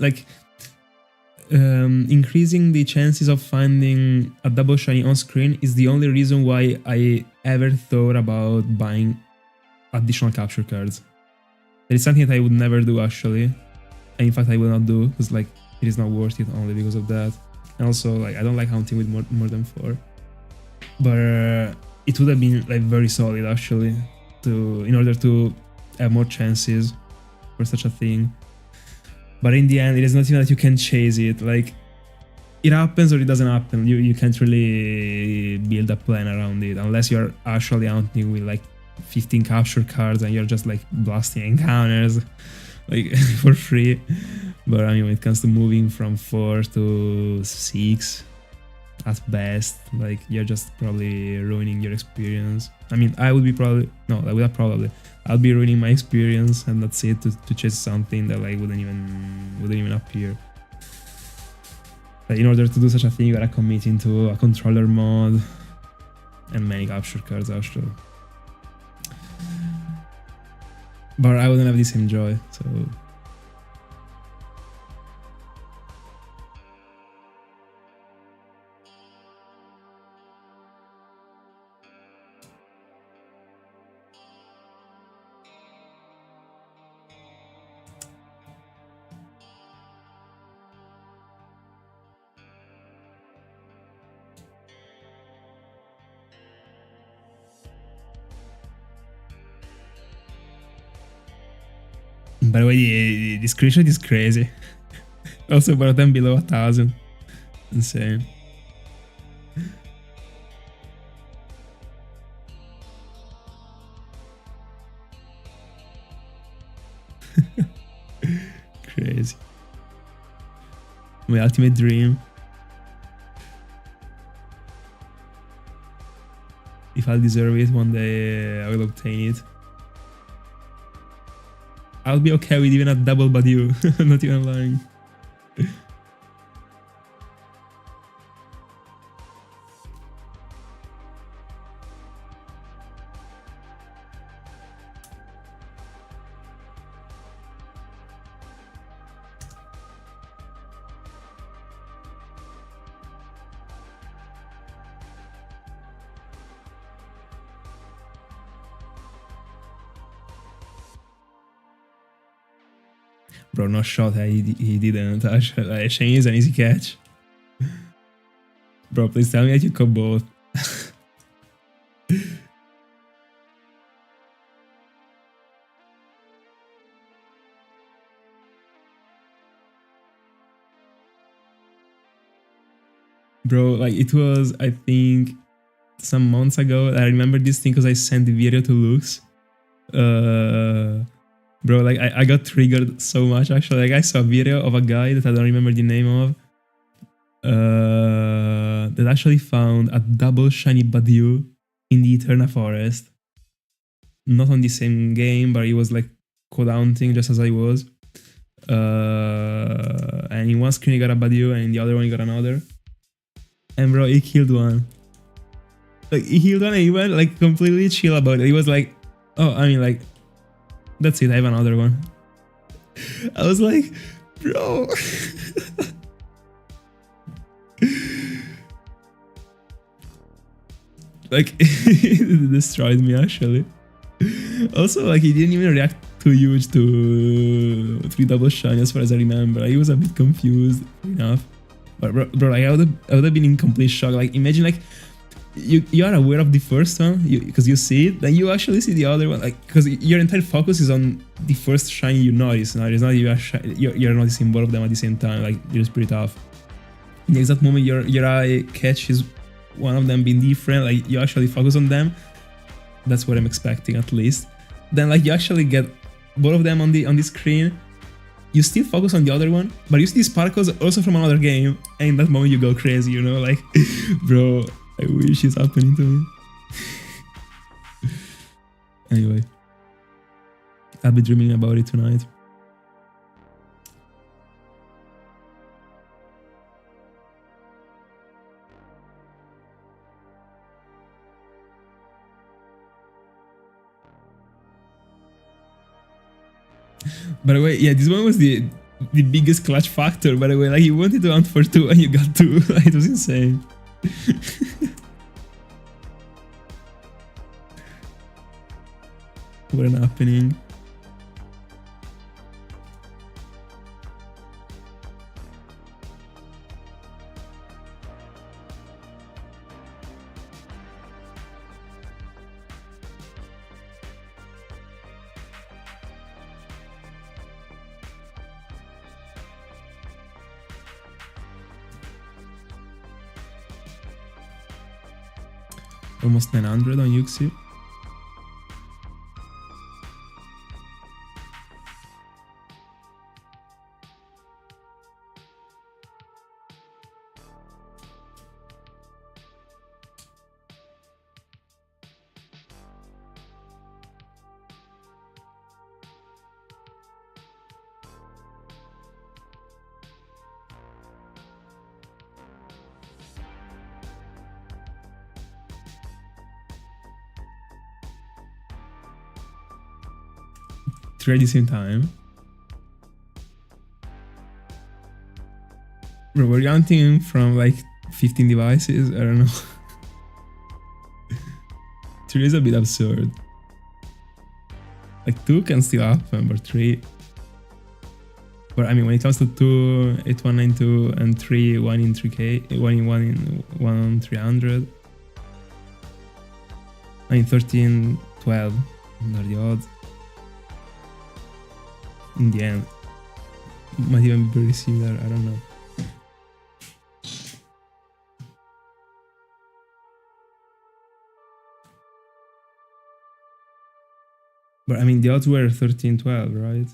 the chances of finding a double shiny on screen is the only reason why I ever thought about buying additional capture cards. It is something that I would never do actually, and in fact I will not do because like it is not worth it only because of that. And also like I don't like hunting with more than 4, but it would have been like very solid actually in order to have more chances for such a thing. But in the end, it is not even that you can chase it. Like, it happens or it doesn't happen. You can't really build a plan around it unless you're actually hunting with like 15 capture cards and you're just like blasting encounters like for free. But I mean, when it comes to moving from 4 to 6 at best, like you're just probably ruining your experience. I mean, I'll be ruining my experience, and that's it, to chase something that like wouldn't even appear. But in order to do such a thing, you gotta commit into a controller mod and many capture cards actually. But I wouldn't have the same joy, so. By the way, the screenshot is crazy. Also brought them below 1,000. Insane. Crazy. My ultimate dream. If I deserve it, one day I will obtain it. I'll be okay with even a double Badiou, not even lying. Bro, no shot, he didn't. Actually, Shane is an easy catch. Bro, please tell me that you caught both. Bro, like it was, I think, some months ago. I remember this thing because I sent the video to Lux. Bro, like I got triggered so much actually. Like I saw a video of a guy that I don't remember the name of, that actually found a double shiny Badiou in the Eterna Forest. Not on the same game, but he was like co-daunting just as I was. And in one screen he got a Badiou and in the other one he got another. And bro, he killed one. Like he killed one and he went like completely chill about it. He was like, oh, I mean like, that's it, I have another one. I was like, bro. Like, it destroyed me actually. Also, like, he didn't even react too huge to 3 double shiny as far as I remember. He was a bit confused enough. But bro, like, I would have been in complete shock. Like, imagine like, you are aware of the first one because you see it, then you actually see the other one, like because your entire focus is on the first shiny you notice. Now it's not you're noticing both of them at the same time. Like it's pretty tough. In the exact moment your eye catches one of them being different, like you actually focus on them, That's what I'm expecting at least. Then like you actually get both of them on the screen. You still focus on the other one, but you see sparkles also from another game, and in that moment you go crazy, you know, like, bro, I wish it's happening to me. Anyway, I'll be dreaming about it tonight. By the way, yeah, this one was the biggest clutch factor, by the way. Like, you wanted to hunt for 2 and you got 2. Like, it was insane. What an happening. Almost 900 on Uxie. Three at the same time. Bro, we're counting from like 15 devices? I don't know. 3 is a bit absurd. Like 2 can still happen, but 3... But I mean, when it comes to 2, 8192 and 3, 1 in 3k, 1 in 1 on 300. I mean, 13, 12 are the odds. In the end, might even be very similar, I don't know. But I mean, the odds were 13, 12, right?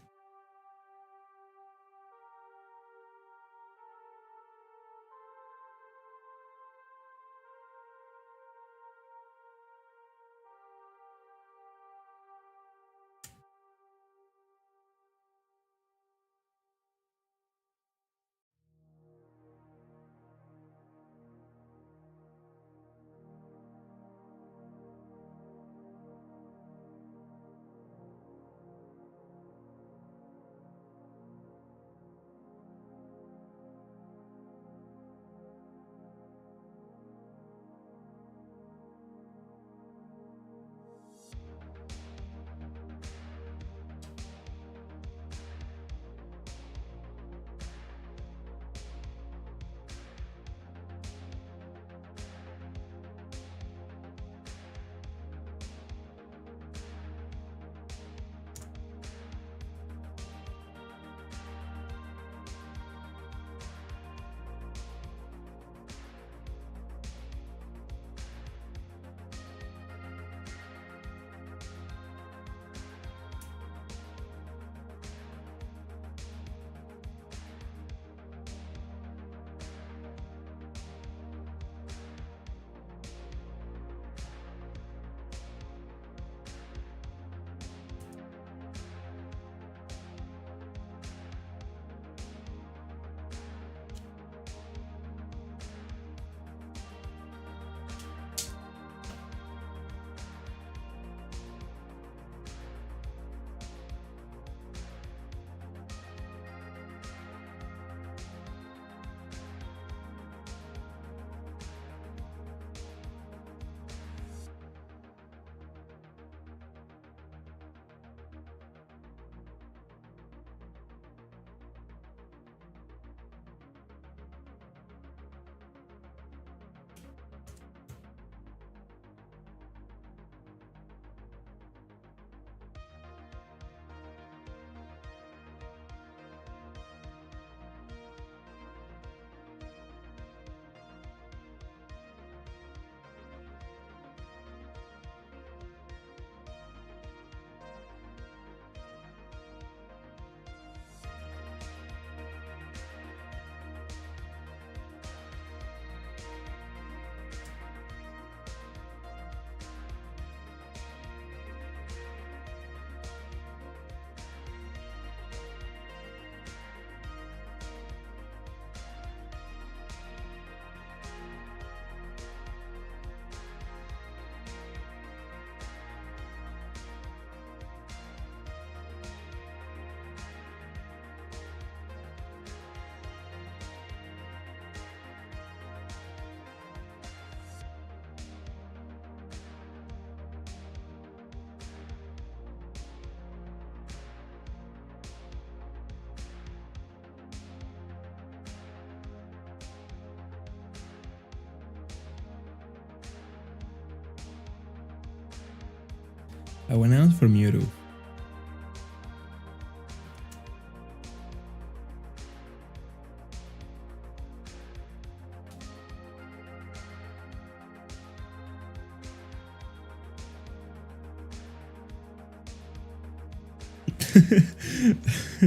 I went out for Mewtwo.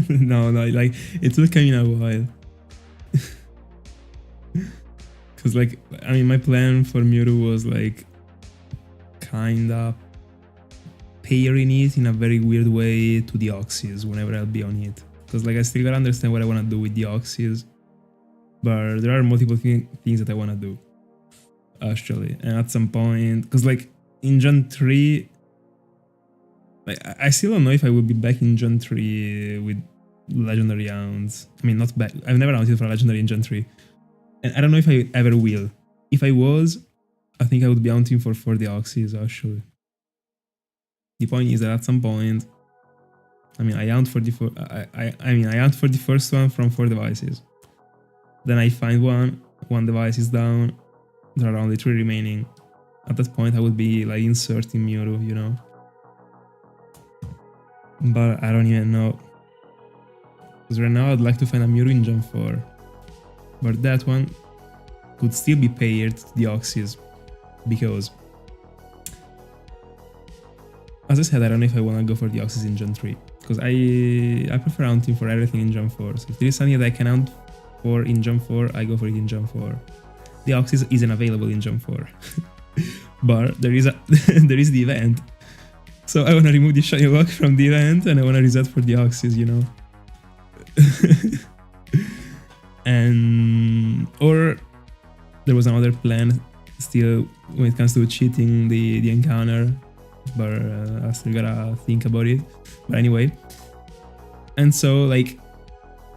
No, like it took me a while. Cause like, I mean, my plan for Mewtwo was like kinda pairing it in a very weird way to the Uxies whenever I'll be on it. Cause like I still gotta understand what I wanna do with the Uxies, but there are multiple things that I wanna do actually. And at some point, cause like in Gen 3, like I still don't know if I will be back in Gen 3 with legendary hounds. I mean, not back. I've never hunted for a legendary in Gen 3. And I don't know if I ever will. If I was, I think I would be hunting for the Uxies actually. The point is that at some point, I mean, I hunt for the I hunt for the first one from 4 devices. Then I find one device is down. There are only 3 remaining. At that point, I would be like inserting Mewtwo, you know. But I don't even know. Because right now I'd like to find a Mewtwo in Gen 4. But that one could still be paired to the Uxies. Because, as I said, I don't know if I want to go for the Uxies in Gen 3. Because I prefer hunting for everything in Gen 4. So if there is something that I can hunt for in Gen 4, I go for it in Gen 4. The Uxies isn't available in Gen 4. But there is there is the event. So I want to remove the shiny rock from the event and I want to reset for the Uxies, you know. And or there was another plan still when it comes to cheating the encounter, but I still gotta think about it. But anyway, and so like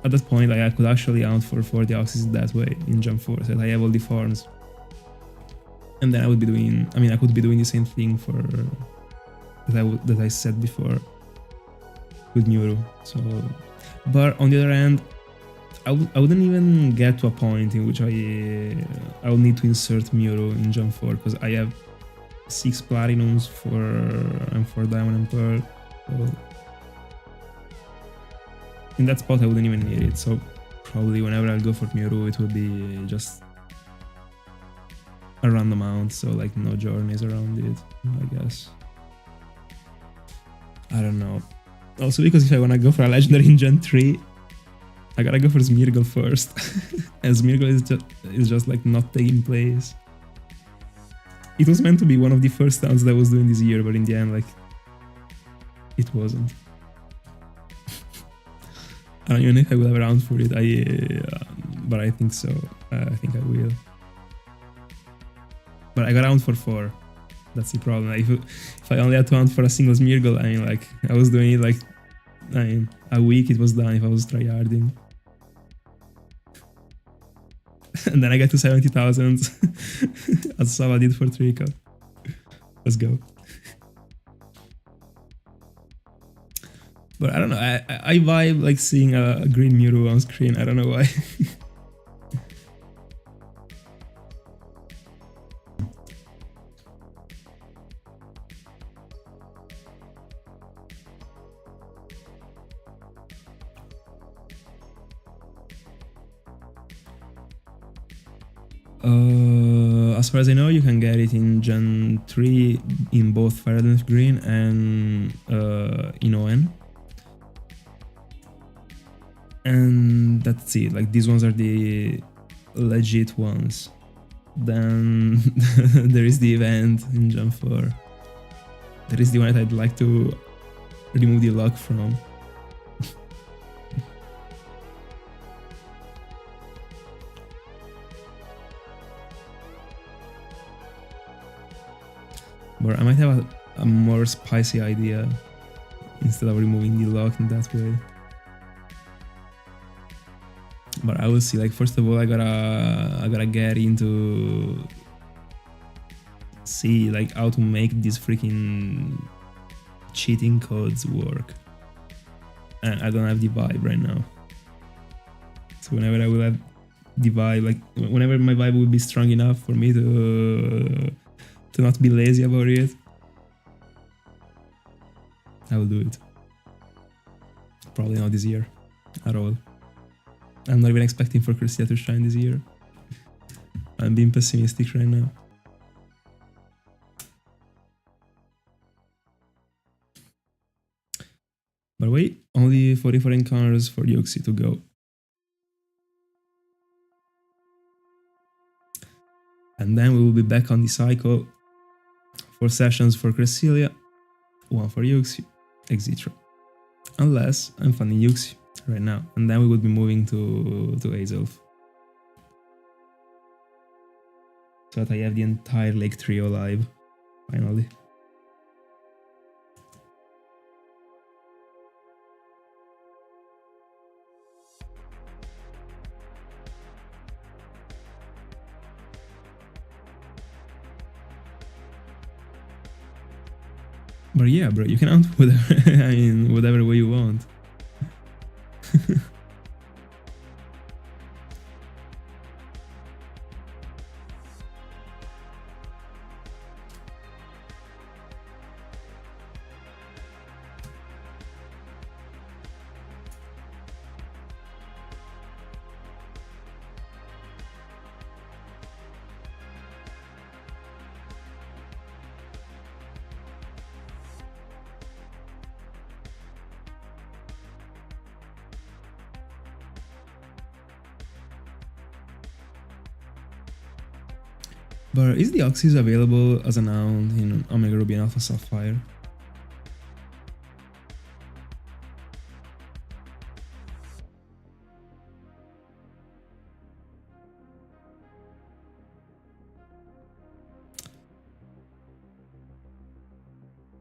at that point, like I could actually hunt for the Uxies that way in Gen 4, so I have all the forms, and then I would be doing. I mean, I could be doing the same thing for that I said before with Mewtwo. So, but on the other hand, I wouldn't even get to a point in which I will need to insert Mewtwo in Gen 4 because I have 6 Platinums for Diamond and Pearl. So in that spot I wouldn't even need it. So probably whenever I'll go for Mewtwo, it will be just a random amount. So like no journeys around it, I guess. I don't know. Also because if I wanna go for a legendary in Gen 3, I gotta go for Smeargle first. And Smeargle is just like not taking place. It was meant to be one of the first towns that I was doing this year, but in the end, like, it wasn't. I don't even know if I will have a round for it, but I think so. I think I will. But I got round for 4. That's the problem. Like, if I only had to hunt for a single Smeargle, I mean, like, I was doing it like, I mean, a week it was done if I was tryharding. And then I got to 70,000 as Sava did for Trico. Let's go. But I don't know, I vibe like seeing a green Mewtwo on screen, I don't know why. As far as I know, you can get it in Gen 3 in both Fire and Green and in ON. And that's it, like these ones are the legit ones. Then there is the event in Gen 4. That is the one that I'd like to remove the lock from. But I might have a more spicy idea instead of removing the lock in that way. But I will see. Like first of all, I gotta get into see like how to make these freaking cheating codes work. And I don't have the vibe right now. So whenever I will have the vibe, like whenever my vibe will be strong enough for me to not be lazy about it, I will do it. Probably not this year at all. I'm not even expecting for Cresselia to shine this year. I'm being pessimistic right now. But wait, only 44 encounters for Uxie to go. And then we will be back on the cycle. 4 sessions for Cresselia, 1 for Uxie, etc. Unless I'm finding Uxie right now. And then we would be moving to Azelf. So that I have the entire Lake Trio live, finally. But yeah, bro, you can hunt whatever, I mean, whatever way you want. But is the Uxies available as an hound in Omega Ruby and Alpha Sapphire?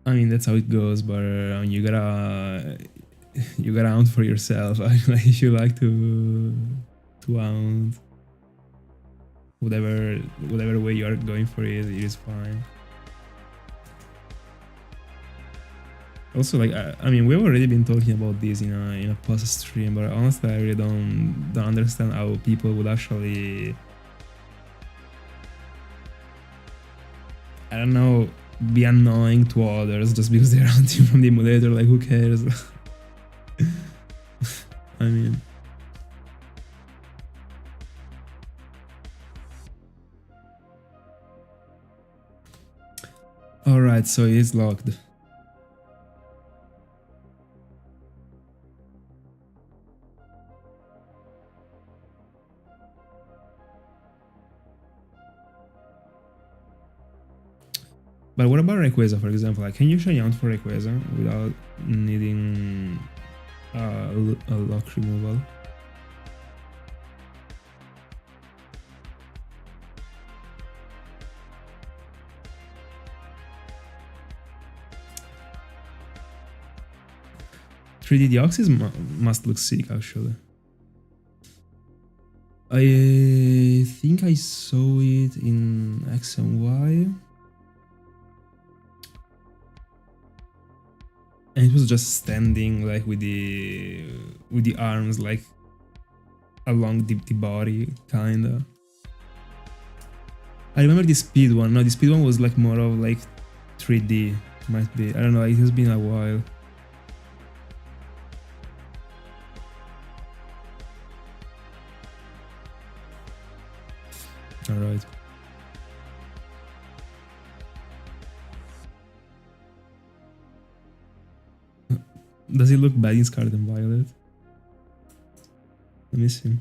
I mean, that's how it goes, but you gotta hunt for yourself. Like, if you like to hunt, whatever way you are going for it is fine. Also, like, I mean, we've already been talking about this in a past stream, but honestly, I really don't understand how people would actually, I don't know, be annoying to others just because they're hunting from the emulator. Like, who cares? I mean, alright, so it's locked. But what about Rayquaza, for example? Like, can you shiny out for Rayquaza without needing a lock removal? "3D Deoxys must look sick, actually. I think I saw it in X and Y. And it was just standing like with the arms like along the body, kinda. I remember the speed one. No, the speed one was like more of like 3D. Might be. I don't know. It has been a while. All right. Does he look bad in Scarlet and Violet? Let me see.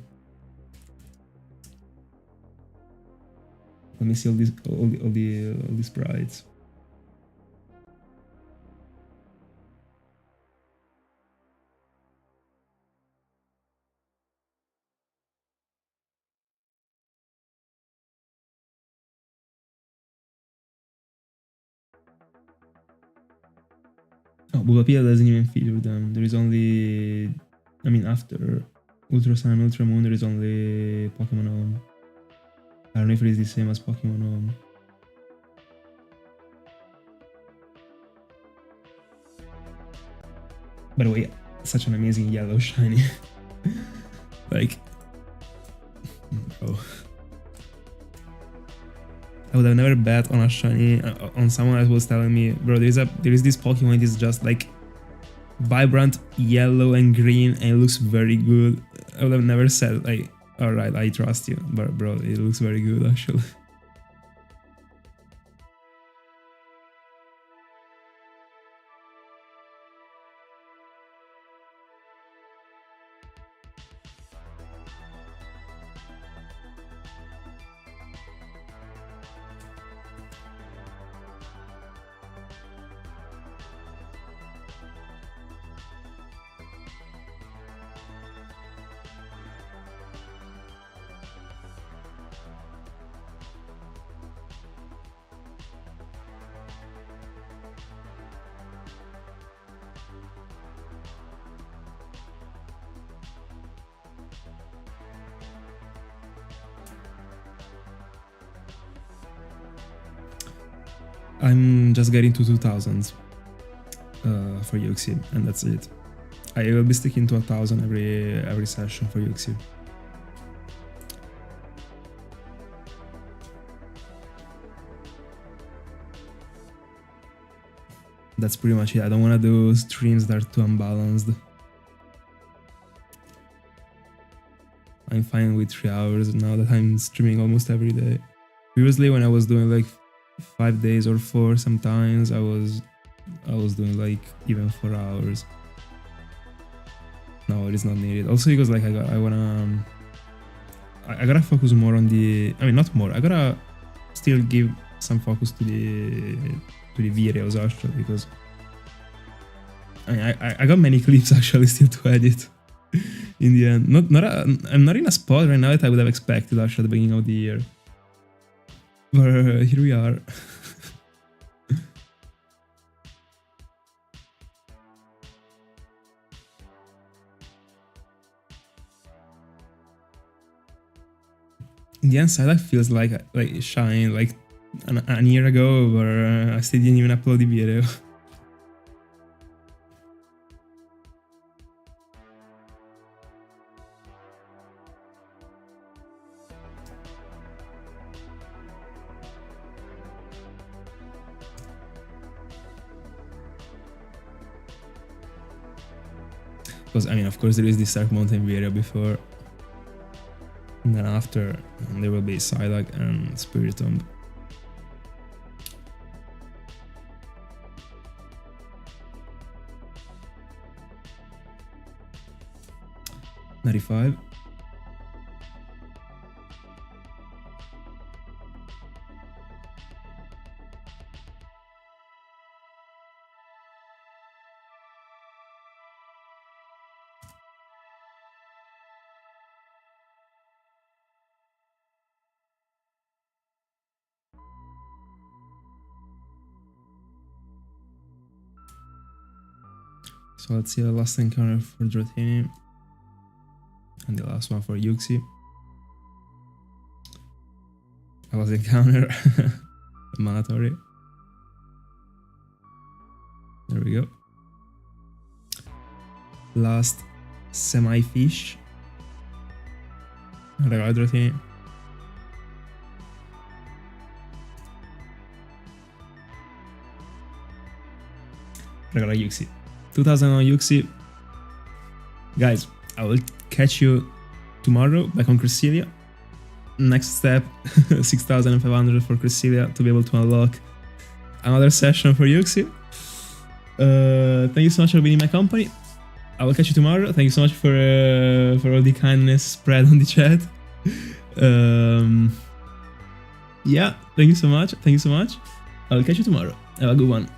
Let me see all the sprites. Oh, Bulbapedia doesn't even feature them. There is only, I mean, after Ultra Sun and Ultra Moon, there is only Pokemon Home. I don't know if it is the same as Pokemon Home. By the way, such an amazing yellow shiny. Like, bro. I would have never bet on a shiny on someone that was telling me, bro, there is this Pokemon. It is just like vibrant yellow and green, and it looks very good. I would have never said like, alright, I trust you, but bro, it looks very good actually. I'm just getting to 2000s for Uxie, and that's it. I will be sticking to 1000 every session for Uxie. That's pretty much it. I don't want to do streams that are too unbalanced. I'm fine with 3 hours now that I'm streaming almost every day. Previously, when I was doing like 5 days or 4, sometimes I was doing like even 4 hours. No, it is not needed. Also because like I gotta focus more on the. I mean, not more. I gotta still give some focus to the videos actually, because I mean I got many clips actually still to edit. In the end, I'm not in a spot right now that I would have expected actually at the beginning of the year. But here we are. In the end, Psylocke feels like Shine like a year ago, but I still didn't even upload the video. Because I mean, of course, there is this Dark Mountain video before, and then after there will be Psylocke and Spiritomb. $95. So let's see the last encounter for Dratini and the last one for Uxie. The last encounter, mandatory. There we go. Last semi-fish. Regalo Dratini. Regalo Uxie. 2000 on Uxie. Guys, I will catch you tomorrow back on Cresselia. Next step, 6500 for Cresselia to be able to unlock another session for Uxie. Thank you so much for being in my company. I will catch you tomorrow. Thank you so much for all the kindness spread on the chat. Yeah, thank you so much. Thank you so much. I will catch you tomorrow. Have a good one.